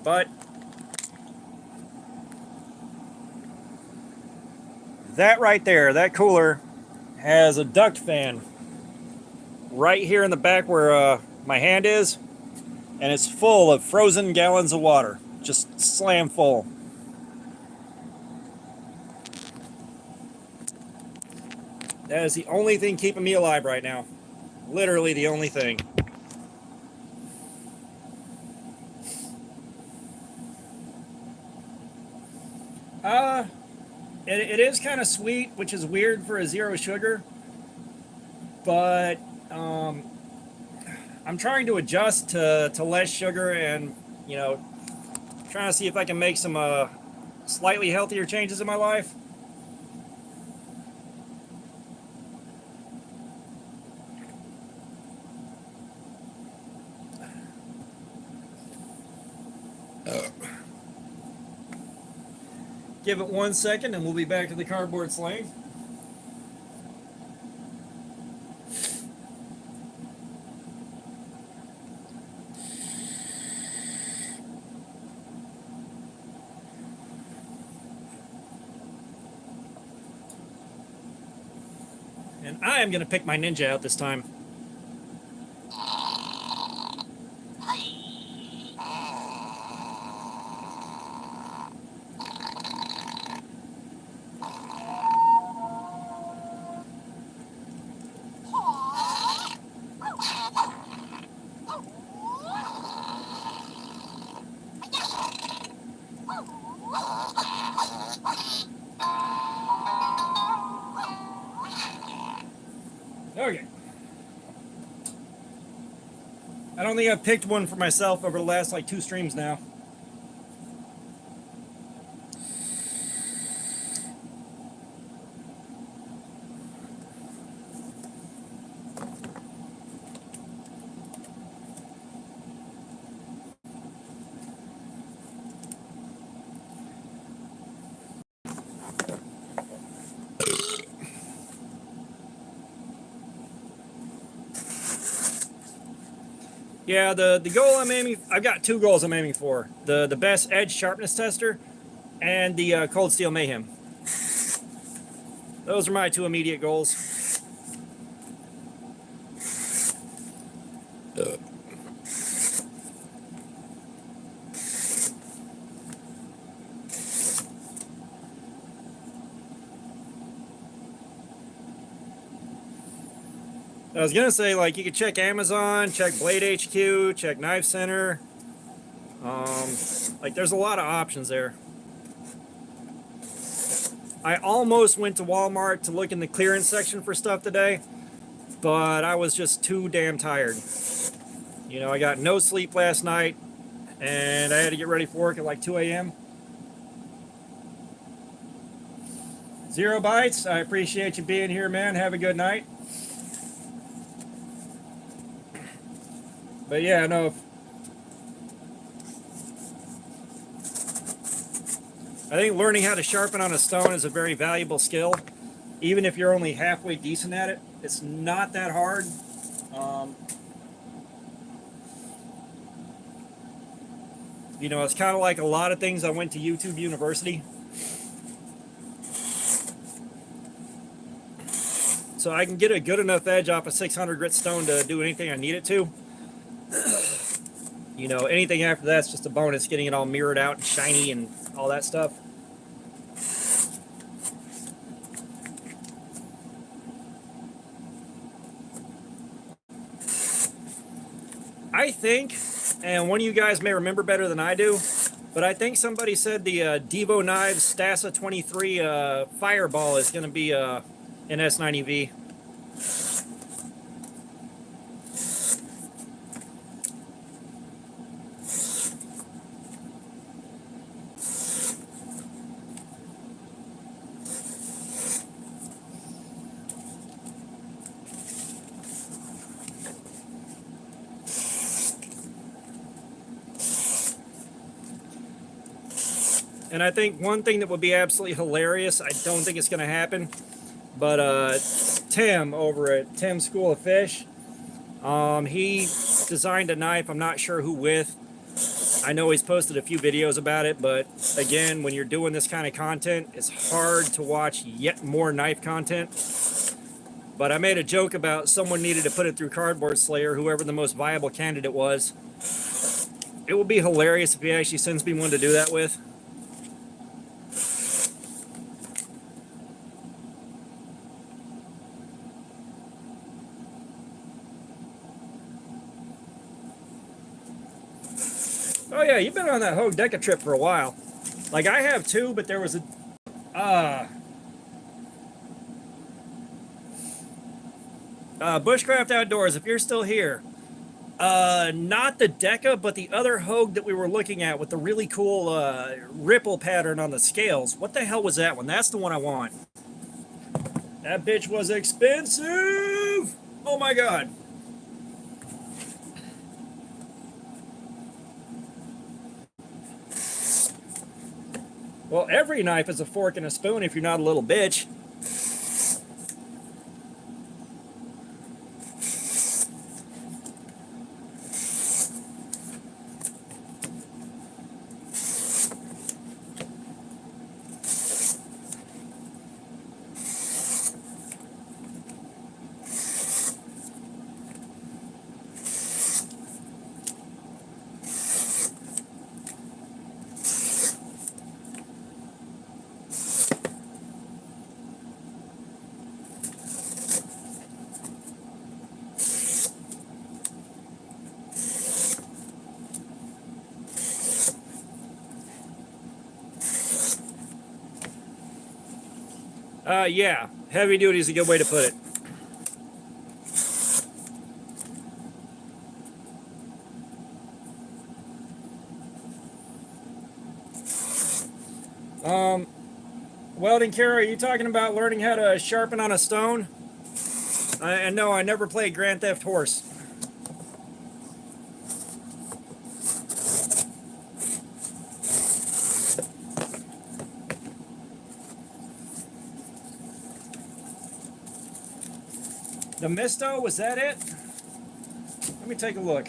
But that right there, that cooler, has a duct fan right here in the back where my hand is, and it's full of frozen gallons of water, just slam full. That is the only thing keeping me alive right now. Literally the only thing. Uh, it is kind of sweet, which is weird for a zero sugar, but um, I'm trying to adjust to less sugar and, you know, trying to see if I can make some slightly healthier changes in my life. Give it 1 second and we'll be back to the cardboard sling. And I am going to pick my ninja out this time. Okay. I don't think I've picked one for myself over the last like 2 streams now. Yeah, the goal I've got 2 goals I'm aiming for. The best edge sharpness tester and the cold steel mayhem. Those are my 2 immediate goals. I was gonna say, like, you could check Amazon, check Blade HQ, check Knife Center. Like, there's a lot of options there. I almost went to Walmart to look in the clearance section for stuff today, but I was just too damn tired. You know, I got no sleep last night, and I had to get ready for work at like 2 a.m. Zero Bites, I appreciate you being here, man. Have a good night. But yeah, no. I think learning how to sharpen on a stone is a very valuable skill. Even if you're only halfway decent at it, it's not that hard. You know, it's kind of like a lot of things. I went to YouTube University. So I can get a good enough edge off a 600 grit stone to do anything I need it to. You know, anything after that's just a bonus, getting it all mirrored out and shiny and all that stuff. I think, and one of you guys may remember better than I do, but I think somebody said the Devo Knives Stassa 23 Fireball is going to be an S90V. And I think one thing that would be absolutely hilarious, I don't think it's going to happen, but Tim over at Tim's School of Fish, he designed a knife, I'm not sure who with. I know he's posted a few videos about it, but again, when you're doing this kind of content, it's hard to watch yet more knife content. But I made a joke about someone needed to put it through Cardboard Slayer, whoever the most viable candidate was. It would be hilarious if he actually sends me one to do that with. Oh yeah, you've been on that Hogue Deca trip for a while. Like I have two, but there was a Bushcraft Outdoors. If you're still here, not the Deca, but the other Hogue that we were looking at with the really cool ripple pattern on the scales. What the hell was that one? That's the one I want. That bitch was expensive. Oh my god. Well, every knife is a fork and a spoon if you're not a little bitch. Yeah, heavy duty is a good way to put it. Welding, Kara, are you talking about learning how to sharpen on a stone? And no, I never played Grand Theft Horse. The Misto, was that it? Let me take a look.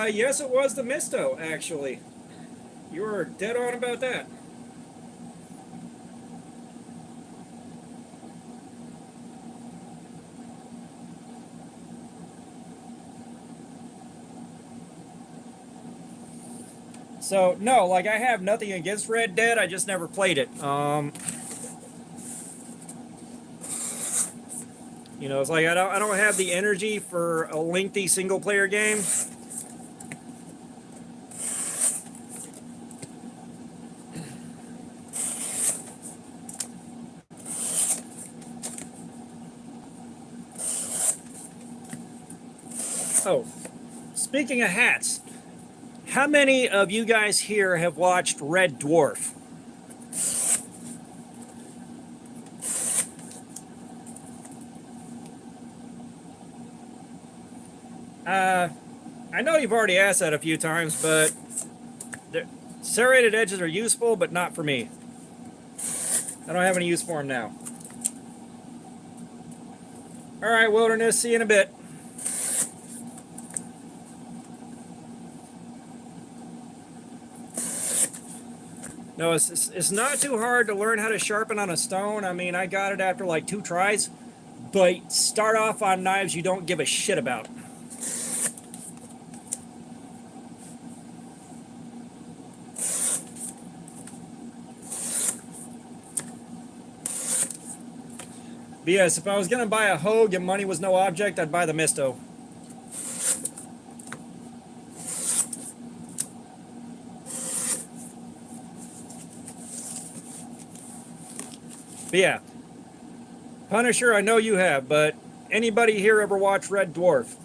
Yes, it was the Misto, actually. You were dead on about that. So, no, like, I have nothing against Red Dead, I just never played it. You know, it's like I don't have the energy for a lengthy single-player game. Oh, speaking of hats, how many of you guys here have watched Red Dwarf? I know you've already asked that a few times, but serrated edges are useful, but not for me. I don't have any use for them now. All right, Wilderness, see you in a bit. No, it's not too hard to learn how to sharpen on a stone. I mean, I got it after like 2 tries, but start off on knives you don't give a shit about. But yes, if I was gonna buy a Hogue and money was no object, I'd buy the Misto. But yeah, Punisher, I know you have, but anybody here ever watch Red Dwarf?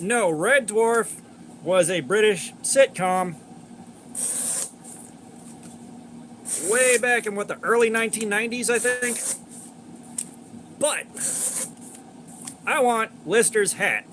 No, Red Dwarf was a British sitcom way back in what, the early 1990s, I think. But I want Lister's hat.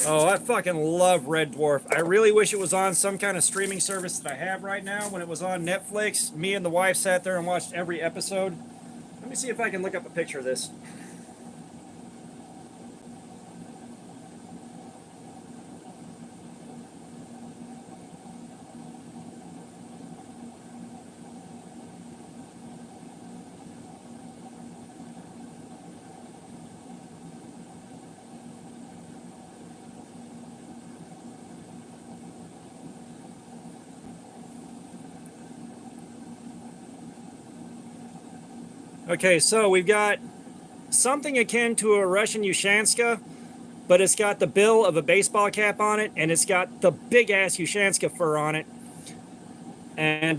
Oh, I fucking love Red Dwarf. I really wish it was on some kind of streaming service that I have right now. When it was on Netflix, me and the wife sat there and watched every episode. Let me see if I can look up a picture of this. Okay, so we've got something akin to a Russian Ushanska, but it's got the bill of a baseball cap on it, and it's got the big-ass Ushanska fur on it. And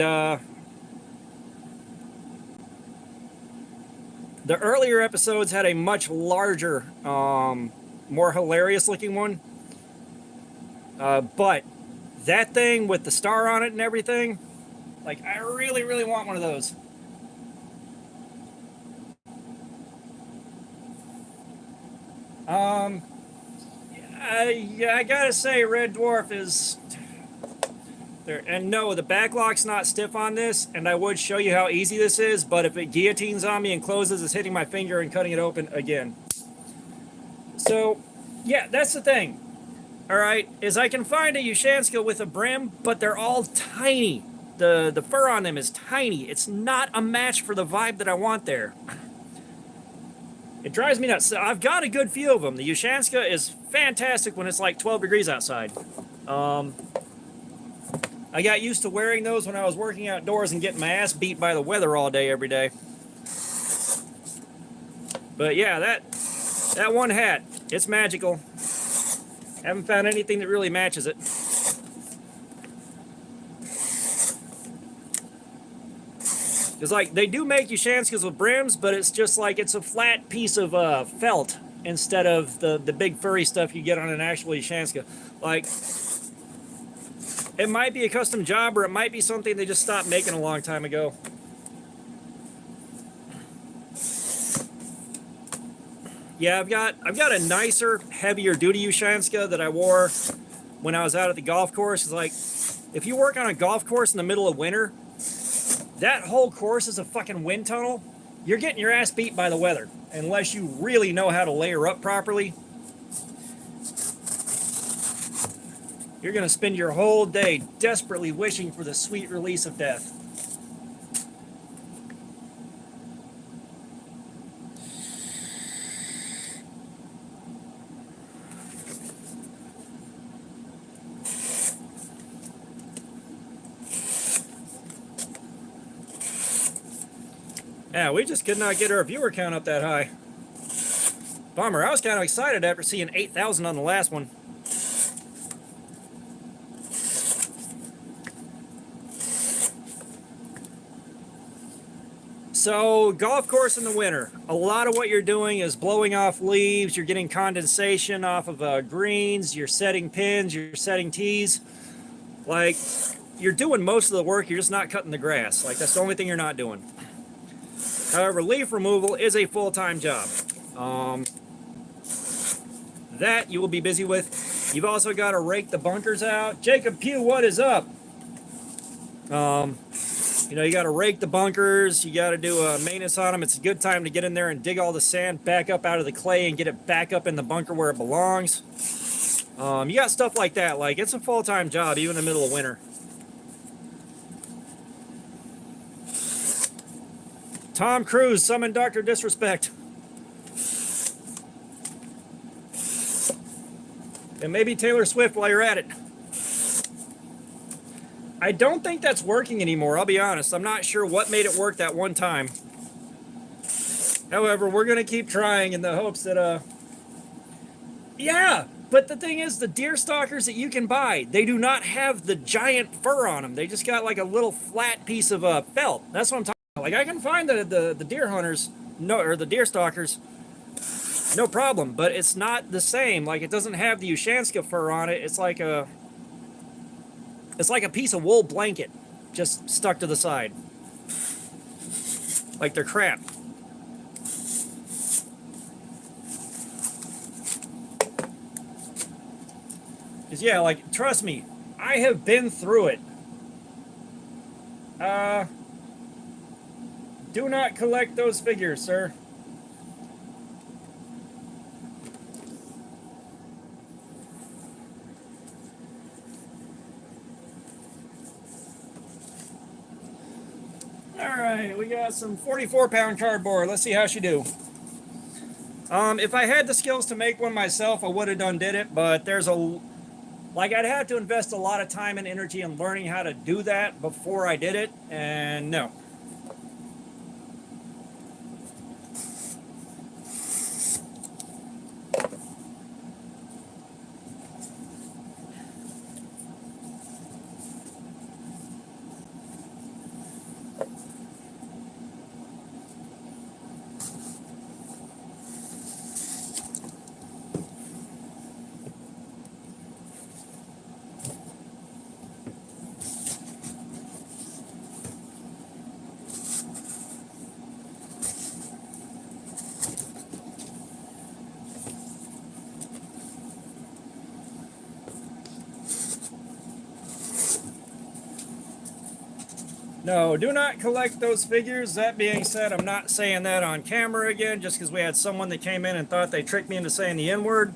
the earlier episodes had a much larger, more hilarious-looking one. But that thing with the star on it and everything, like, I really, really want one of those. I gotta say, Red Dwarf is there. And no, the backlock's not stiff on this, and I would show you how easy this is, but if it guillotines on me and closes, it's hitting my finger and cutting it open again. So, yeah, that's the thing. Alright, is I can find a Ushanska with a brim, but they're all tiny. The fur on them is tiny. It's not a match for the vibe that I want there. It drives me nuts. I've got a good few of them. The Ushanska is fantastic when it's like 12 degrees outside. I got used to wearing those when I was working outdoors and getting my ass beat by the weather all day, every day. But yeah, that one hat, it's magical. Haven't found anything that really matches it. Because, like, they do make Ushanskas with brims, but it's just like it's a flat piece of felt instead of the big furry stuff you get on an actual Ushanska. Like, it might be a custom job, or it might be something they just stopped making a long time ago. Yeah, I've got a nicer, heavier duty Ushanska that I wore when I was out at the golf course. It's like, if you work on a golf course in the middle of winter, that whole course is a fucking wind tunnel. You're getting your ass beat by the weather, unless you really know how to layer up properly. You're gonna spend your whole day desperately wishing for the sweet release of death. Yeah, we just could not get our viewer count up that high. Bummer. I was kind of excited after seeing 8,000 on the last one. So, golf course in the winter. A lot of what you're doing is blowing off leaves. You're getting condensation off of greens. You're setting pins. You're setting tees. Like, you're doing most of the work. You're just not cutting the grass. Like, that's the only thing you're not doing. However, leaf removal is a full-time job. That you will be busy with. You've also got to rake the bunkers out. Jacob Pugh, what is up? You know, you got to rake the bunkers. You got to do maintenance on them. It's a good time to get in there and dig all the sand back up out of the clay and get it back up in the bunker where it belongs. You got stuff like that. Like, it's a full-time job, even in the middle of winter. Tom Cruise, summon Dr. Disrespect. And maybe Taylor Swift while you're at it. I don't think that's working anymore, I'll be honest. I'm not sure what made it work that one time. However, we're going to keep trying in the hopes that, yeah, but the thing is, the deer stalkers that you can buy, they do not have the giant fur on them. They just got like a little flat piece of felt. That's what I'm talking about. Like, I can find the deer hunters, no, or the deer stalkers no problem. But it's not the same. Like, it doesn't have the Ushanska fur on it. It's like a piece of wool blanket just stuck to the side. Like they're crap. Because, yeah, like, trust me, I have been through it. Do not collect those figures, sir. Alright, we got some 44-pound cardboard. Let's see how she do. If I had the skills to make one myself, I would have done did it, but there's a... Like, I'd have to invest a lot of time and energy in learning how to do that before I did it, and no. No, do not collect those figures. That being said, I'm not saying that on camera again just because we had someone that came in and thought they tricked me into saying the N-word,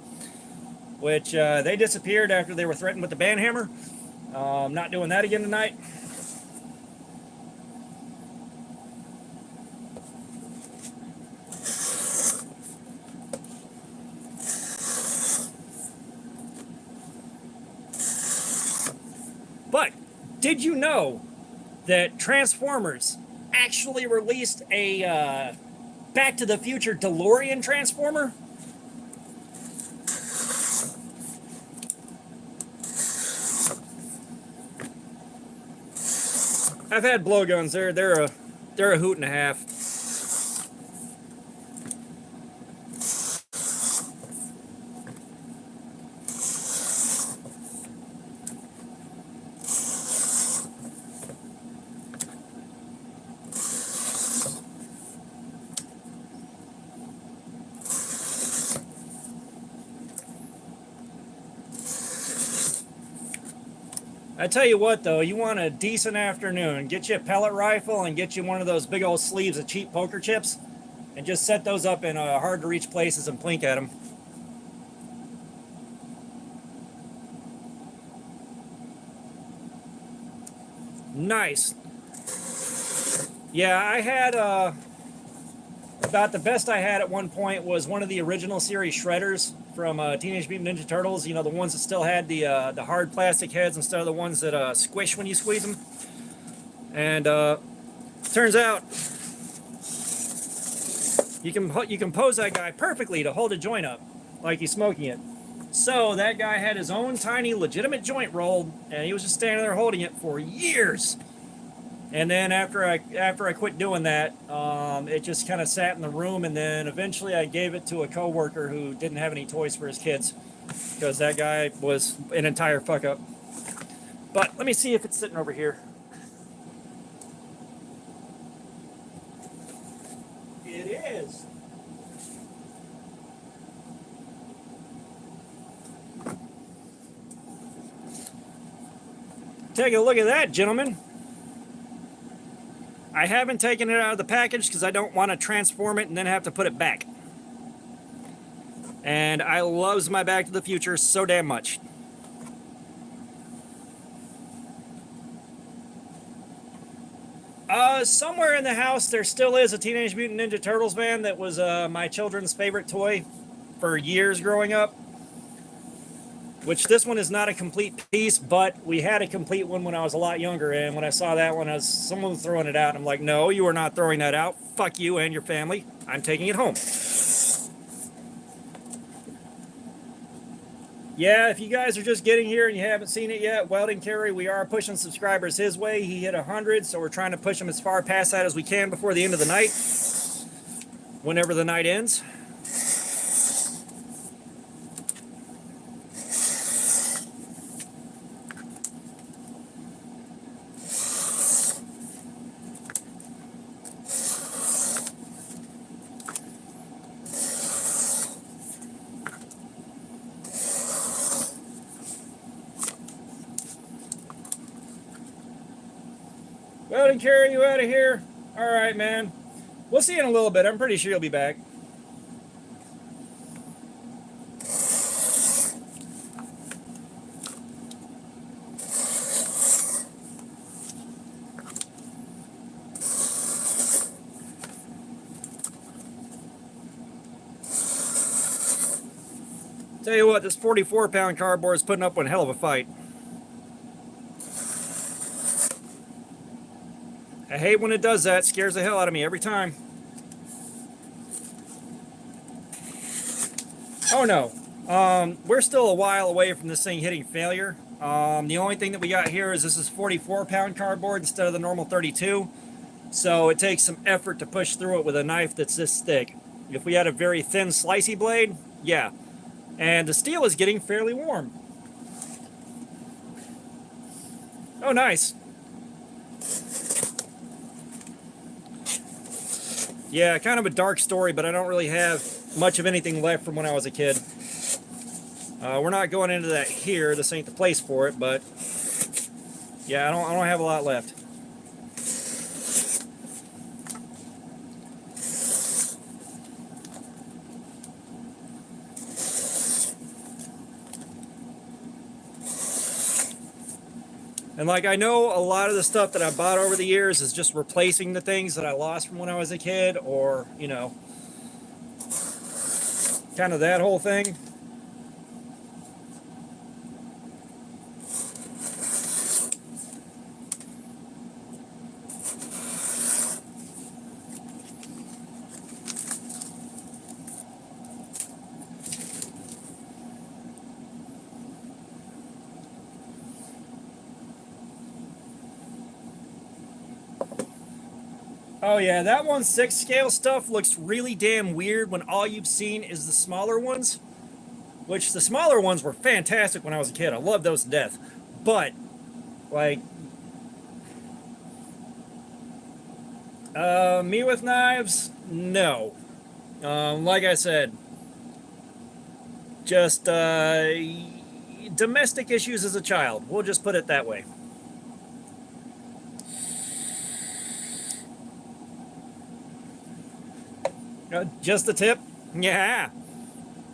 which they disappeared after they were threatened with the banhammer. I'm not doing that again tonight. But did you know that Transformers actually released a Back to the Future DeLorean Transformer? I've had blowguns. They're a hoot and a half. I tell you what, though, you want a decent afternoon, get you a pellet rifle and get you one of those big old sleeves of cheap poker chips and just set those up in hard-to-reach places and plink at them. Nice. Yeah, I had about the best I had at one point was one of the original series shredders from Teenage Mutant Ninja Turtles. You know, the ones that still had the hard plastic heads instead of the ones that squish when you squeeze them. And turns out you can pose that guy perfectly to hold a joint up like he's smoking it. So that guy had his own tiny legitimate joint rolled, and he was just standing there holding it for years. And then after I quit doing that, it just kind of sat in the room, and then eventually I gave it to a coworker who didn't have any toys for his kids because that guy was an entire fuck up. But let me see if it's sitting over here. It is. Take a look at that, gentlemen. I haven't taken it out of the package because I don't want to transform it and then have to put it back. And I loves my Back to the Future so damn much. Somewhere in the house there still is a Teenage Mutant Ninja Turtles van that was my children's favorite toy for years growing up. Which this one is not a complete piece, but we had a complete one when I was a lot younger, and when I saw that one, someone was throwing it out, and I'm like, no, you are not throwing that out. Fuck you and your family. I'm taking it home. Yeah, if you guys are just getting here and you haven't seen it yet, Welding Carry, we are pushing subscribers his way. He hit 100, so we're trying to push him as far past that as we can before the end of the night, whenever the night ends. and carry you out of here? All right, man. We'll see you in a little bit. I'm pretty sure you'll be back. Tell you what, this 44-pound cardboard is putting up one hell of a fight. I hate when it does that. It scares the hell out of me every time. Oh no. We're still a while away from this thing hitting failure. The only thing that we got here is this is 44-pound cardboard instead of the normal 32. So it takes some effort to push through it with a knife that's this thick. If we had a very thin slicey blade, yeah. And the steel is getting fairly warm. Oh, nice. Yeah, kind of a dark story, but I don't really have much of anything left from when I was a kid. We're not going into that here. This ain't the place for it, but yeah, I don't have a lot left. And like, I know a lot of the stuff that I bought over the years is just replacing the things that I lost from when I was a kid, or, you know, kind of that whole thing. Oh yeah, that 1/6 scale stuff looks really damn weird when all you've seen is the smaller ones. Which, the smaller ones were fantastic when I was a kid. I loved those to death. But, like, me with knives? No. Like I said, just domestic issues as a child. We'll just put it that way. Just the tip? Yeah.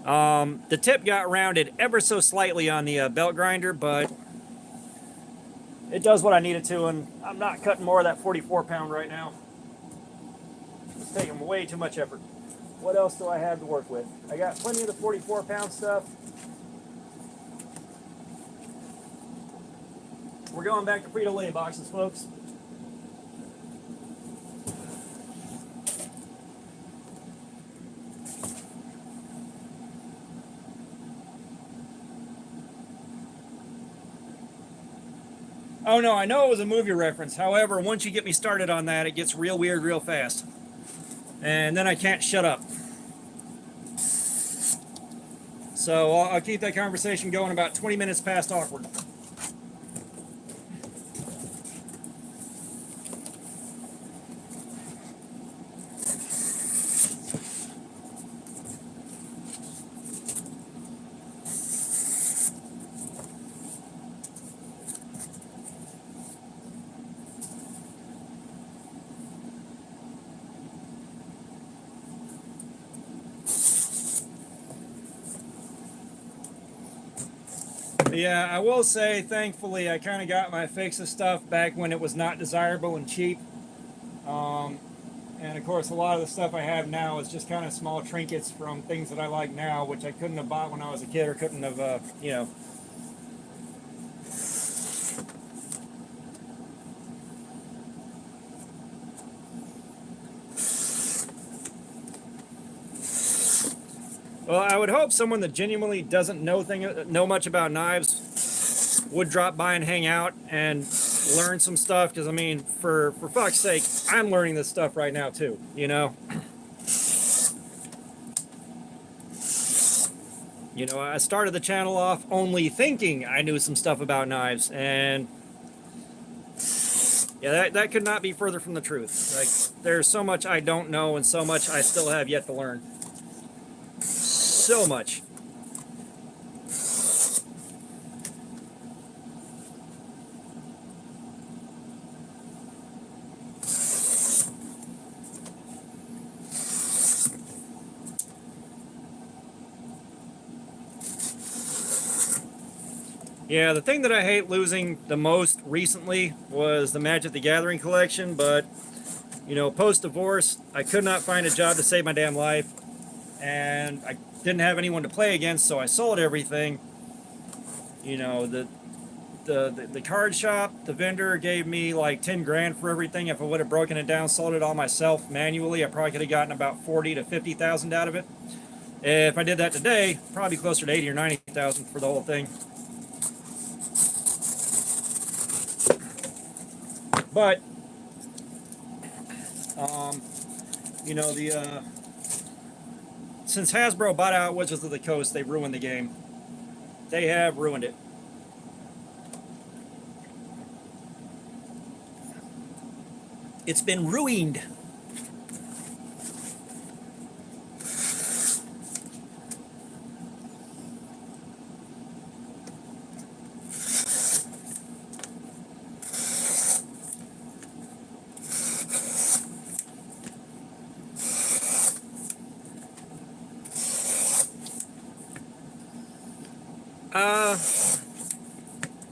The tip got rounded ever so slightly on the belt grinder, but it does what I need it to, and I'm not cutting more of that 44-pound right now. It's taking way too much effort. What else do I have to work with? I got plenty of the 44-pound stuff. We're going back to Frito-Lay boxes, folks. Oh no, I know it was a movie reference. However, once you get me started on that, it gets real weird real fast. And then I can't shut up. So I'll keep that conversation going about 20 minutes past awkward. Yeah, I will say, thankfully, I kind of got my fix of stuff back when it was not desirable and cheap. And of course, a lot of the stuff I have now is just kind of small trinkets from things that I like now, which I couldn't have bought when I was a kid, or couldn't have, you know. Well, I would hope someone that genuinely doesn't know much about knives would drop by and hang out and learn some stuff. Because I mean, for fuck's sake, I'm learning this stuff right now too. You know. You know, I started the channel off only thinking I knew some stuff about knives, and yeah, that could not be further from the truth. Like, there's so much I don't know, and so much I still have yet to learn. So much. Yeah, the thing that I hate losing the most recently was the Magic the Gathering collection, but, you know, post-divorce, I could not find a job to save my damn life, and I didn't have anyone to play against, so I sold everything. You know, the card shop, the vendor gave me like 10 grand for everything. If I would have broken it down, sold it all myself manually, I probably could have gotten about 40 to 50,000 out of it. If I did that today, probably closer to 80 or 90,000 for the whole thing. But you know, since Hasbro bought out Wizards of the Coast, they've ruined the game. They have ruined it. It's been ruined.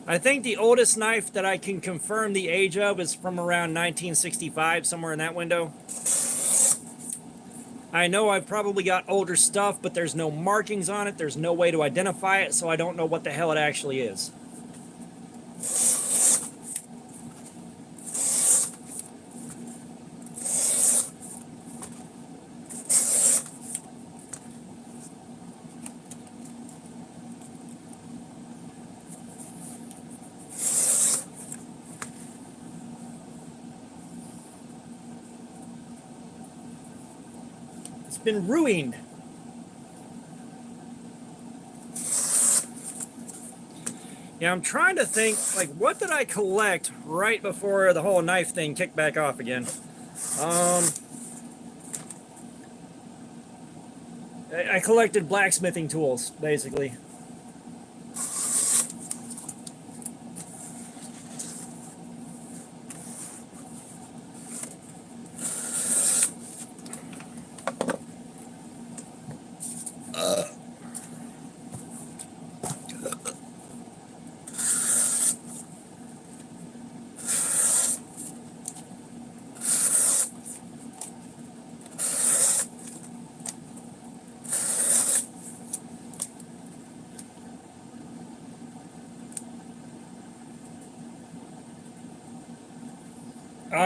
I think the oldest knife that I can confirm the age of is from around 1965, somewhere in that window. I know I've probably got older stuff, but there's no markings on it. There's no way to identify it, so I don't know what the hell it actually is. It's been ruined. Yeah, I'm trying to think, like, what did I collect right before the whole knife thing kicked back off again? I collected blacksmithing tools, basically.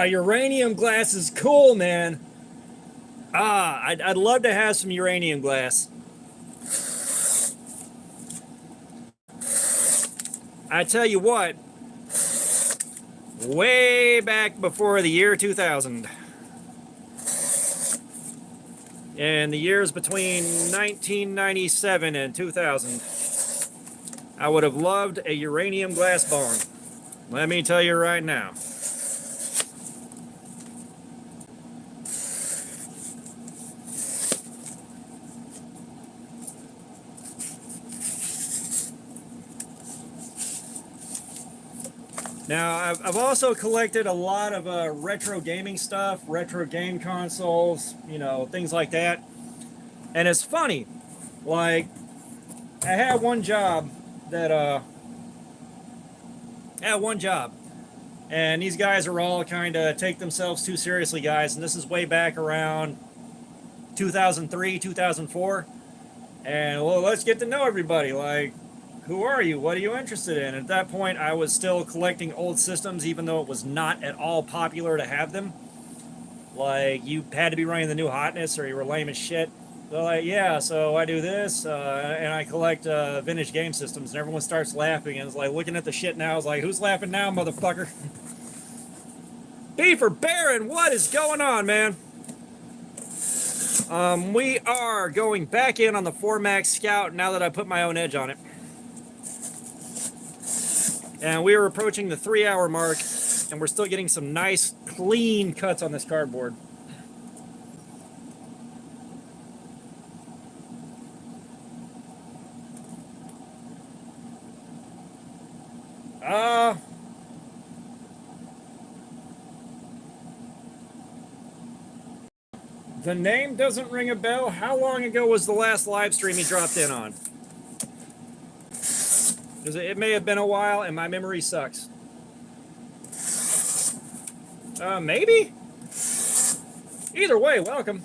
Uranium glass is cool, man. I'd love to have some uranium glass. I tell you what, way back before the year 2000, in the years between 1997 and 2000, I would have loved a uranium glass barn. Let me tell you right now. Now, I've also collected a lot of retro gaming stuff, retro game consoles, you know, things like that. And it's funny, like, I had one job that, and these guys are all kind of take themselves too seriously, guys, and this is way back around 2003, 2004. And, well, let's get to know everybody, like, who are you? What are you interested in? At that point, I was still collecting old systems, even though it was not at all popular to have them. Like, you had to be running the new hotness or you were lame as shit. They're like, yeah, so I do this, and I collect vintage game systems, and everyone starts laughing, and it's like, looking at the shit now, it's like, who's laughing now, motherfucker? B for Baron, what is going on, man? We are going back in on the Formax Scout now that I put my own edge on it. And we are approaching the 3-hour mark, and we're still getting some nice, clean cuts on this cardboard. The name doesn't ring a bell. How long ago was the last live stream he dropped in on? Because it may have been a while and my memory sucks. Maybe? Either way, welcome.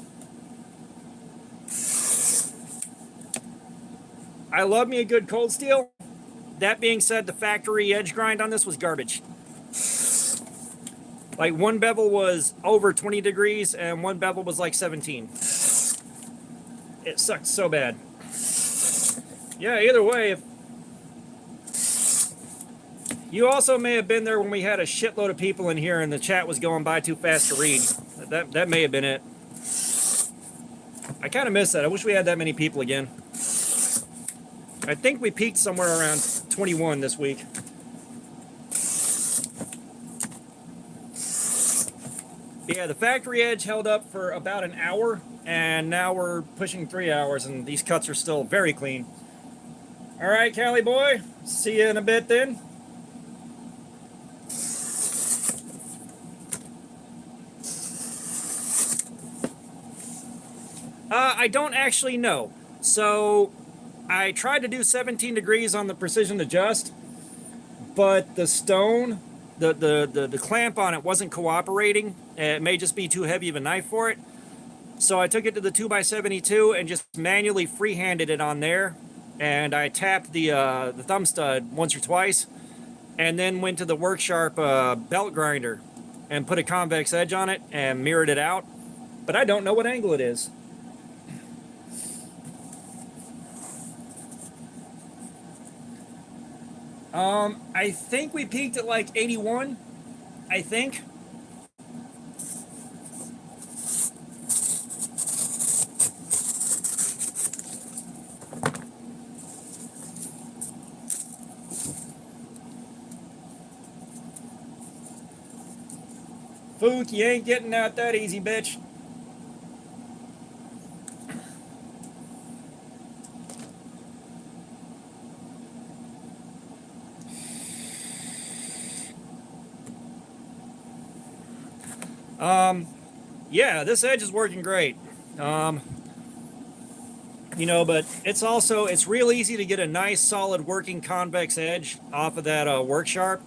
I love me a good cold steel. That being said, the factory edge grind on this was garbage. Like one bevel was over 20 degrees and one bevel was like 17. It sucked so bad. Yeah, either way, if you also may have been there when we had a shitload of people in here and the chat was going by too fast to read. That may have been it. I kind of miss that. I wish we had that many people again. I think we peaked somewhere around 21 this week. Yeah, the factory edge held up for about an hour, and now we're pushing 3 hours, and these cuts are still very clean. All right, Cali boy. See you in a bit then. I don't actually know. So I tried to do 17 degrees on the precision adjust, but the stone, the clamp on it wasn't cooperating. It may just be too heavy of a knife for it. So I took it to the 2x72 and just manually freehanded it on there. And I tapped the thumb stud once or twice, and then went to the work sharp belt grinder and put a convex edge on it and mirrored it out. But I don't know what angle it is. I think we peaked at like 81. I think. Fook, you ain't getting out that easy, bitch. Yeah, this edge is working great. You know, but it's real easy to get a nice solid working convex edge off of that work sharp.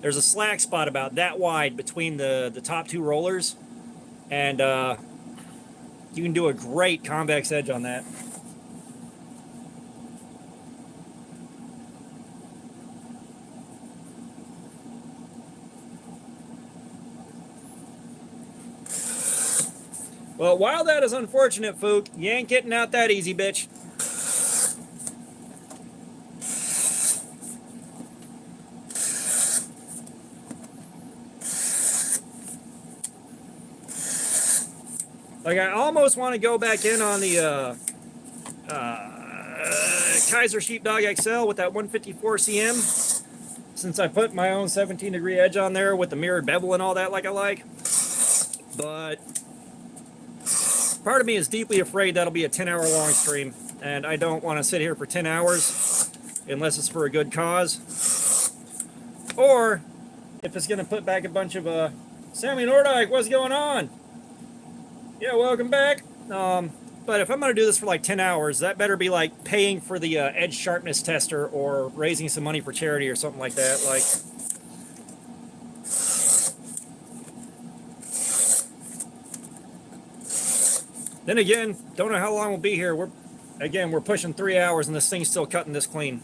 There's a slack spot about that wide between the top two rollers, and you can do a great convex edge on that. Well, while that is unfortunate, Fook, you ain't getting out that easy, bitch. Like, I almost want to go back in on the Kaiser Sheepdog XL with that 154 CM, since I put my own 17-degree edge on there with the mirrored bevel and all that like I like. But part of me is deeply afraid that'll be a 10-hour long stream, and I don't want to sit here for 10 hours unless it's for a good cause. Or if it's going to put back a bunch of Sammy Nordyke, what's going on? Yeah, welcome back. But if I'm going to do this for like 10 hours, that better be like paying for the edge sharpness tester or raising some money for charity or something like that. Like, then again, don't know how long we'll be here. We're pushing 3 hours and this thing's still cutting this clean.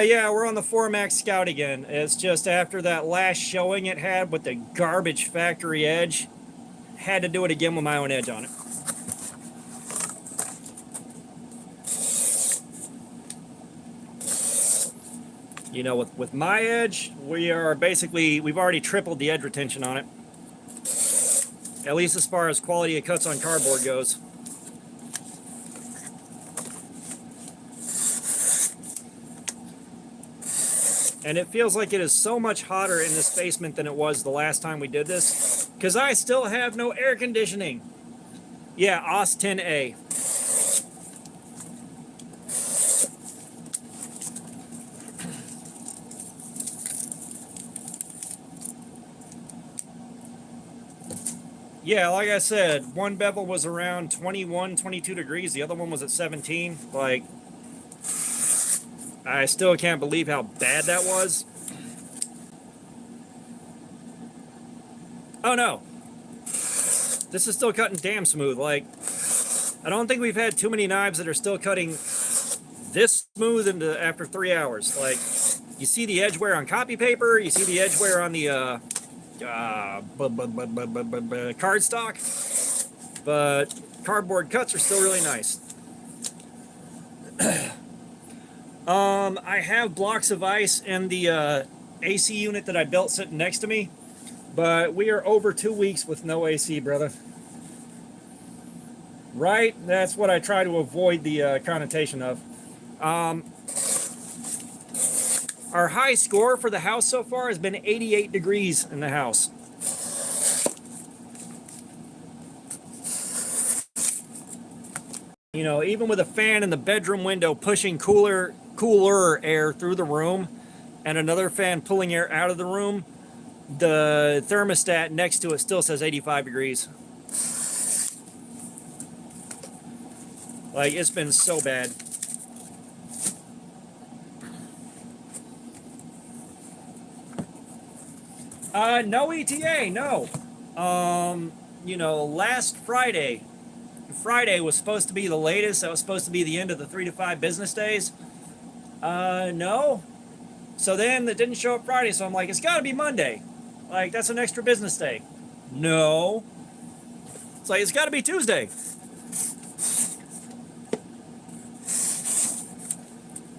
Yeah, we're on the Formax Scout again. It's just after that last showing it had with the garbage factory edge, had to do it again with my own edge on it. You know, with my edge, we've already tripled the edge retention on it. At least as far as quality of cuts on cardboard goes. And it feels like it is so much hotter in this basement than it was the last time we did this, because I still have no air conditioning. Yeah, OS 10A. Yeah, like I said, one bevel was around 21, 22 degrees. The other one was at 17. Like, I still can't believe how bad that was. Oh no. This is still cutting damn smooth. Like, I don't think we've had too many knives that are still cutting this smooth into after 3 hours. Like, you see the edge wear on copy paper, you see the edge wear on the cardstock, but cardboard cuts are still really nice. I have blocks of ice in the AC unit that I built sitting next to me, but we are over 2 weeks with no AC, brother. Right? That's what I try to avoid the connotation of. Our high score for the house so far has been 88 degrees in the house. You know, even with a fan in the bedroom window pushing cooler air through the room and another fan pulling air out of the room, the thermostat next to it still says 85 degrees. Like, it's been so bad. No ETA, no. You know, last Friday was supposed to be the latest. That was supposed to be the end of the 3 to 5 business days. No. So then it didn't show up Friday, so I'm like, it's gotta be Monday. Like, that's an extra business day. No. It's like, it's gotta be Tuesday.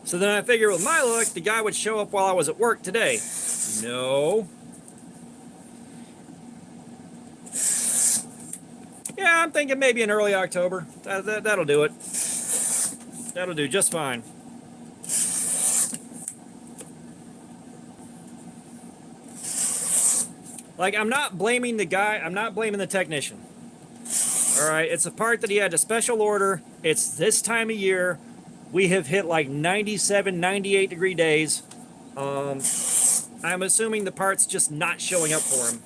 So then I figured with my luck, the guy would show up while I was at work today. No. Yeah, I'm thinking maybe in early October. That'll do it. That'll do just fine. Like, I'm not blaming the guy. I'm not blaming the technician. All right, it's a part that he had a special order. It's this time of year. We have hit like 97, 98 degree days. I'm assuming the part's just not showing up for him.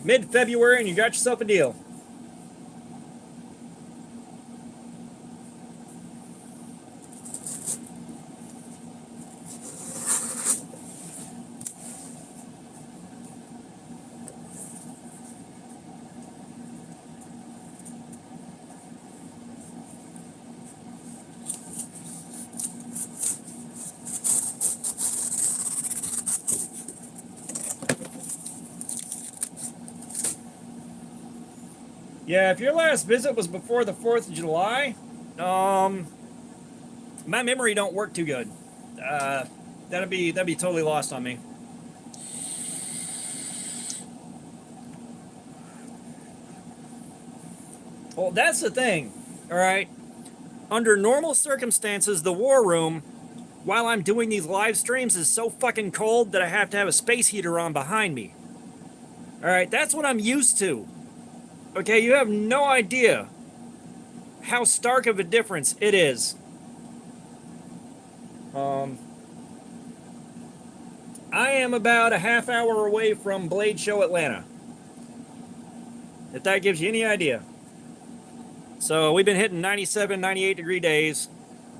Mid-February and you got yourself a deal. Yeah, if your last visit was before the 4th of July, my memory don't work too good. That'd be totally lost on me. Well, that's the thing, all right? Under normal circumstances, the war room, while I'm doing these live streams, is so fucking cold that I have to have a space heater on behind me. All right, that's what I'm used to. Okay, you have no idea how stark of a difference it is. I am about a half hour away from Blade Show Atlanta, if that gives you any idea. So we've been hitting 97, 98 degree days.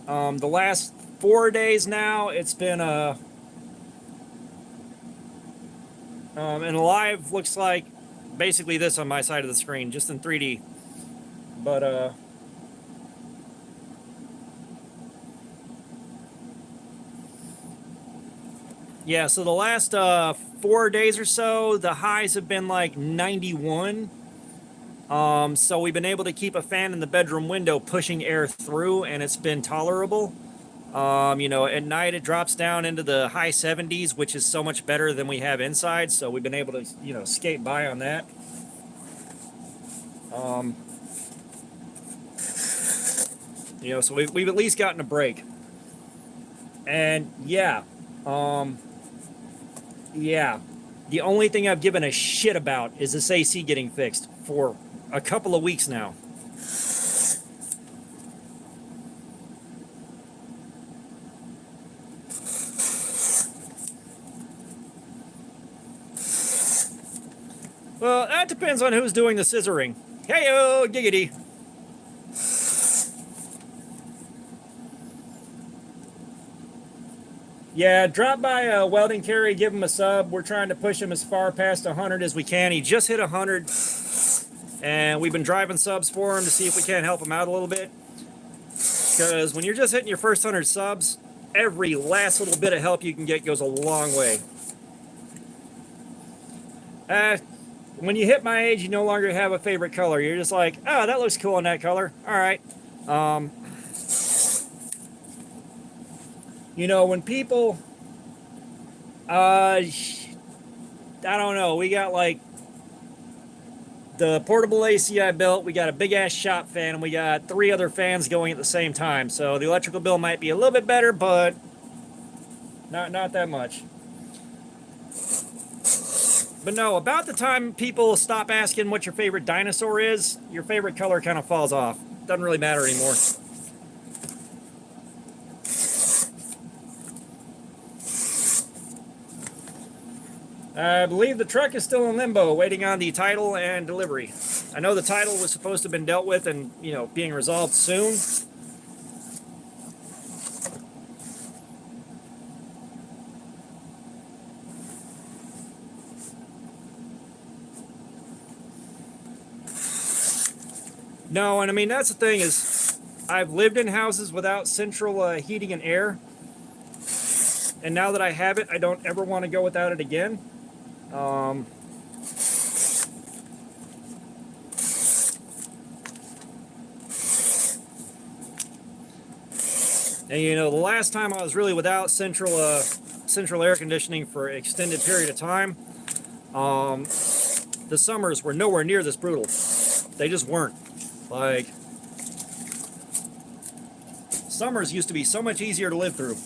The last 4 days now, it's been and live looks like basically this on my side of the screen, just in 3D. But yeah, so the last 4 days or so, the highs have been like 91. So we've been able to keep a fan in the bedroom window pushing air through, and it's been tolerable. You know, at night it drops down into the high 70s, which is so much better than we have inside. So we've been able to, you know, skate by on that. You know, so we've at least gotten a break. And yeah, yeah, the only thing I've given a shit about is this AC getting fixed for a couple of weeks now. Well, that depends on who's doing the scissoring. Hey-oh, giggity. Yeah, drop by Welding Carry, give him a sub. We're trying to push him as far past 100 as we can. He just hit 100, and we've been driving subs for him to see if we can't help him out a little bit. Because when you're just hitting your first 100 subs, every last little bit of help you can get goes a long way. When you hit my age, you no longer have a favorite color. You're just like, oh, that looks cool in that color. All right. You know, when people, I don't know, we got like the portable AC I built, we got a big ass shop fan, and we got 3 other fans going at the same time. So the electrical bill might be a little bit better, but not that much. But no, about the time people stop asking what your favorite dinosaur is, your favorite color kind of falls off. Doesn't really matter anymore. I believe the truck is still in limbo, waiting on the title and delivery. I know the title was supposed to have been dealt with and, you know, being resolved soon. No, and I mean, that's the thing is, I've lived in houses without central heating and air. And now that I have it, I don't ever want to go without it again. And you know, the last time I was really without central air conditioning for an extended period of time, the summers were nowhere near this brutal. They just weren't. Like, summers used to be so much easier to live through.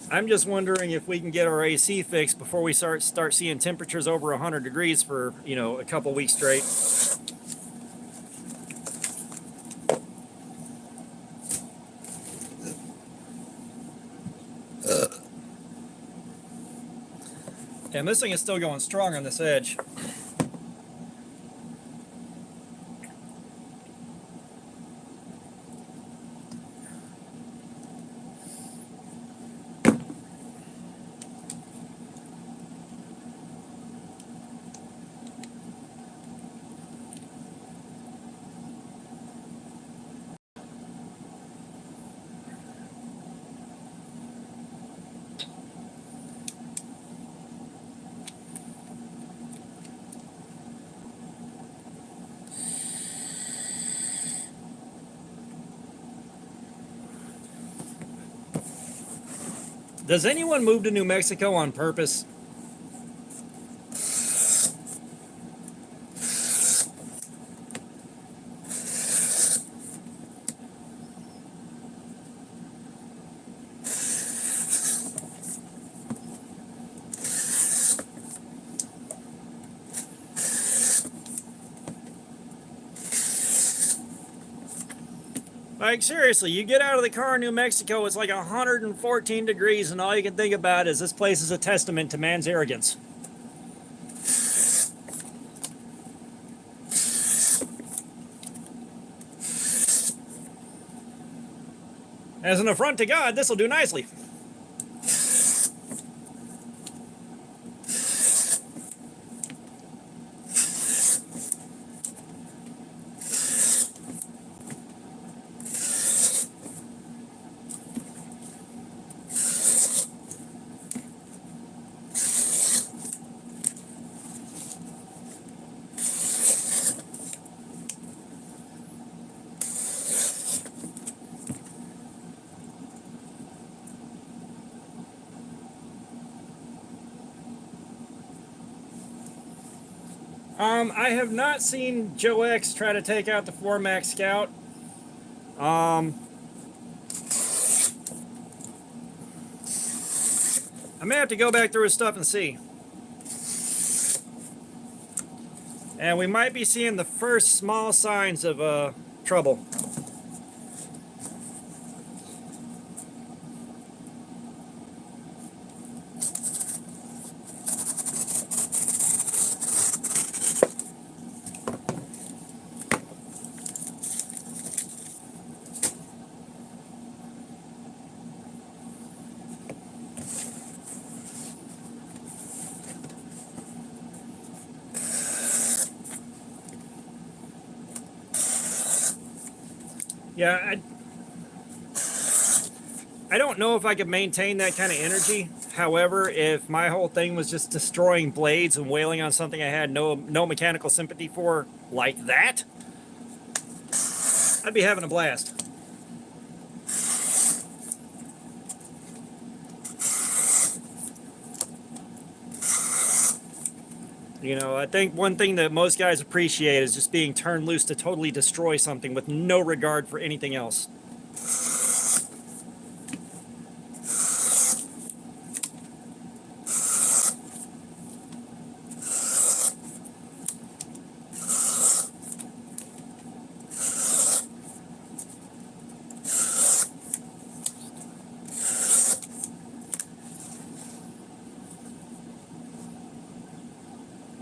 I'm just wondering if we can get our AC fixed before we start seeing temperatures over 100 degrees for, you know, a couple weeks straight. And this thing is still going strong on this edge. Does anyone move to New Mexico on purpose? Like, seriously, you get out of the car in New Mexico, it's like 114 degrees, and all you can think about is this place is a testament to man's arrogance. As an affront to God, this will do nicely. I have not seen Joe X try to take out the Formax Scout. Um, I may have to go back through his stuff and see. And we might be seeing the first small signs of trouble. Yeah, I don't know if I could maintain that kind of energy. However, if my whole thing was just destroying blades and wailing on something I had no mechanical sympathy for like that, I'd be having a blast. You know, I think one thing that most guys appreciate is just being turned loose to totally destroy something with no regard for anything else.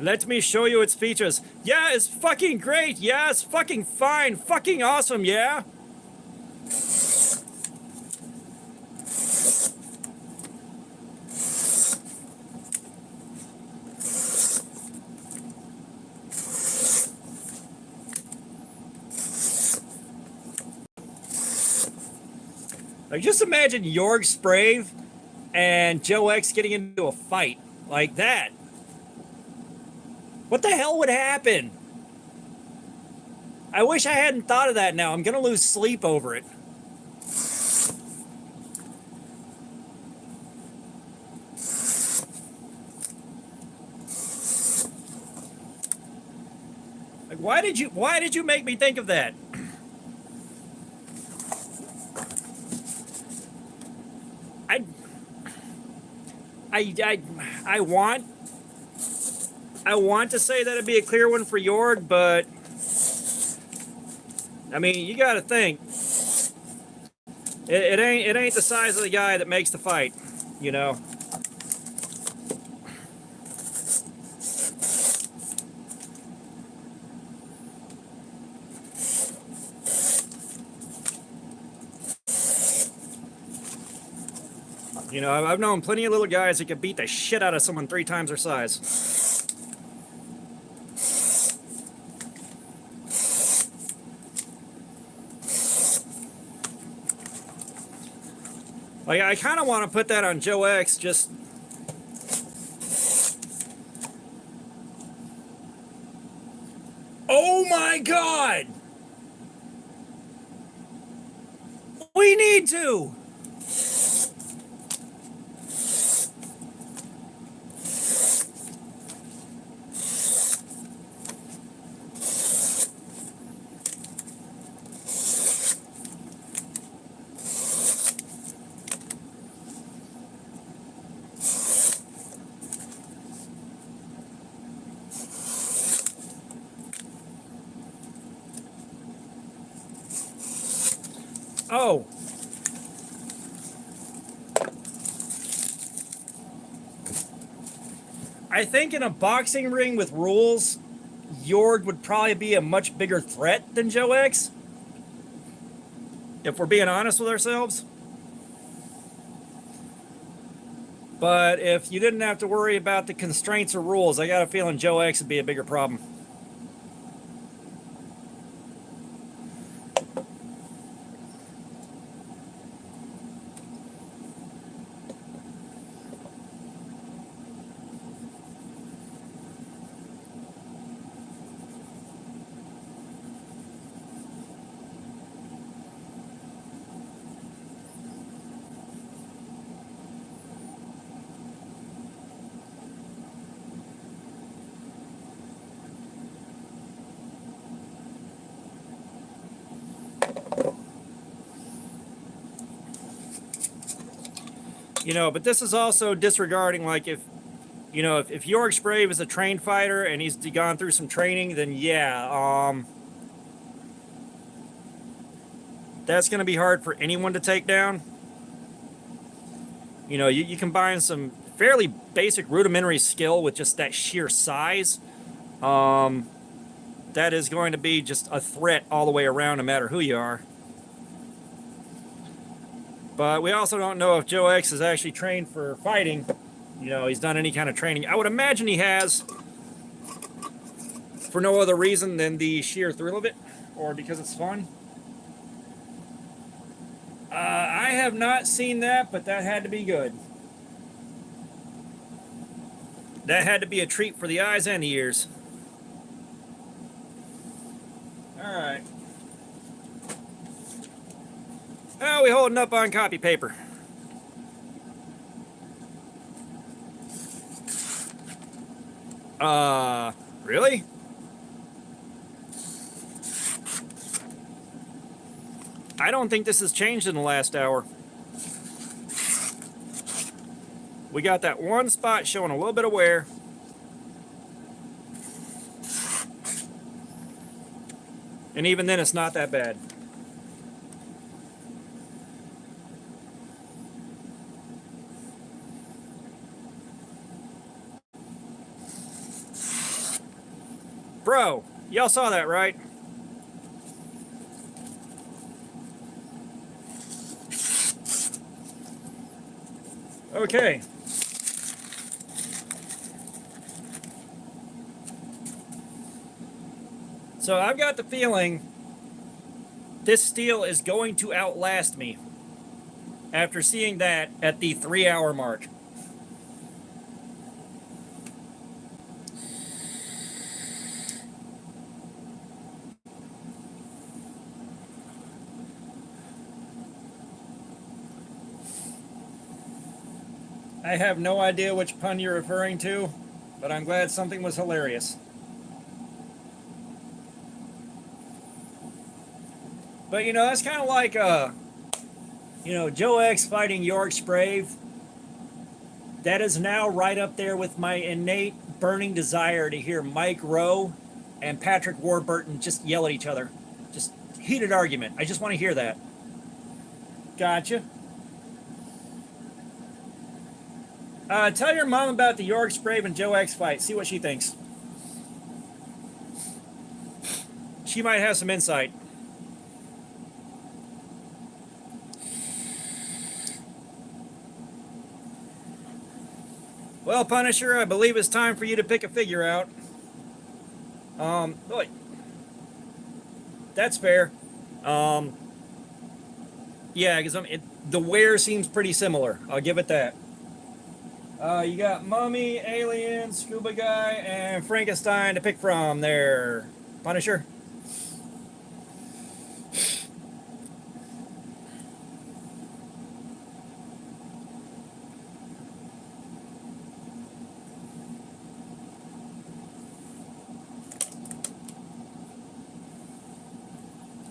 Let me show you its features. Yeah, it's fucking great. Yeah, it's fucking fine. Fucking awesome, yeah? Like, just imagine Jorg Sprave and Joe X getting into a fight like that. What the hell would happen? I wish I hadn't thought of that now. I'm going to lose sleep over it. Like, why did you make me think of that? I I I I want to say that it'd be a clear one for Jorg, but I mean, you got to think it ain't the size of the guy that makes the fight, you know. You know, I've known plenty of little guys that could beat the shit out of someone 3 times their size. Like, I kind of want to put that on Joe X, just... Oh my god! We need to! Oh. I think in a boxing ring with rules, Jorg would probably be a much bigger threat than Joe X. If we're being honest with ourselves. But if you didn't have to worry about the constraints or rules, I got a feeling Joe X would be a bigger problem. You know, but this is also disregarding, like, if York Sprave is a trained fighter and he's gone through some training, then yeah, that's going to be hard for anyone to take down. You know, you combine some fairly basic rudimentary skill with just that sheer size. That is going to be just a threat all the way around, no matter who you are. But we also don't know if Joe X is actually trained for fighting. You know, he's done any kind of training. I would imagine he has, for no other reason than the sheer thrill of it, or because it's fun. I have not seen that, but that had to be good. That had to be a treat for the eyes and the ears. Alright. How are we holding up on copy paper? Really? I don't think this has changed in the last hour. We got that one spot showing a little bit of wear. And even then, it's not that bad. Bro, y'all saw that, right? Okay. So I've got the feeling this steel is going to outlast me after seeing that at the 3-hour mark. I have no idea which pun you're referring to, but I'm glad something was hilarious. But, you know, that's kind of like, you know, Joe X fighting York Sprave. That is now right up there with my innate burning desire to hear Mike Rowe and Patrick Warburton just yell at each other. Just heated argument. I just want to hear that. Gotcha. Tell your mom about the York Sprave and Joe X fight. See what she thinks. She might have some insight. Well, Punisher, I believe it's time for you to pick a figure out. Look. That's fair. Yeah, because the wear seems pretty similar. I'll give it that. You got Mummy, Alien, Scuba Guy, and Frankenstein to pick from there. Punisher.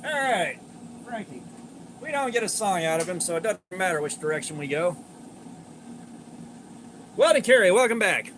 Alright, Frankie. We don't get a song out of him, so it doesn't matter which direction we go. Well, and Carrie, welcome back.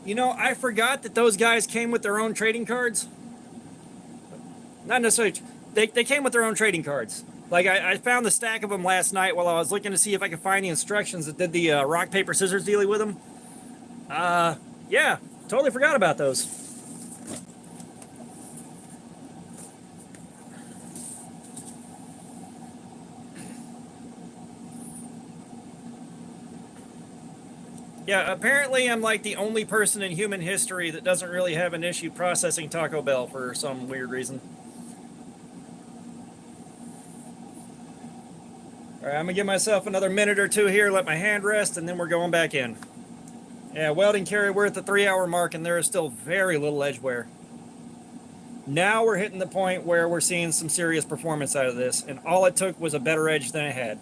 You know, I forgot that those guys came with their own trading cards. Not necessarily. They came with their own trading cards. Like, I found the stack of them last night while I was looking to see if I could find the instructions that did the rock, paper, scissors dealing with them. Yeah, totally forgot about those. Yeah, apparently I'm like the only person in human history that doesn't really have an issue processing Taco Bell for some weird reason. All right, I'm gonna give myself another minute or two here, let my hand rest, and then we're going back in. Yeah, welding carry, we're at the 3-hour mark, and there is still very little edge wear. Now we're hitting the point where we're seeing some serious performance out of this, and all it took was a better edge than it had.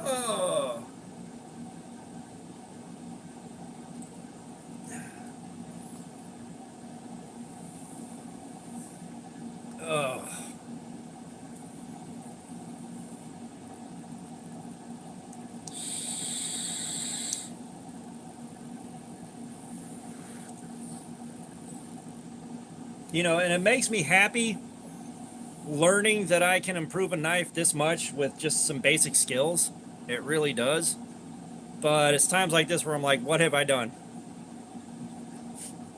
Oh. Oh. You know, and it makes me happy learning that I can improve a knife this much with just some basic skills. It really does. But it's times like this where I'm like, what have I done?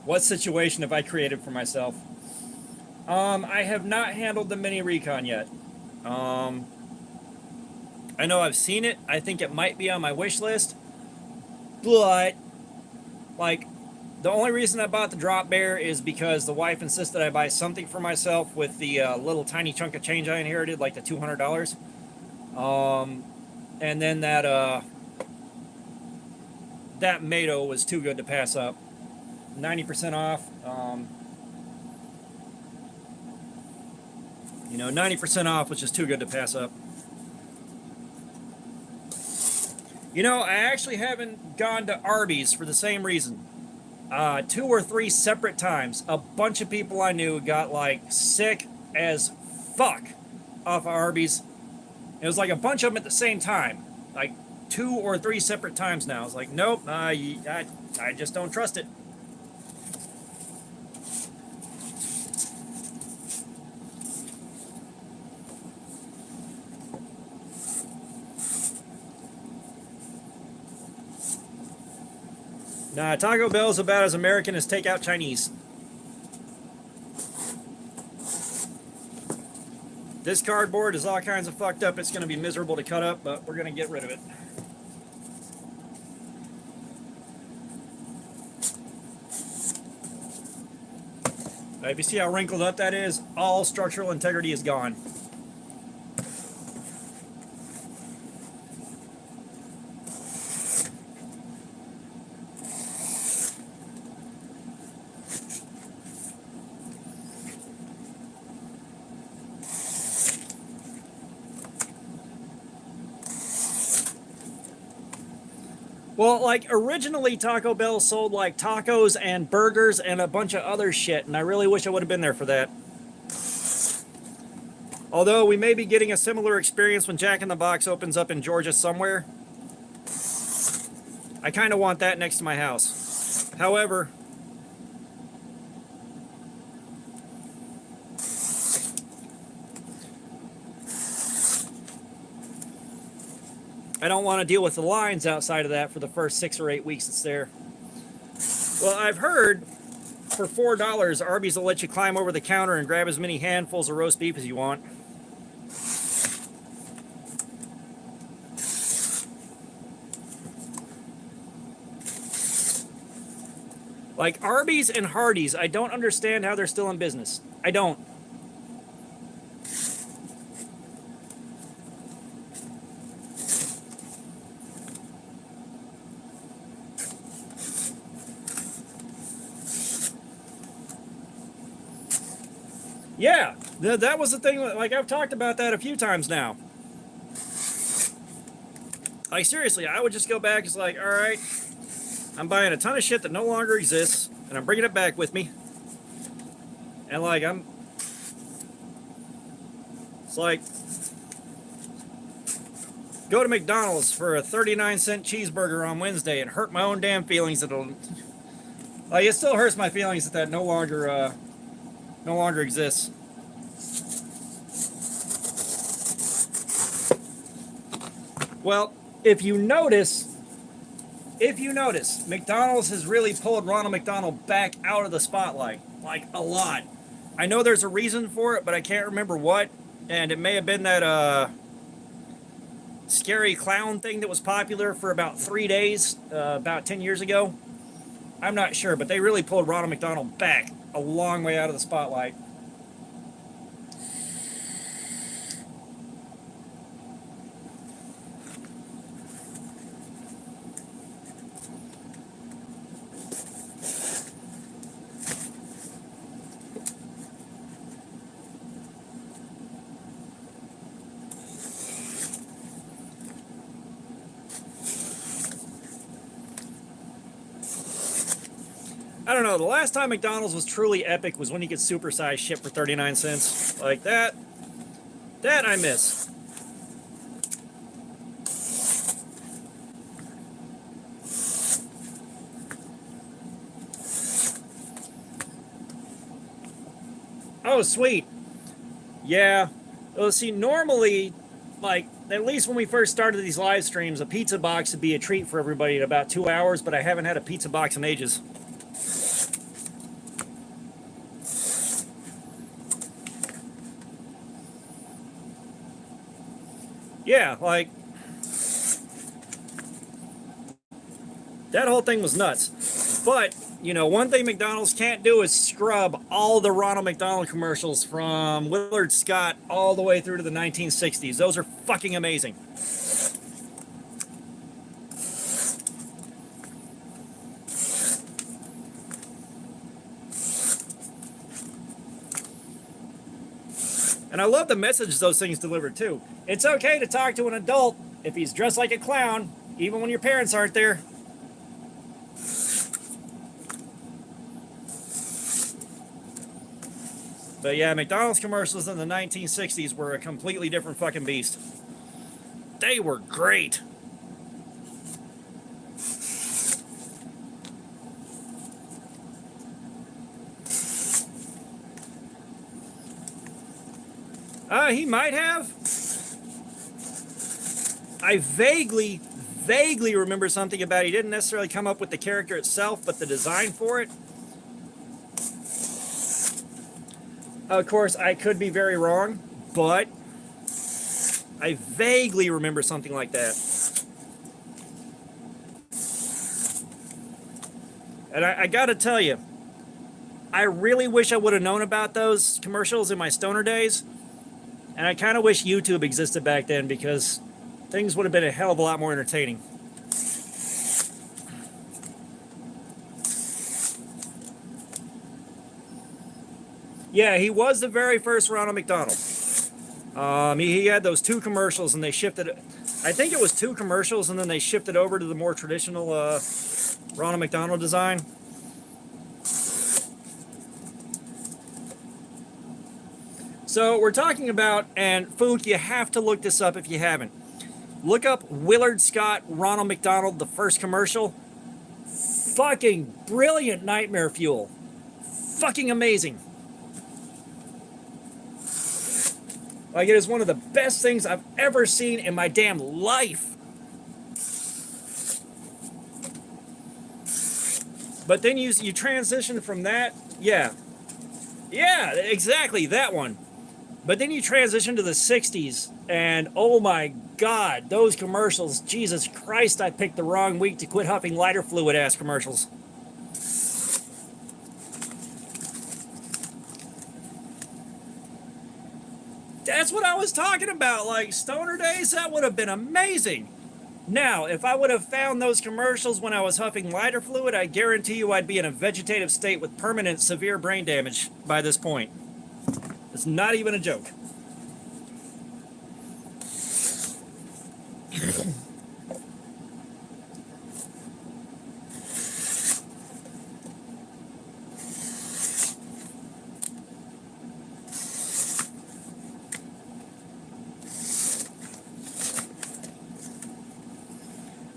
What situation have I created for myself? I have not handled the mini recon yet. I know I've seen it. I think it might be on my wish list. But, like, the only reason I bought the drop bear is because the wife insisted I buy something for myself with the little tiny chunk of change I inherited, like the $200. And then that Mado was too good to pass up. 90% off. 90% off was just too good to pass up. You know, I actually haven't gone to Arby's for the same reason. 2 or 3 separate times, a bunch of people I knew got like sick as fuck off of Arby's. It was like a bunch of them at the same time, like 2 or 3 separate times now. I was like, nope, I just don't trust it. Nah, Taco Bell's about as American as takeout Chinese. This cardboard is all kinds of fucked up. It's going to be miserable to cut up, but we're going to get rid of it. If you see how wrinkled up that is, all structural integrity is gone. Well, like, originally Taco Bell sold, like, tacos and burgers and a bunch of other shit, and I really wish I would have been there for that. Although, we may be getting a similar experience when Jack in the Box opens up in Georgia somewhere. I kind of want that next to my house. However, I don't want to deal with the lines outside of that for the first 6 or 8 weeks it's there. Well, I've heard for $4, Arby's will let you climb over the counter and grab as many handfuls of roast beef as you want. Like Arby's and Hardee's, I don't understand how they're still in business. I don't. Yeah, that was the thing. Like, I've talked about that a few times now. Like, seriously, I would just go back. It's like, all right, I'm buying a ton of shit that no longer exists, and I'm bringing it back with me. And, like, it's like, go to McDonald's for a 39-cent cheeseburger on Wednesday and hurt my own damn feelings. Like, it still hurts my feelings that no longer exists. Well, if you notice, McDonald's has really pulled Ronald McDonald back out of the spotlight, like a lot. I know there's a reason for it, but I can't remember what, and it may have been that scary clown thing that was popular for about 3 days, about 10 years ago? I'm not sure, but they really pulled Ronald McDonald back a long way out of the spotlight. I don't know, the last time McDonald's was truly epic was when you could supersize shit for 39 cents. Like that. That I miss. Oh, sweet. Yeah. Well, see, normally, like, at least when we first started these live streams, a pizza box would be a treat for everybody in about 2 hours, but I haven't had a pizza box in ages. Yeah, like, that whole thing was nuts. But, you know, one thing McDonald's can't do is scrub all the Ronald McDonald commercials from Willard Scott all the way through to the 1960s. Those are fucking amazing. And I love the message those things deliver too. It's okay to talk to an adult if he's dressed like a clown, even when your parents aren't there. But yeah, McDonald's commercials in the 1960s were a completely different fucking beast. They were great. He might have. I vaguely remember something about he didn't necessarily come up with the character itself, but the design for it. Of course, I could be very wrong, but I vaguely remember something like that. And I gotta tell you, I really wish I would have known about those commercials in my stoner days. And I kind of wish YouTube existed back then because things would have been a hell of a lot more entertaining. Yeah, he was the very first Ronald McDonald. He had those 2 commercials and they shifted. I think it was 2 commercials and then they shifted over to the more traditional Ronald McDonald design. So we're talking about, and Fook, you have to look this up if you haven't. Look up Willard Scott, Ronald McDonald, the first commercial. Fucking brilliant nightmare fuel. Fucking amazing. Like, it is one of the best things I've ever seen in my damn life. But then you transition from that. Yeah, exactly, that one. But then you transition to the 60s, and oh my God, those commercials, Jesus Christ, I picked the wrong week to quit huffing lighter fluid ass commercials. That's what I was talking about, like stoner days, that would have been amazing. Now, if I would have found those commercials when I was huffing lighter fluid, I guarantee you I'd be in a vegetative state with permanent severe brain damage by this point. It's not even a joke.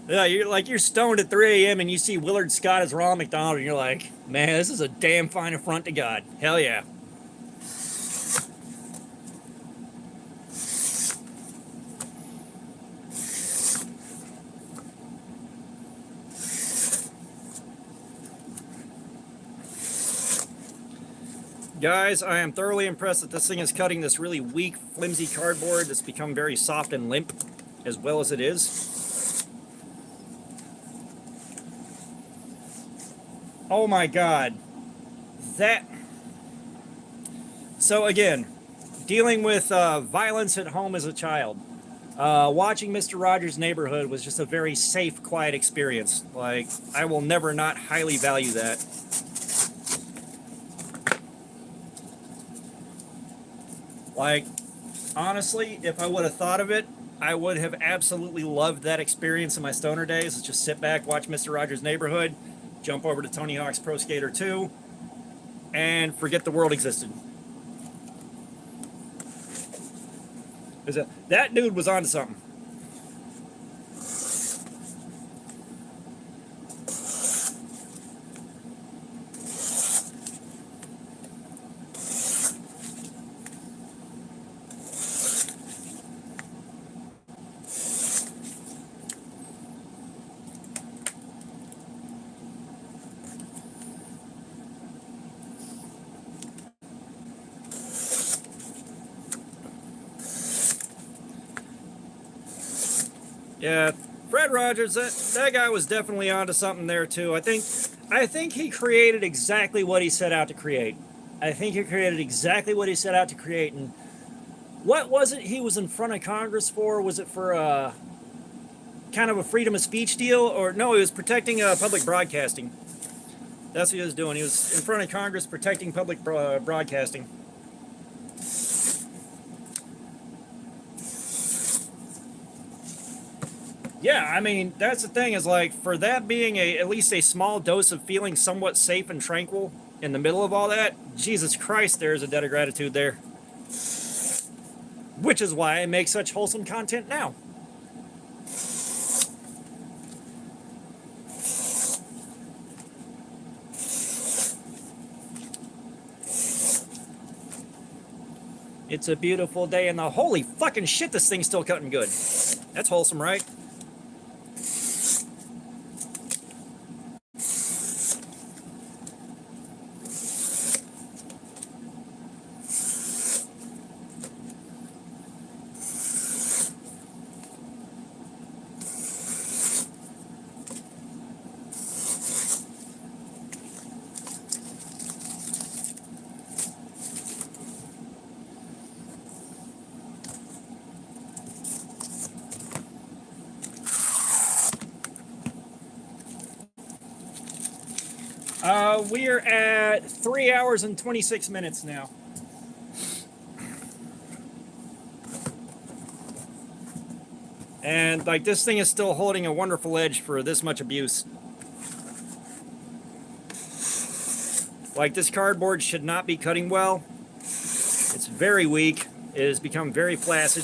Yeah, you're stoned at 3 a.m. and you see Willard Scott as Ronald McDonald, and you're like, man, this is a damn fine affront to God. Hell yeah. Guys, I am thoroughly impressed that this thing is cutting this really weak, flimsy cardboard that's become very soft and limp. as well as it is. Oh my God. That. So again, dealing with violence at home as a child. Watching Mr. Rogers' Neighborhood was just a very safe, quiet experience. Like, I will never not highly value that. Like, honestly, if I would have thought of it, I would have absolutely loved that experience in my stoner days. Just sit back, watch Mr. Rogers' Neighborhood, jump over to Tony Hawk's Pro Skater 2, and forget the world existed. That dude was onto something. Yeah, Fred Rogers, that guy was definitely onto something there too. I think he created exactly what he set out to create. I think he created exactly what he set out to create. And what was it he was in front of Congress for? Was it for kind of a freedom of speech deal? Or no, he was protecting public broadcasting. That's what he was doing. He was in front of Congress protecting public broadcasting. Yeah, I mean, that's the thing is like, for that being at least a small dose of feeling somewhat safe and tranquil in the middle of all that, Jesus Christ, there's a debt of gratitude there. Which is why I make such wholesome content now. It's a beautiful day and the holy fucking shit, this thing's still cutting good. That's wholesome, right? We are at 3 hours and 26 minutes now. And like, this thing is still holding a wonderful edge for this much abuse. Like, this cardboard should not be cutting well. It's very weak. It has become very flaccid.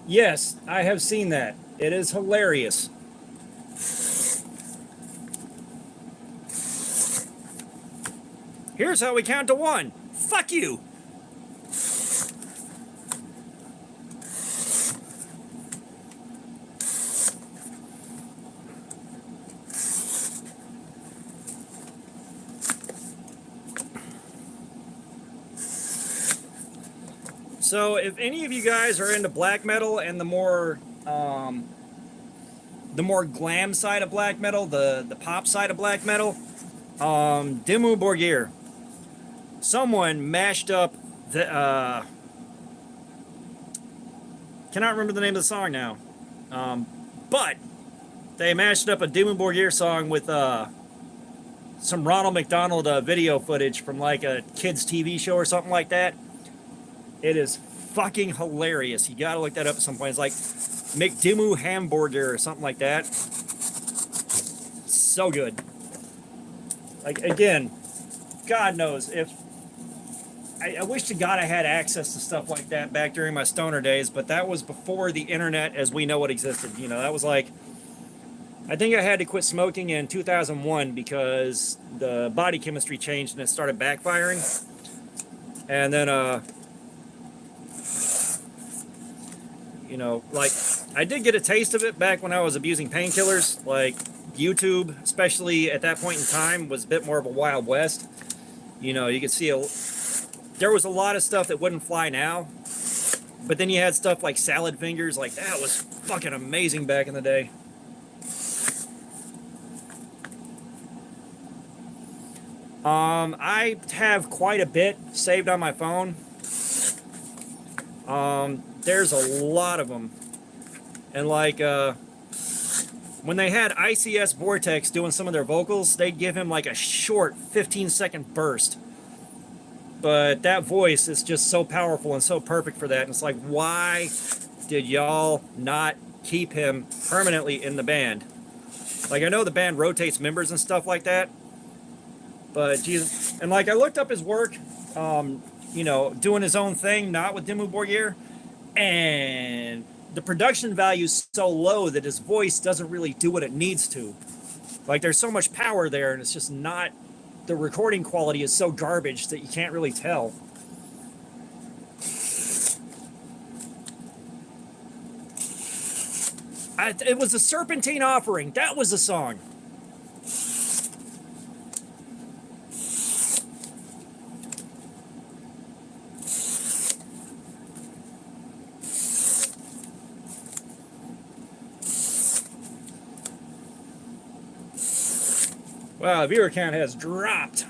Yes, I have seen that. It is hilarious. Here's how we count to 1. Fuck you. So if any of you guys are into black metal and the more glam side of black metal, the pop side of black metal, Dimmu Borgir. Someone mashed up the cannot remember the name of the song now, but they mashed up a Dimmu Borgir song with some Ronald McDonald video footage from like a kids TV show or something like that. It is fucking hilarious. You gotta look that up at some point. It's like McDimmu Hamburger or something like that. So good. Like, again, God knows if I wish to God I had access to stuff like that back during my stoner days, but that was before the internet as we know it existed. You know, that was like, I think I had to quit smoking in 2001 because the body chemistry changed and it started backfiring. And then, you know, like, I did get a taste of it back when I was abusing painkillers. Like, YouTube, especially at that point in time, was a bit more of a Wild West. You know, you could see there was a lot of stuff that wouldn't fly now. But then you had stuff like salad fingers, like that was fucking amazing back in the day. I have quite a bit saved on my phone. There's a lot of them. And like, when they had ICS Vortex doing some of their vocals, they'd give him like a short 15-second burst. But that voice is just so powerful and so perfect for that. And it's like, why did y'all not keep him permanently in the band? Like, I know the band rotates members and stuff like that. But, Jesus. And, like, I looked up his work, you know, doing his own thing, not with Dimmu Borgir. And the production value is so low that his voice doesn't really do what it needs to. Like, there's so much power there, and it's just not... The recording quality is so garbage that you can't really tell. It was a Serpentine Offering. That was the song. Wow, the viewer count has dropped.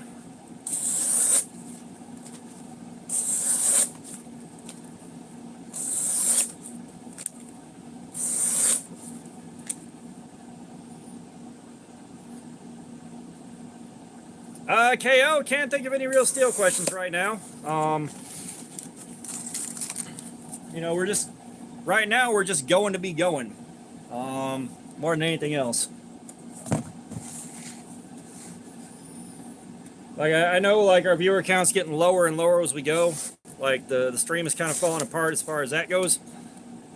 KO, can't think of any real steel questions right now. You know, right now we're just going to be going. More than anything else. Like, I know, like, our viewer count's getting lower and lower as we go. Like, the stream is kind of falling apart as far as that goes.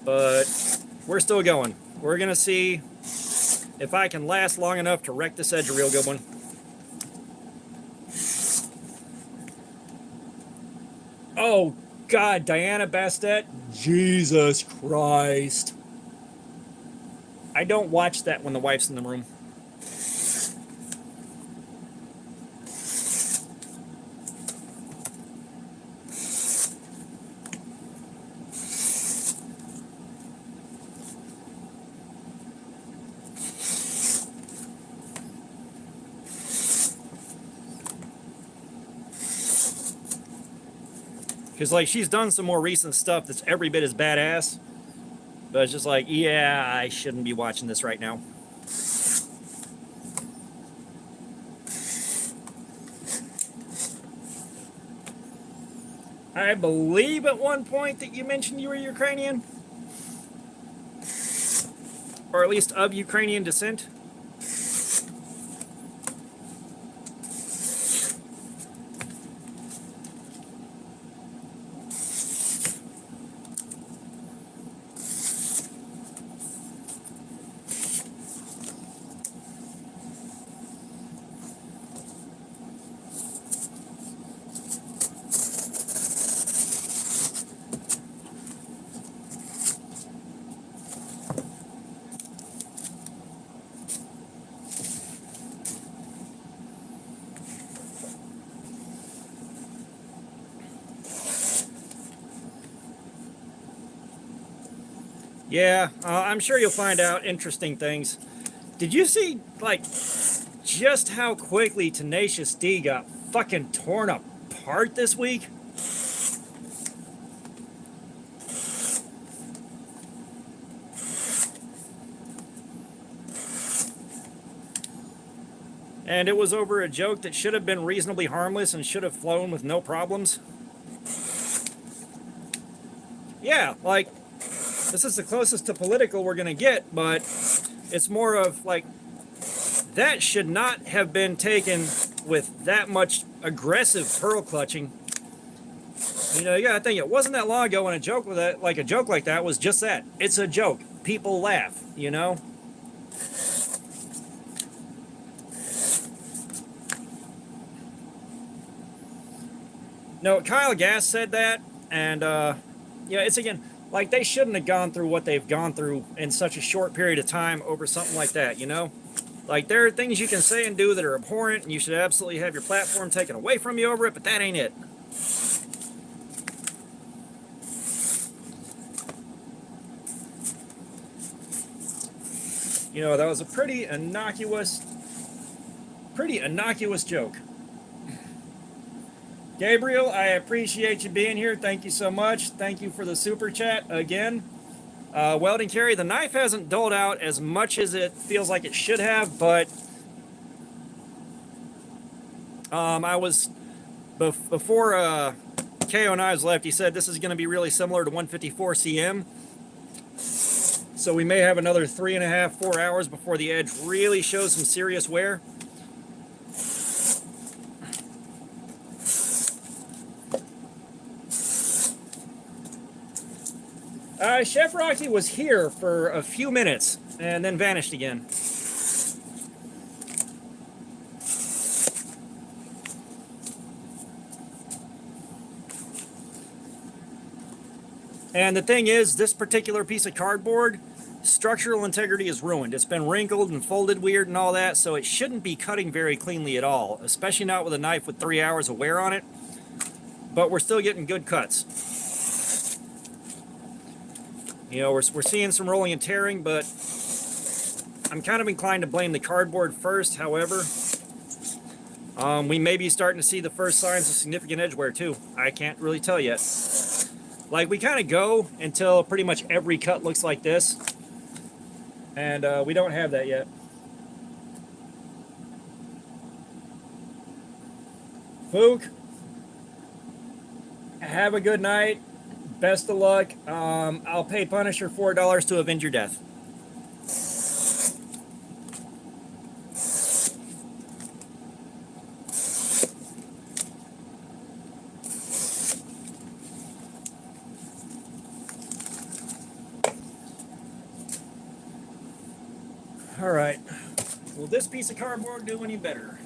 But we're still going. We're going to see if I can last long enough to wreck this edge a real good one. Oh, God, Diana Bastet? Jesus Christ. I don't watch that when the wife's in the room. Because, like, she's done some more recent stuff that's every bit as badass. But it's just like, yeah, I shouldn't be watching this right now. I believe at one point that you mentioned you were Ukrainian. Or at least of Ukrainian descent. Yeah, I'm sure you'll find out interesting things. Did you see, like, just how quickly Tenacious D got fucking torn apart this week? And it was over a joke that should have been reasonably harmless and should have flown with no problems. Yeah, like, this is the closest to political we're going to get, but it's more of, like, that should not have been taken with that much aggressive pearl clutching. You know, you gotta think, it wasn't that long ago when a joke like that was just that. It's a joke. People laugh, you know? No, Kyle Gass said that, and, yeah, it's again, like, they shouldn't have gone through what they've gone through in such a short period of time over something like that, you know? Like, there are things you can say and do that are abhorrent, and you should absolutely have your platform taken away from you over it, but that ain't it. You know, that was a pretty innocuous joke. Gabriel, I appreciate you being here. Thank you so much. Thank you for the super chat again. Welding Carry, the knife hasn't doled out as much as it feels like it should have, but I was before KO Knives left. He said this is going to be really similar to 154 CM, so we may have another 3.5-4 hours before the edge really shows some serious wear. Chef Rocky was here for a few minutes and then vanished again. And the thing is, this particular piece of cardboard, structural integrity is ruined. It's been wrinkled and folded weird and all that, so it shouldn't be cutting very cleanly at all, especially not with a knife with 3 hours of wear on it. But we're still getting good cuts. You know, we're seeing some rolling and tearing, but I'm kind of inclined to blame the cardboard first. However, we may be starting to see the first signs of significant edge wear too. I can't really tell yet. Like, we kind of go until pretty much every cut looks like this, and we don't have that yet. Fook, have a good night. Best of luck. I'll pay Punisher $4 to avenge your death. All right. Will this piece of cardboard do any better?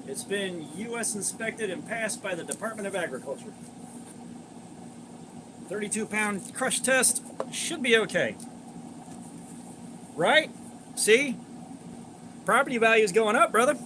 It's been U.S. inspected and passed by the Department of Agriculture. 32-pound crush test should be okay. Right? See? Property value is going up, brother.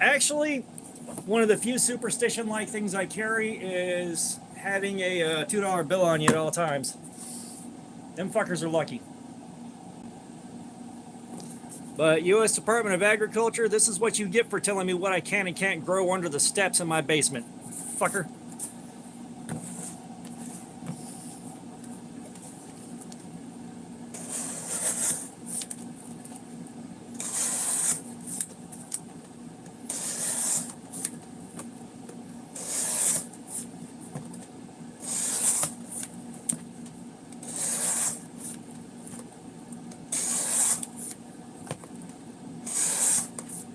Actually, one of the few superstition-like things I carry is having a $2 bill on you at all times. Them fuckers are lucky. But U.S. Department of Agriculture, this is what you get for telling me what I can and can't grow under the steps in my basement. Fucker.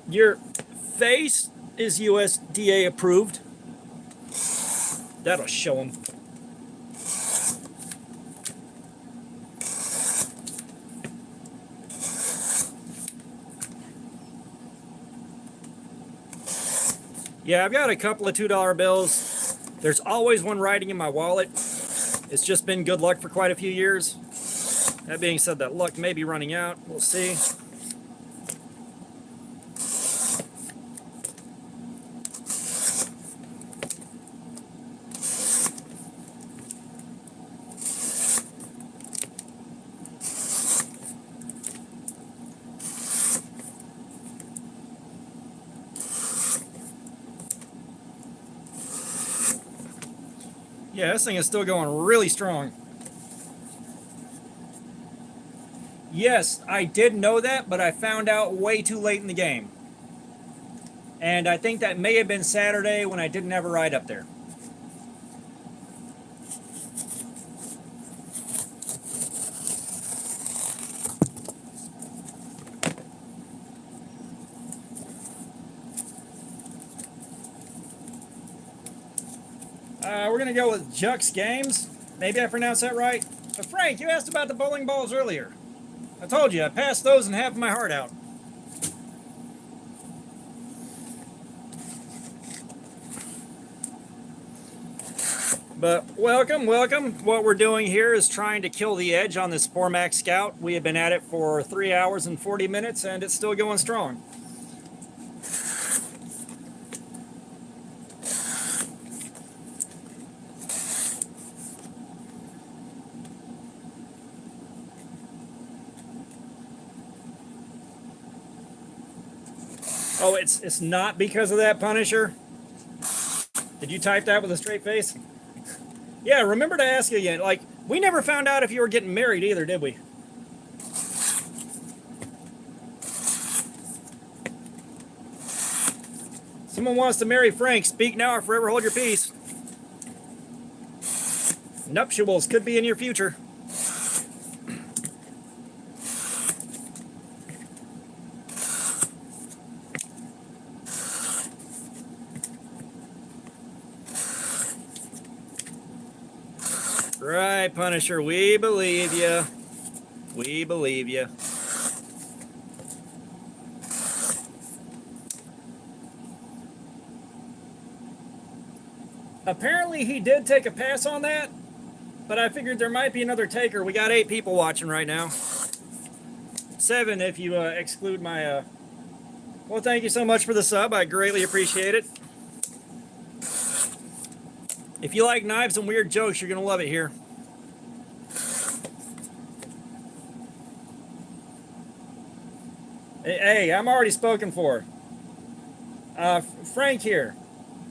Your face is USDA approved. That'll show them. Yeah, I've got a couple of $2 bills. There's always one riding in my wallet. It's just been good luck for quite a few years. That being said, that luck may be running out. We'll see. Yeah, this thing is still going really strong. Yes, I did know that, but I found out way too late in the game. And I think that may have been Saturday when I didn't have a ride up there. We're going to go with Jux Games. Maybe I pronounced that right. But Frank, you asked about the bowling balls earlier. I told you, I passed those and half my heart out. But welcome, welcome. What we're doing here is trying to kill the edge on this Formax Scout. We have been at it for 3 hours and 40 minutes, and it's still going strong. Oh, it's not because of that, Punisher? Did you type that with a straight face? Yeah, remember to ask you again. Like, we never found out if you were getting married either, did we? Someone wants to marry Frank. Speak now or forever hold your peace. Nuptials could be in your future. Right, Punisher, we believe you. We believe you. Apparently he did take a pass on that, but I figured there might be another taker. We got 8 people watching right now. 7 if you exclude my... Well, thank you so much for the sub. I greatly appreciate it. If you like knives and weird jokes, you're going to love it here. Hey, I'm already spoken for. Frank here.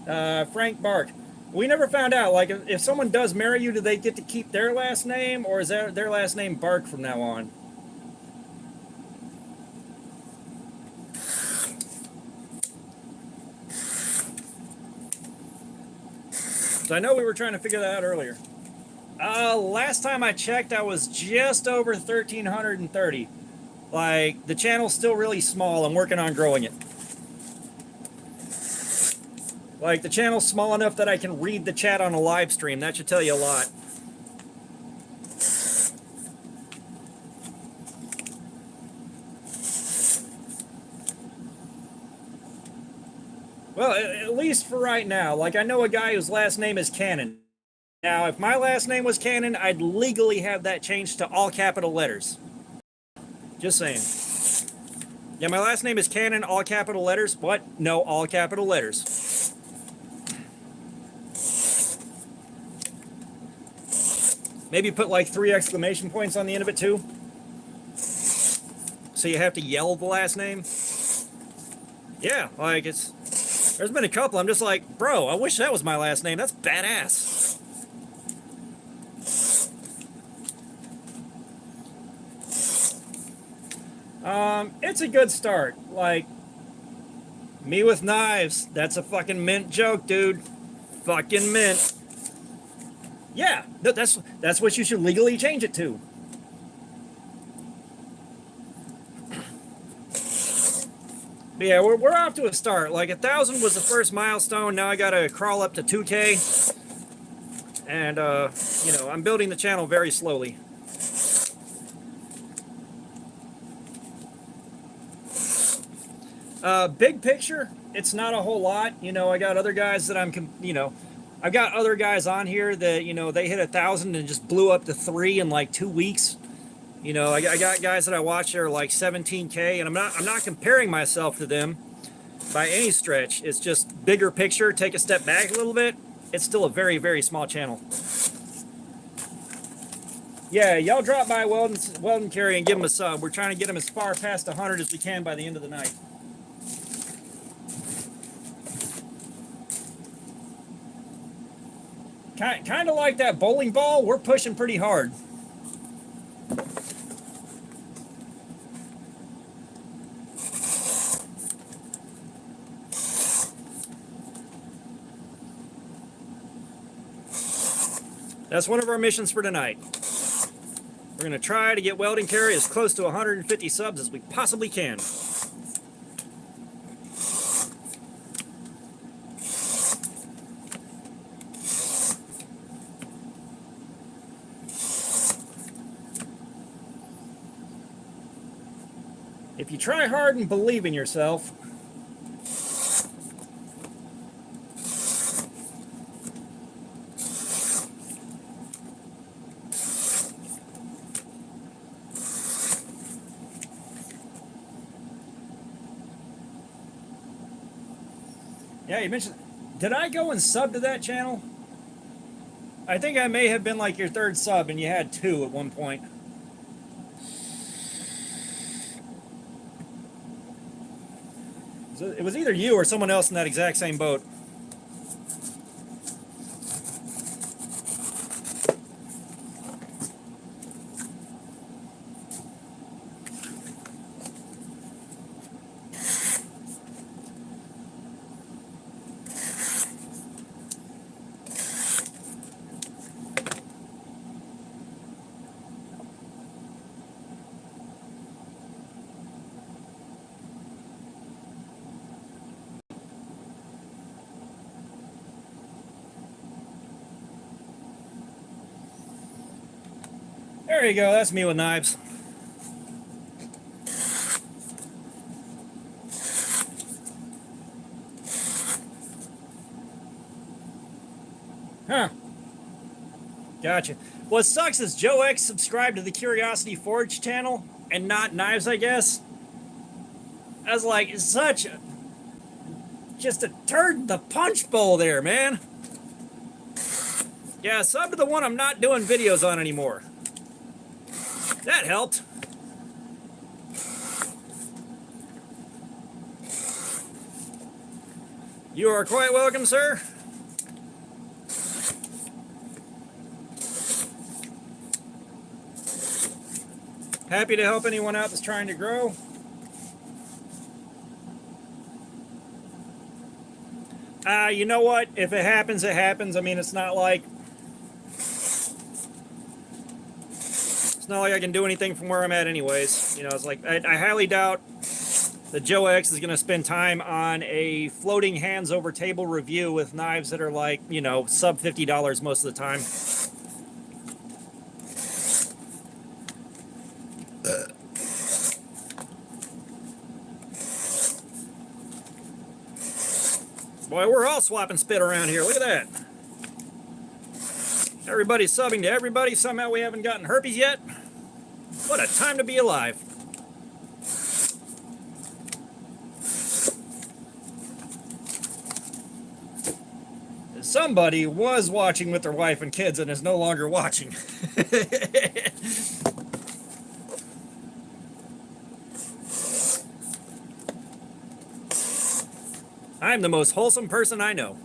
Frank Bark. We never found out, like, if someone does marry you, do they get to keep their last name, or is their last name Bark from now on? So I know we were trying to figure that out earlier. Last time I checked, I was just over 1,330. Like, the channel's still really small. I'm working on growing it. Like, the channel's small enough that I can read the chat on a live stream. That should tell you a lot. Well, at least for right now. Like, I know a guy whose last name is Cannon. Now, if my last name was Cannon, I'd legally have that changed to all capital letters. Just saying. Yeah, my last name is Cannon, all capital letters. What? No, all capital letters. Maybe put like 3 exclamation points on the end of it too. So you have to yell the last name. Yeah, like there's been a couple. I'm just like, bro, I wish that was my last name. That's badass. It's a good start. Like, me with knives. That's a fucking mint joke, dude. Fucking mint. Yeah, that's what you should legally change it to. But yeah, we're off to a start. Like, 1,000 was the first milestone. Now I gotta crawl up to 2K. And, you know, I'm building the channel very slowly. Big picture, it's not a whole lot. You know, I got other guys that I've got other guys on here that, you know, they hit 1,000 and just blew up to 3 in like 2 weeks. You know, I got guys that I watch that are like 17K, and I'm not comparing myself to them by any stretch. It's just bigger picture. Take a step back a little bit. It's still a very, very small channel. Yeah, y'all drop by Weldon Carry and give him a sub. We're trying to get him as far past 100 as we can by the end of the night. Kind of like that bowling ball, we're pushing pretty hard. That's one of our missions for tonight. We're going to try to get Weldon Carry as close to 150 subs as we possibly can. If you try hard and believe in yourself, yeah, you mentioned, did I go and sub to that channel? I think I may have been like your third sub and you had 2 at one point. So it was either you or someone else in that exact same boat. There you go, that's me with knives. Huh. Gotcha. What sucks is Joe X subscribed to the Curiosity Forge channel and not Knives, I guess. I was like, such a, just a turd in the punch bowl there, man. Yeah, sub to the one I'm not doing videos on anymore. That helped. You are quite welcome, sir. Happy to help anyone out that's trying to grow. You know what? If it happens, it happens. I mean, it's not like I can do anything from where I'm at anyways. You know, it's like I highly doubt that Joe X is going to spend time on a floating hands over table review with knives that are like, you know, sub $50 most of the time. Boy, we're all swapping spit around here. Look at that. Everybody's subbing to everybody. Somehow we haven't gotten herpes yet. What a time to be alive. Somebody was watching with their wife and kids and is no longer watching. I'm the most wholesome person I know.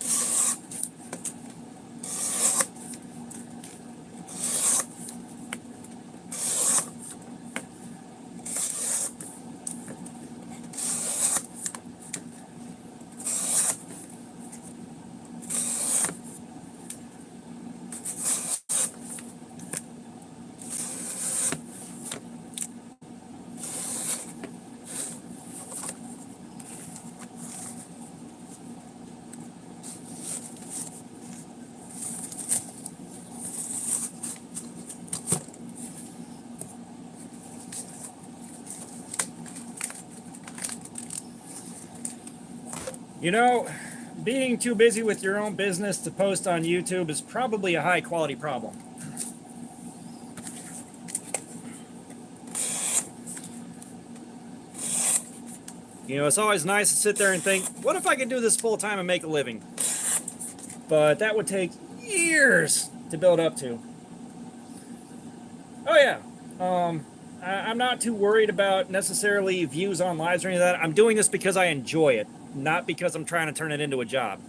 You know, being too busy with your own business to post on YouTube is probably a high quality problem. You know, it's always nice to sit there and think, what if I could do this full time and make a living? But that would take years to build up to. Oh yeah, I'm not too worried about necessarily views on lives or any of that. I'm doing this because I enjoy it, not because I'm trying to turn it into a job.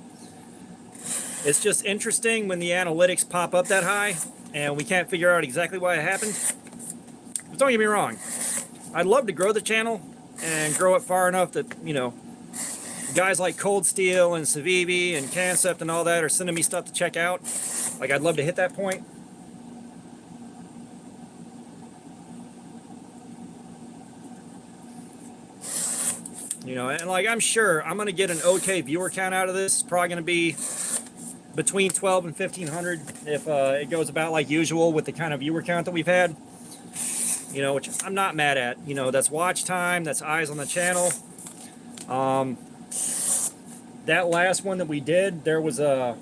It's just interesting when the analytics pop up that high and we can't figure out exactly why it happened. But don't get me wrong, I'd love to grow the channel and grow it far enough that, you know, guys like Cold Steel and Civivi and Concept and all that are sending me stuff to check out. Like, I'd love to hit that point. You know, and like, I'm sure I'm going to get an okay viewer count out of this. It's probably going to be between 12 and 1,500 if it goes about like usual with the kind of viewer count that we've had. you know, which I'm not mad at. You know, that's watch time, that's eyes on the channel. That last one that we did, there was a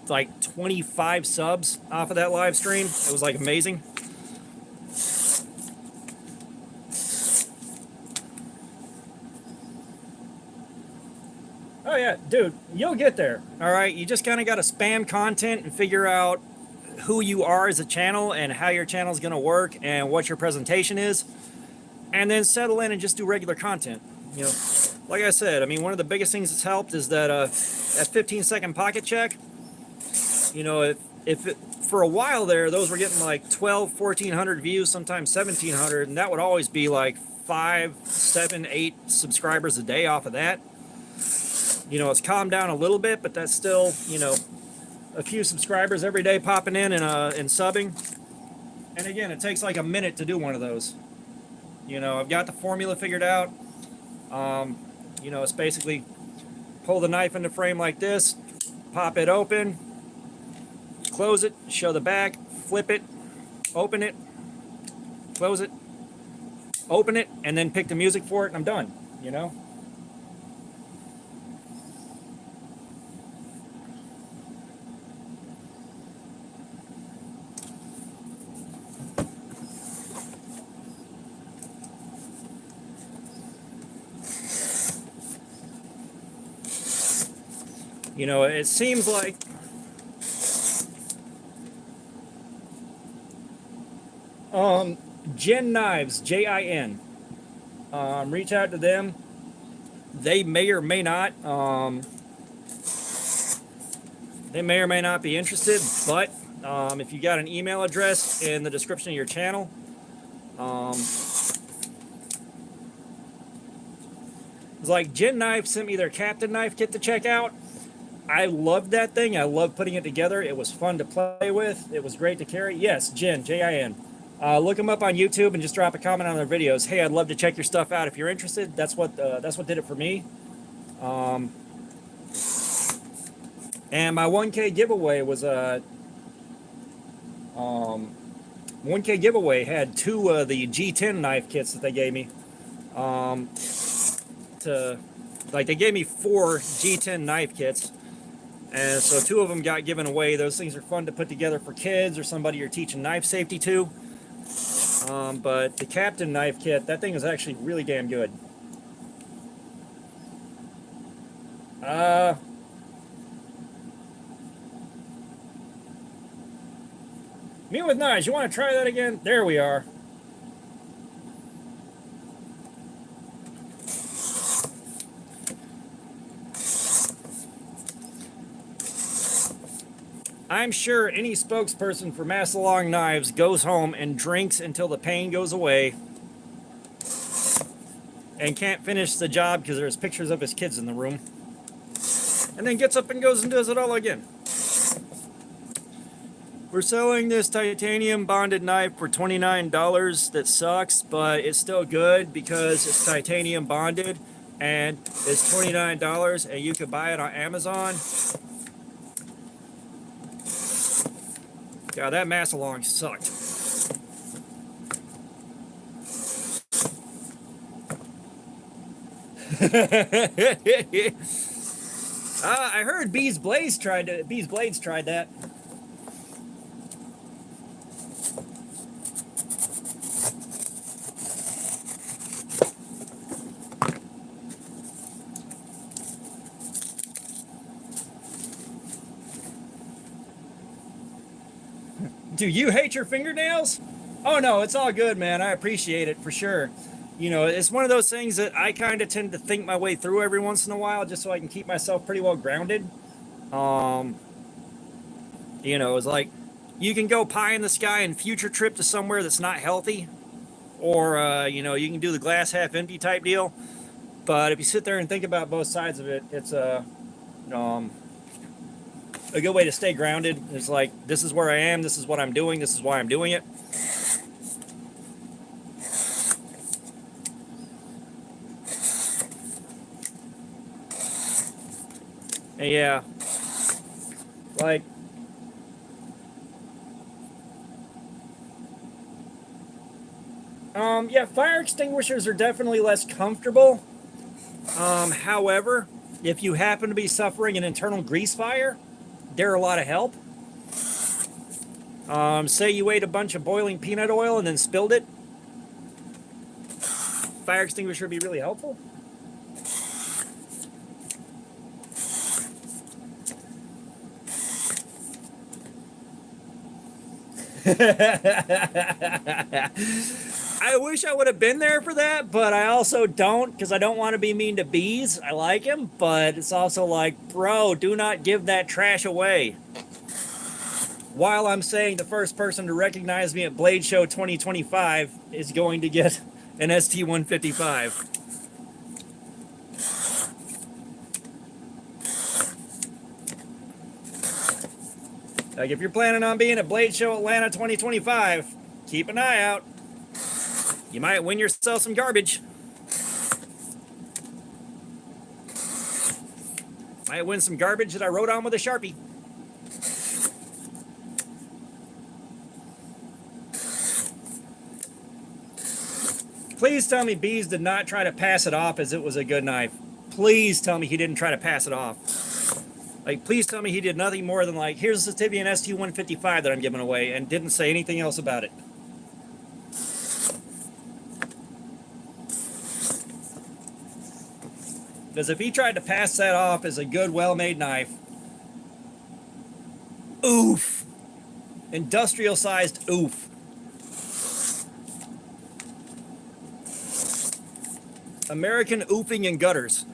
like 25 subs off of that live stream. It was like amazing. Oh yeah, dude, you'll get there. All right, you just kind of got to spam content and figure out who you are as a channel and how your channel is going to work and what your presentation is, and then settle in and just do regular content. You know, like I said, I mean, one of the biggest things that's helped is that that 15-second pocket check. You know, if it, for a while there, those were getting like 12, 1,400 views, sometimes 1,700, and that would always be like 5, 7, 8 subscribers a day off of that. You know, it's calmed down a little bit, but that's still, you know, a few subscribers every day popping in and subbing. And again, it takes like a minute to do one of those. You know, I've got the formula figured out. You know, it's basically pull the knife into frame like this, pop it open, close it, show the back, flip it, open it, close it, open it, and then pick the music for it, and I'm done, you know? You know, it seems like Jin Knives, Jin. Reach out to them. They may or may not. They may or may not be interested, but if you got an email address in the description of your channel, it's like Jin Knife sent me their Captain Knife kit to check out. I loved that thing. I loved putting it together. It was fun to play with. It was great to carry. Yes, Jin, Jin. Look them up on YouTube and just drop a comment on their videos. Hey, I'd love to check your stuff out if you're interested. That's what did it for me. And my 1K giveaway was a 1K giveaway had 2 of the G10 knife kits that they gave me. They gave me 4 G10 knife kits. And so 2 of them got given away. Those things are fun to put together for kids or somebody you're teaching knife safety to. But the Captain knife kit, that thing is actually really damn good. Me with knives, you want to try that again? There we are. I'm sure any spokesperson for Massillon Knives goes home and drinks until the pain goes away and can't finish the job because there's pictures of his kids in the room, and then gets up and goes and does it all again. We're selling this titanium bonded knife for $29. That sucks, but it's still good because it's titanium bonded and it's $29 and you could buy it on Amazon. God, that Massillon sucked. I heard Bees Blades tried that. Do you hate your fingernails? Oh no, it's all good, man. I appreciate it for sure. You know, it's one of those things that I kind of tend to think my way through every once in a while just so I can keep myself pretty well grounded. You know, it's like you can go pie in the sky and future trip to somewhere that's not healthy, or you know, you can do the glass half empty type deal. But if you sit there and think about both sides of it, it's a good way to stay grounded. It's like, this is where I am, this is what I'm doing, this is why I'm doing it. And yeah, like, Yeah, fire extinguishers are definitely less comfortable. However, if you happen to be suffering an internal grease fire, they're a lot of help. Say you ate a bunch of boiling peanut oil and then spilled it. Fire extinguisher would be really helpful. I wish I would have been there for that, but I also don't because I don't want to be mean to bees. I like him, but it's also like, bro, do not give that trash away. While I'm saying the first person to recognize me at Blade Show 2025 is going to get an ST-155. Like, if you're planning on being at Blade Show Atlanta 2025, keep an eye out. You might win yourself some garbage. Might win some garbage that I wrote on with a Sharpie. Please tell me Bees did not try to pass it off as it was a good knife. Please tell me he didn't try to pass it off. Like, please tell me he did nothing more than like, here's the Tibian ST-155 that I'm giving away, and didn't say anything else about it. Because if he tried to pass that off as a good, well-made knife, oof. Industrial-sized oof. American oofing and gutters.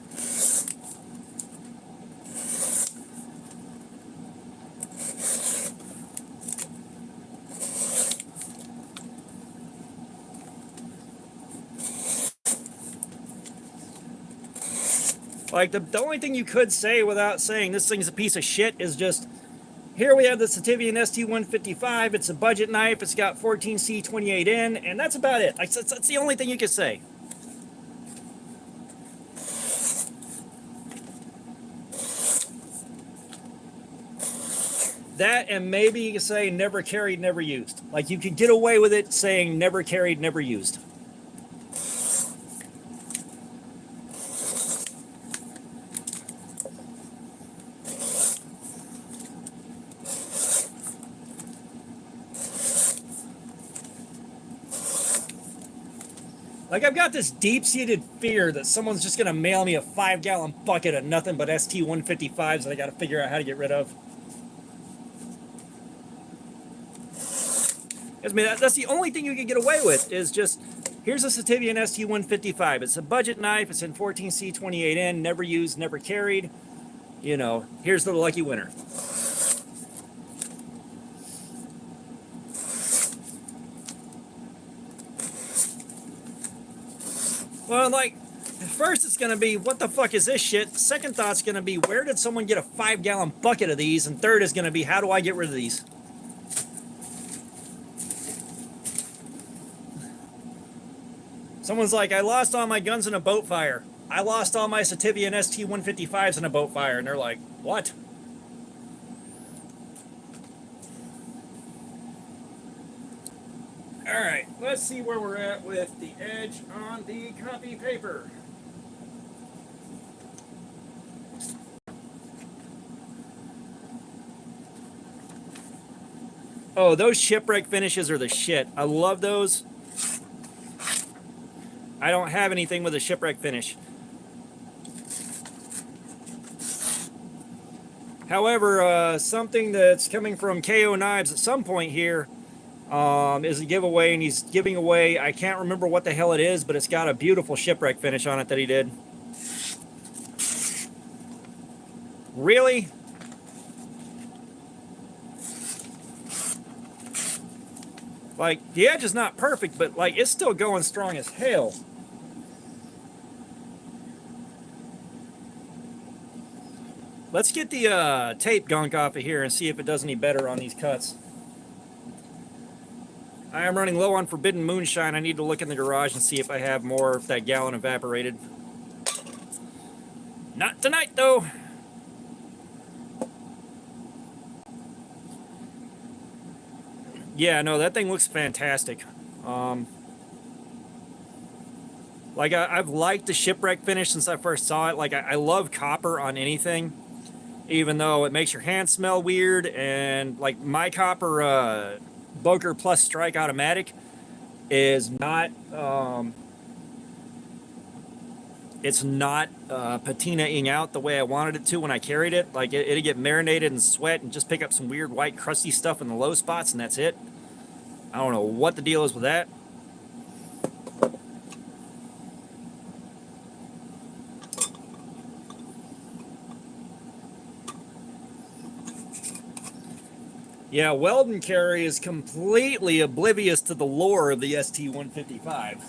Like, the only thing you could say without saying this thing's a piece of shit is just, here we have the Sativian ST-155. It's a budget knife. It's got 14C28N, and that's about it. Like, that's the only thing you could say. That, and maybe you could say never carried, never used. Like, you could get away with it saying never carried, never used. Like, I've got this deep-seated fear that someone's just going to mail me a 5-gallon bucket of nothing but ST-155s that I got to figure out how to get rid of. I mean, that's the only thing you can get away with is just, here's a Sativian ST-155. It's a budget knife. It's in 14C28N, never used, never carried. You know, here's the lucky winner. Well, like, first it's going to be, what the fuck is this shit? Second thought's going to be, where did someone get a 5-gallon bucket of these? And third is going to be, how do I get rid of these? Someone's like, I lost all my guns in a boat fire. I lost all my Sativian ST-155s in a boat fire. And they're like, what? All right, let's see where we're at with the edge on the copy paper. Oh, those shipwreck finishes are the shit. I love those. I don't have anything with a shipwreck finish. However, something that's coming from KO Knives at some point here is a giveaway, and he's giving away, I can't remember what the hell it is, but it's got a beautiful shipwreck finish on it that he did. Really? Like, the edge is not perfect, but like, it's still going strong as hell. Let's get the tape gunk off of here and see if it does any better on these cuts. I am running low on Forbidden Moonshine. I need to look in the garage and see if I have more, if that gallon evaporated. Not tonight, though. Yeah, no, that thing looks fantastic. Like, I've liked the shipwreck finish since I first saw it. Like, I love copper on anything, even though it makes your hands smell weird. And, like, my copper Boker Plus Strike automatic is not, it's not patinaing out the way I wanted it to when I carried it. Like, it'd get marinated in sweat and just pick up some weird white crusty stuff in the low spots, and that's it. I don't know what the deal is with that. Yeah, weld and carry is completely oblivious to the lore of the ST-155.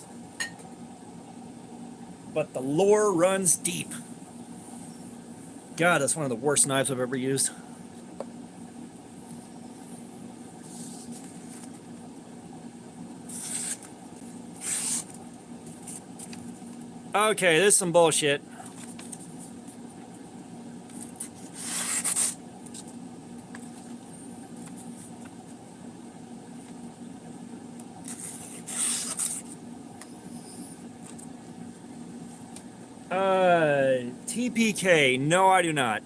But the lore runs deep. God, that's one of the worst knives I've ever used. Okay, this is some bullshit. TPK, no I do not.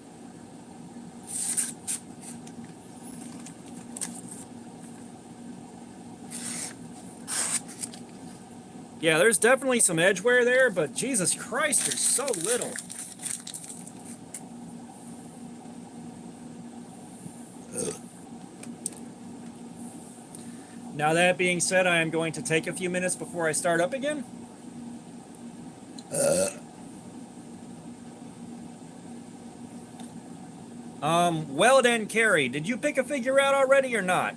Yeah, there's definitely some edge wear there, but Jesus Christ, there's so little. Now that being said, I am going to take a few minutes before I start up again. Weld and carry, did you pick a figure out already or not?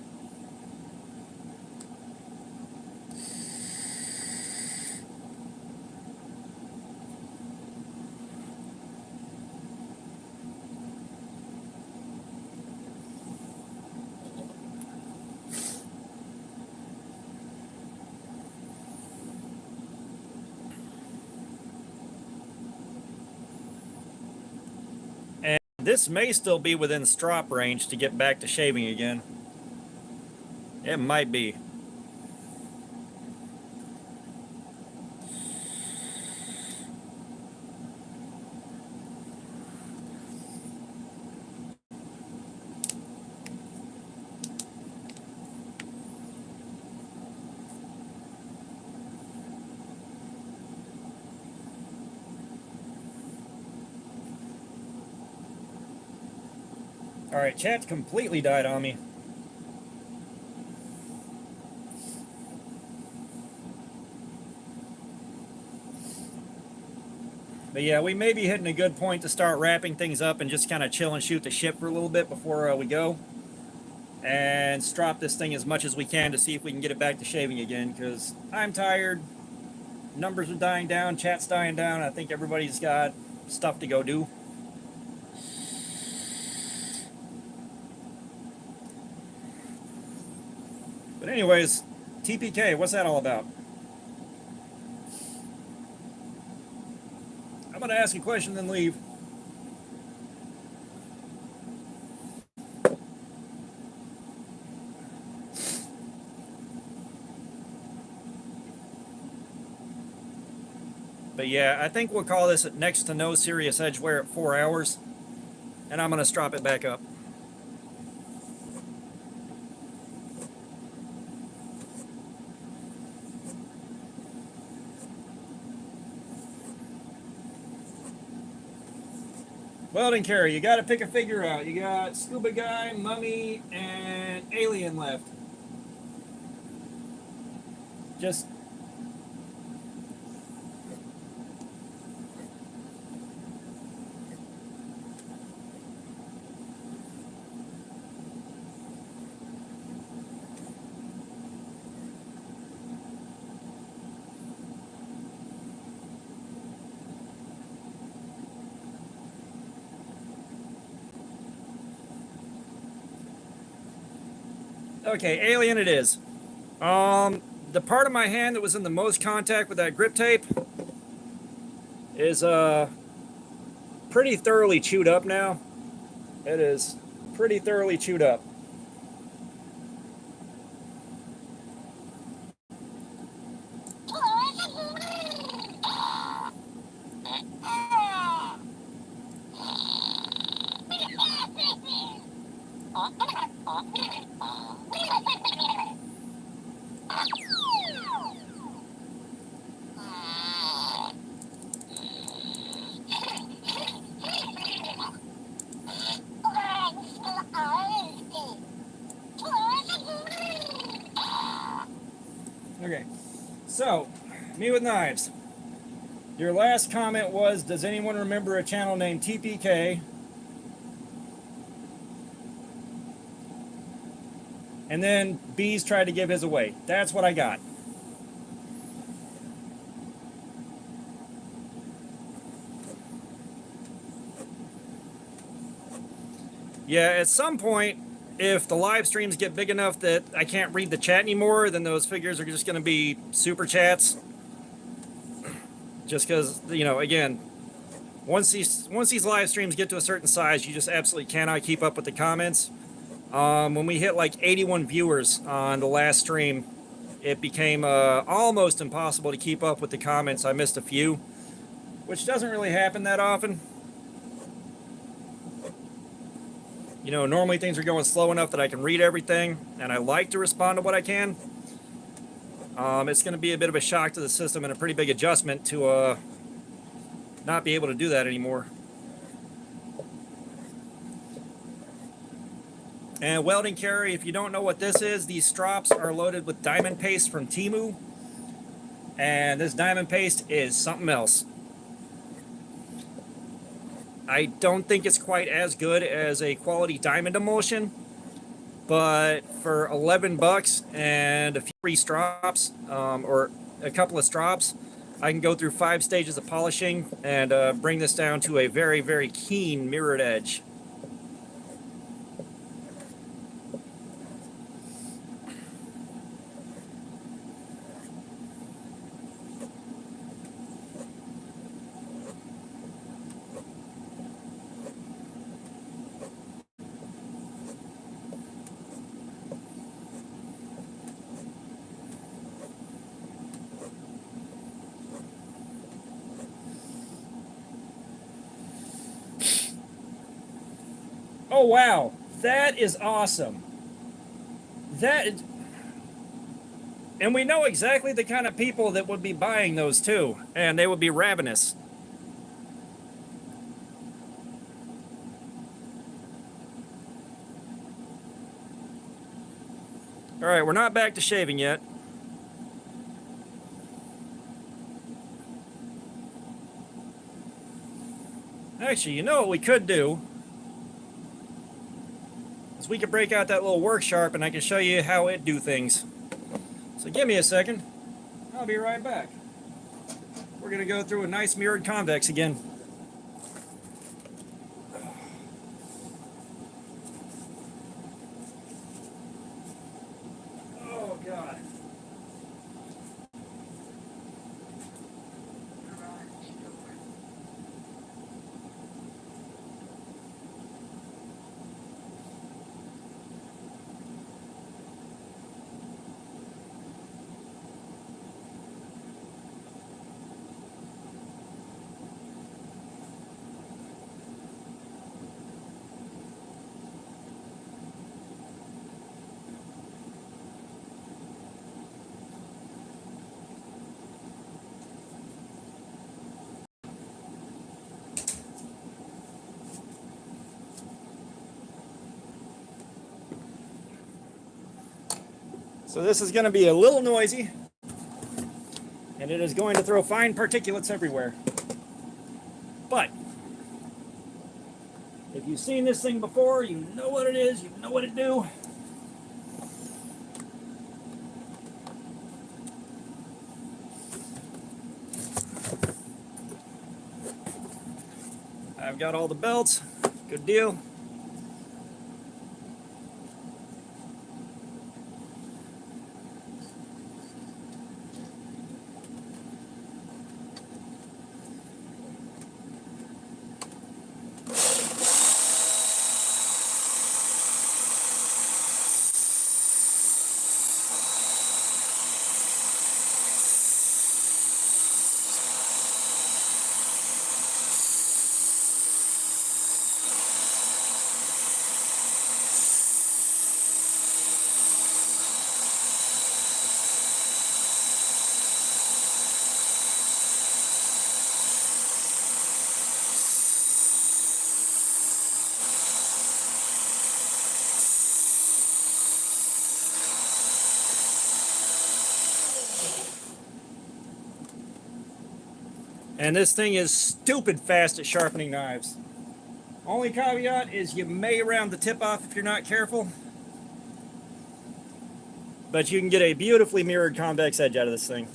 And this may still be within strop range to get back to shaving again. It might be. Alright, chat's completely died on me. But yeah, we may be hitting a good point to start wrapping things up and just kind of chill and shoot the ship for a little bit before we go. And strop this thing as much as we can to see if we can get it back to shaving again, because I'm tired. Numbers are dying down, chat's dying down. I think everybody's got stuff to go do. But anyways, TPK, what's that all about? I'm going to ask a question then leave. But yeah, I think we'll call this next to no serious edge wear at 4 hours. And I'm going to strop it back up. Weld and carry, you got to pick a figure out. You got Scuba Guy, Mummy, and Alien left. Just... Okay, Alien it is. The part of my hand that was in the most contact with that grip tape is pretty thoroughly chewed up now. It is pretty thoroughly chewed up. So, me with knives. Your last comment was, does anyone remember a channel named TPK? And then Bees tried to give his away. That's what I got. Yeah, at some point, if the live streams get big enough that I can't read the chat anymore, then those figures are just going to be super chats. Just because, you know, again, once these live streams get to a certain size, you just absolutely cannot keep up with the comments. When we hit like 81 viewers on the last stream, it became almost impossible to keep up with the comments. I missed a few, which doesn't really happen that often. You know, normally things are going slow enough that I can read everything, and I like to respond to what I can. It's going to be a bit of a shock to the system and a pretty big adjustment to not be able to do that anymore. And welding carry, if you don't know what this is, these strops are loaded with diamond paste from Temu. And this diamond paste is something else. I don't think it's quite as good as a quality diamond emulsion, but for 11 bucks and a few free strops, or a couple of strops, I can go through 5 stages of polishing and bring this down to a very, very keen mirrored edge. Oh wow, that is awesome. And we know exactly the kind of people that would be buying those too, and they would be ravenous. All right, we're not back to shaving yet. Actually, you know what we could do? Is we could break out that little work sharp and I can show you how it do things. So give me a second. I'll be right back. We're going to go through a nice mirrored convex again. Oh, God. So this is going to be a little noisy, and it is going to throw fine particulates everywhere. But if you've seen this thing before, you know what it is, you know what it do. I've got all the belts, good deal. And this thing is stupid fast at sharpening knives. Only caveat is you may round the tip off if you're not careful. But you can get a beautifully mirrored convex edge out of this thing.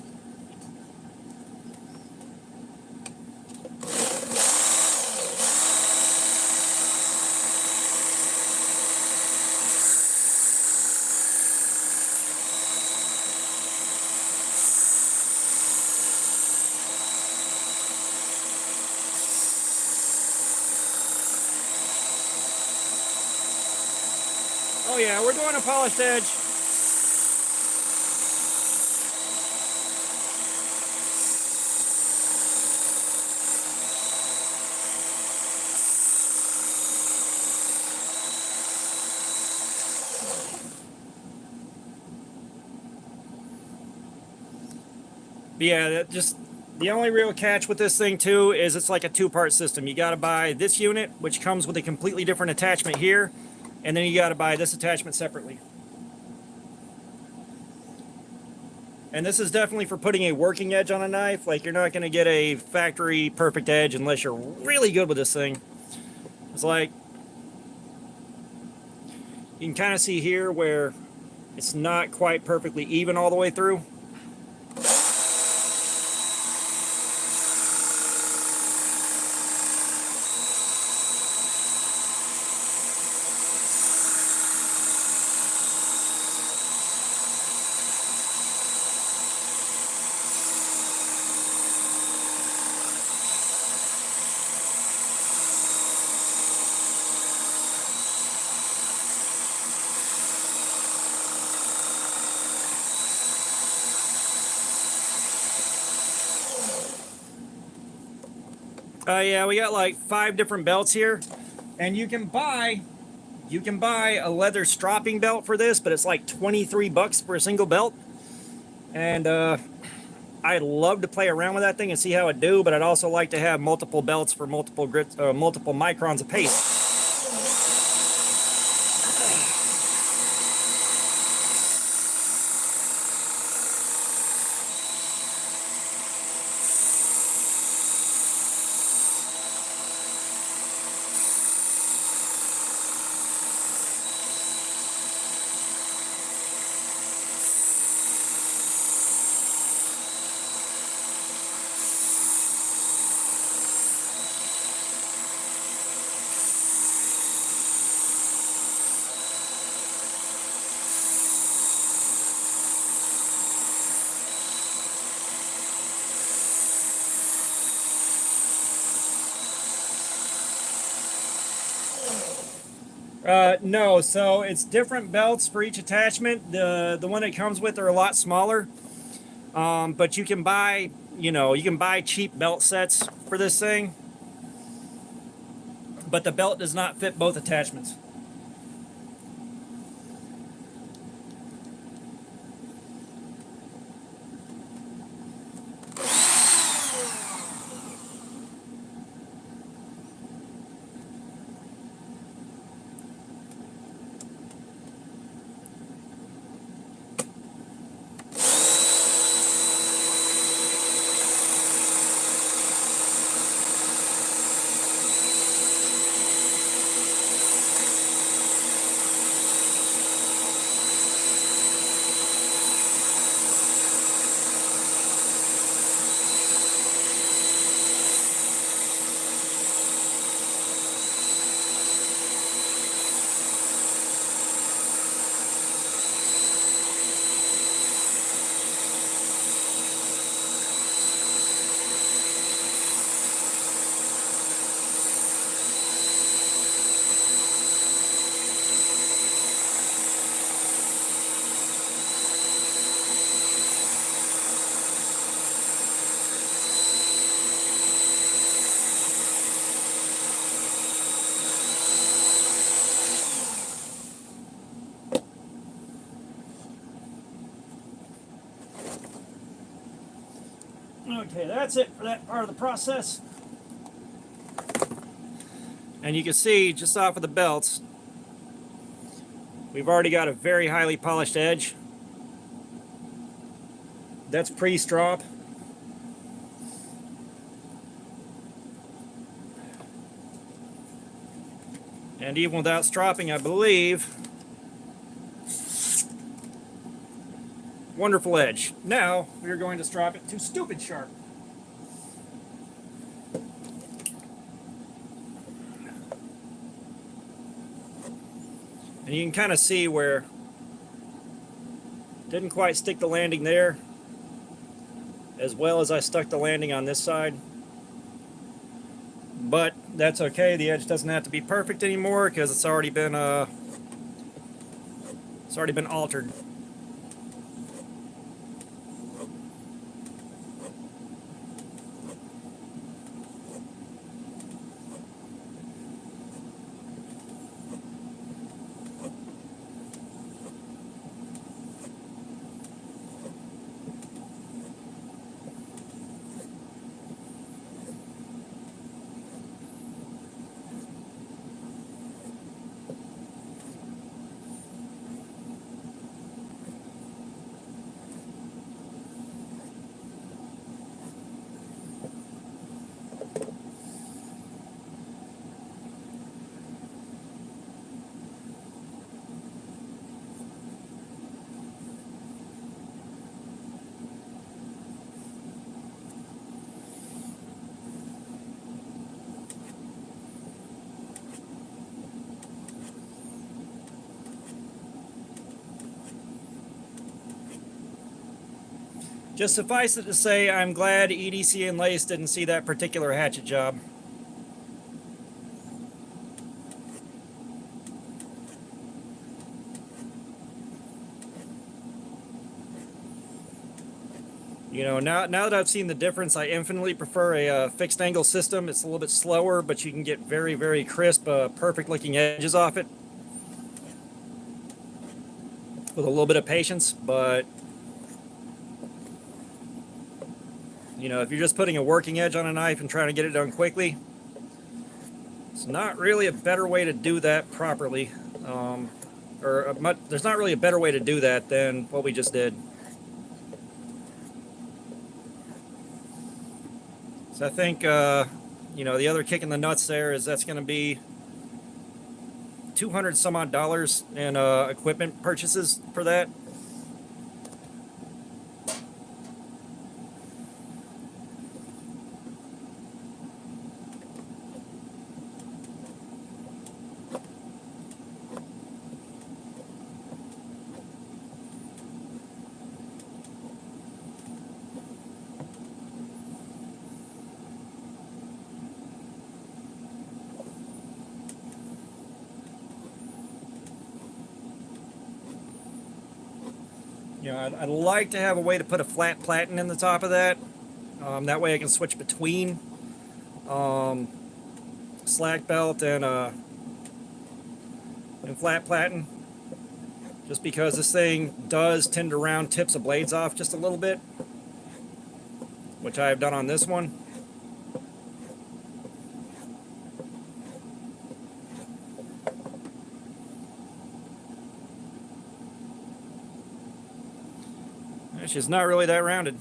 Oh yeah, we're doing a polished edge. But yeah, just the only real catch with this thing too is it's like a two-part system. You got to buy this unit, which comes with a completely different attachment here, and then you got to buy this attachment separately. And this is definitely for putting a working edge on a knife. Like, you're not going to get a factory perfect edge unless you're really good with this thing. It's like, you can kind of see here where it's not quite perfectly even all the way through. Yeah, we got like 5 different belts here, and you can buy a leather stropping belt for this, but it's like 23 bucks for a single belt. And I'd love to play around with that thing and see how it do, but I'd also like to have multiple belts for multiple grits, multiple microns apiece. No, so it's different belts for each attachment. The one it comes with are a lot smaller, but you can buy, you can buy cheap belt sets for this thing, but the belt does not fit both attachments. Okay, that's it for that part of the process. And you can see just off of the belts, we've already got a very highly polished edge. That's pre-strop. And even without stropping, I believe, wonderful edge. Now we're going to strop it to stupid sharp. And you can kind of see where didn't quite stick the landing there as well as I stuck the landing on this side. But that's okay. The edge doesn't have to be perfect anymore because it's already been altered. Just suffice it to say, I'm glad EDC and Lace didn't see that particular hatchet job. You know, now that I've seen the difference, I infinitely prefer a fixed angle system. It's a little bit slower, but you can get very, very crisp, perfect looking edges off it with a little bit of patience. But, you know, if you're just putting a working edge on a knife and trying to get it done quickly, it's not really a better way to do that properly. There's not really a better way to do that than what we just did. So I think, you know, the other kick in the nuts there is that's going to be $200 some odd in equipment purchases for that. You know, I'd like to have a way to put a flat platen in the top of that. That way I can switch between slack belt and flat platen. Just because this thing does tend to round tips of blades off just a little bit, which I have done on this one. It's just not really that rounded.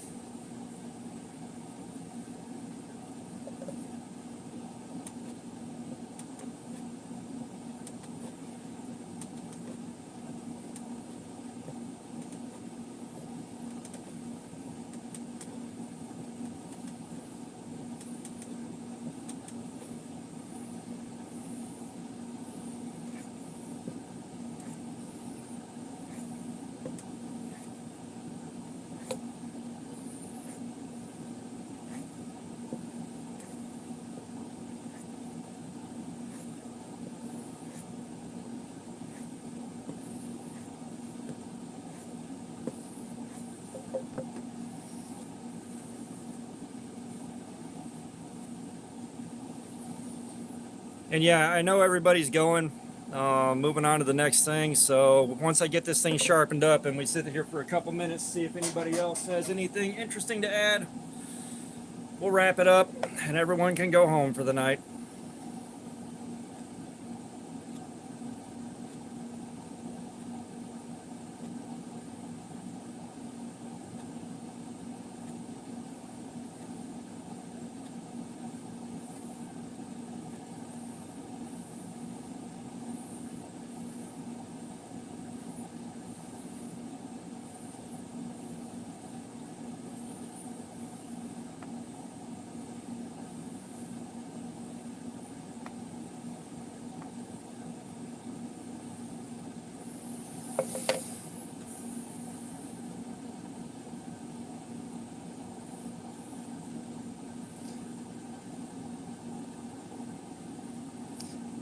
And yeah, I know everybody's going, moving on to the next thing. So once I get this thing sharpened up and we sit here for a couple minutes, see if anybody else has anything interesting to add, we'll wrap it up and everyone can go home for the night.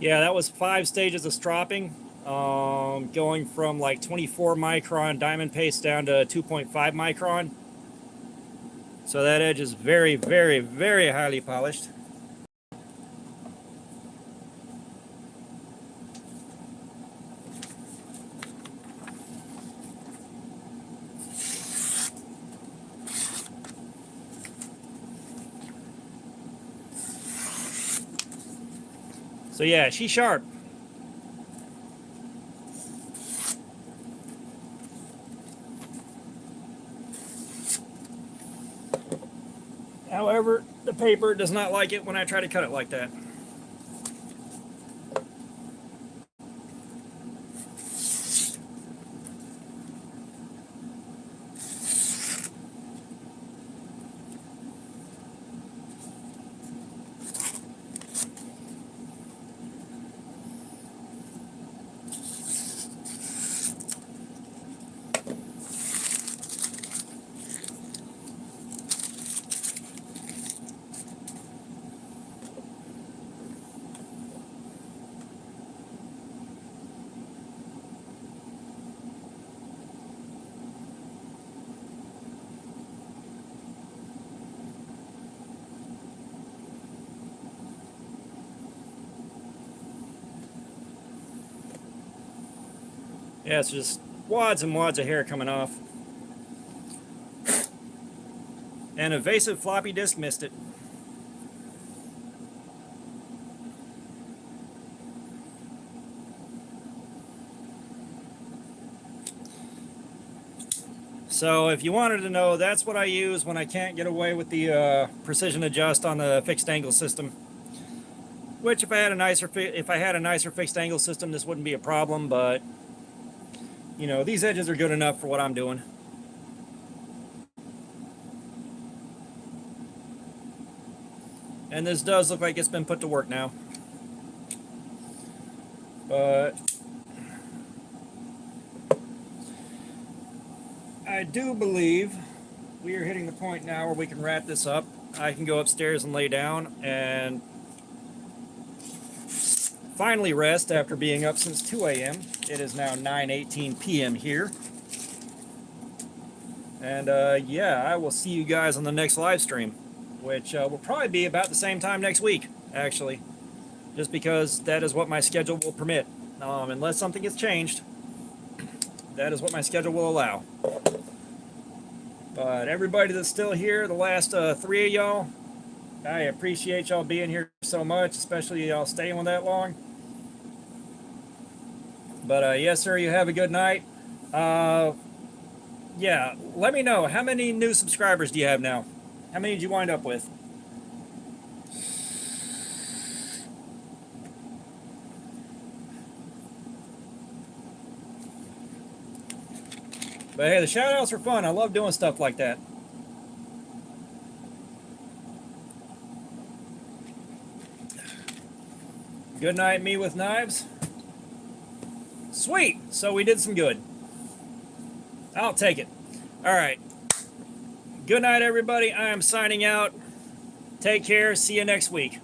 Yeah, that was 5 stages of stropping, going from like 24 micron diamond paste down to 2.5 micron. So that edge is very, very, very highly polished. So yeah, she's sharp. However, the paper does not like it when I try to cut it like that. Yeah, it's just wads and wads of hair coming off. And evasive floppy disk missed it. So if you wanted to know, that's what I use when I can't get away with the precision adjust on the fixed angle system. Which, if I had a nicer fixed angle system, this wouldn't be a problem. But you know, these edges are good enough for what I'm doing. And this does look like it's been put to work now. But I do believe we are hitting the point now where we can wrap this up. I can go upstairs and lay down and finally rest after being up since 2 a.m. It is now 9:18 p.m. here. And yeah, I will see you guys on the next live stream, which will probably be about the same time next week, actually. Just because that is what my schedule will permit. Unless something gets changed, that is what my schedule will allow. But everybody that's still here, the last 3 of y'all, I appreciate y'all being here so much, especially y'all staying with that long. But yes, sir, you have a good night. Yeah, let me know, how many new subscribers do you have now? How many did you wind up with? But hey, the shout outs are fun. I love doing stuff like that. Good night, me with knives. Sweet! So we did some good. I'll take it. Alright. Good night, everybody. I am signing out. Take care. See you next week.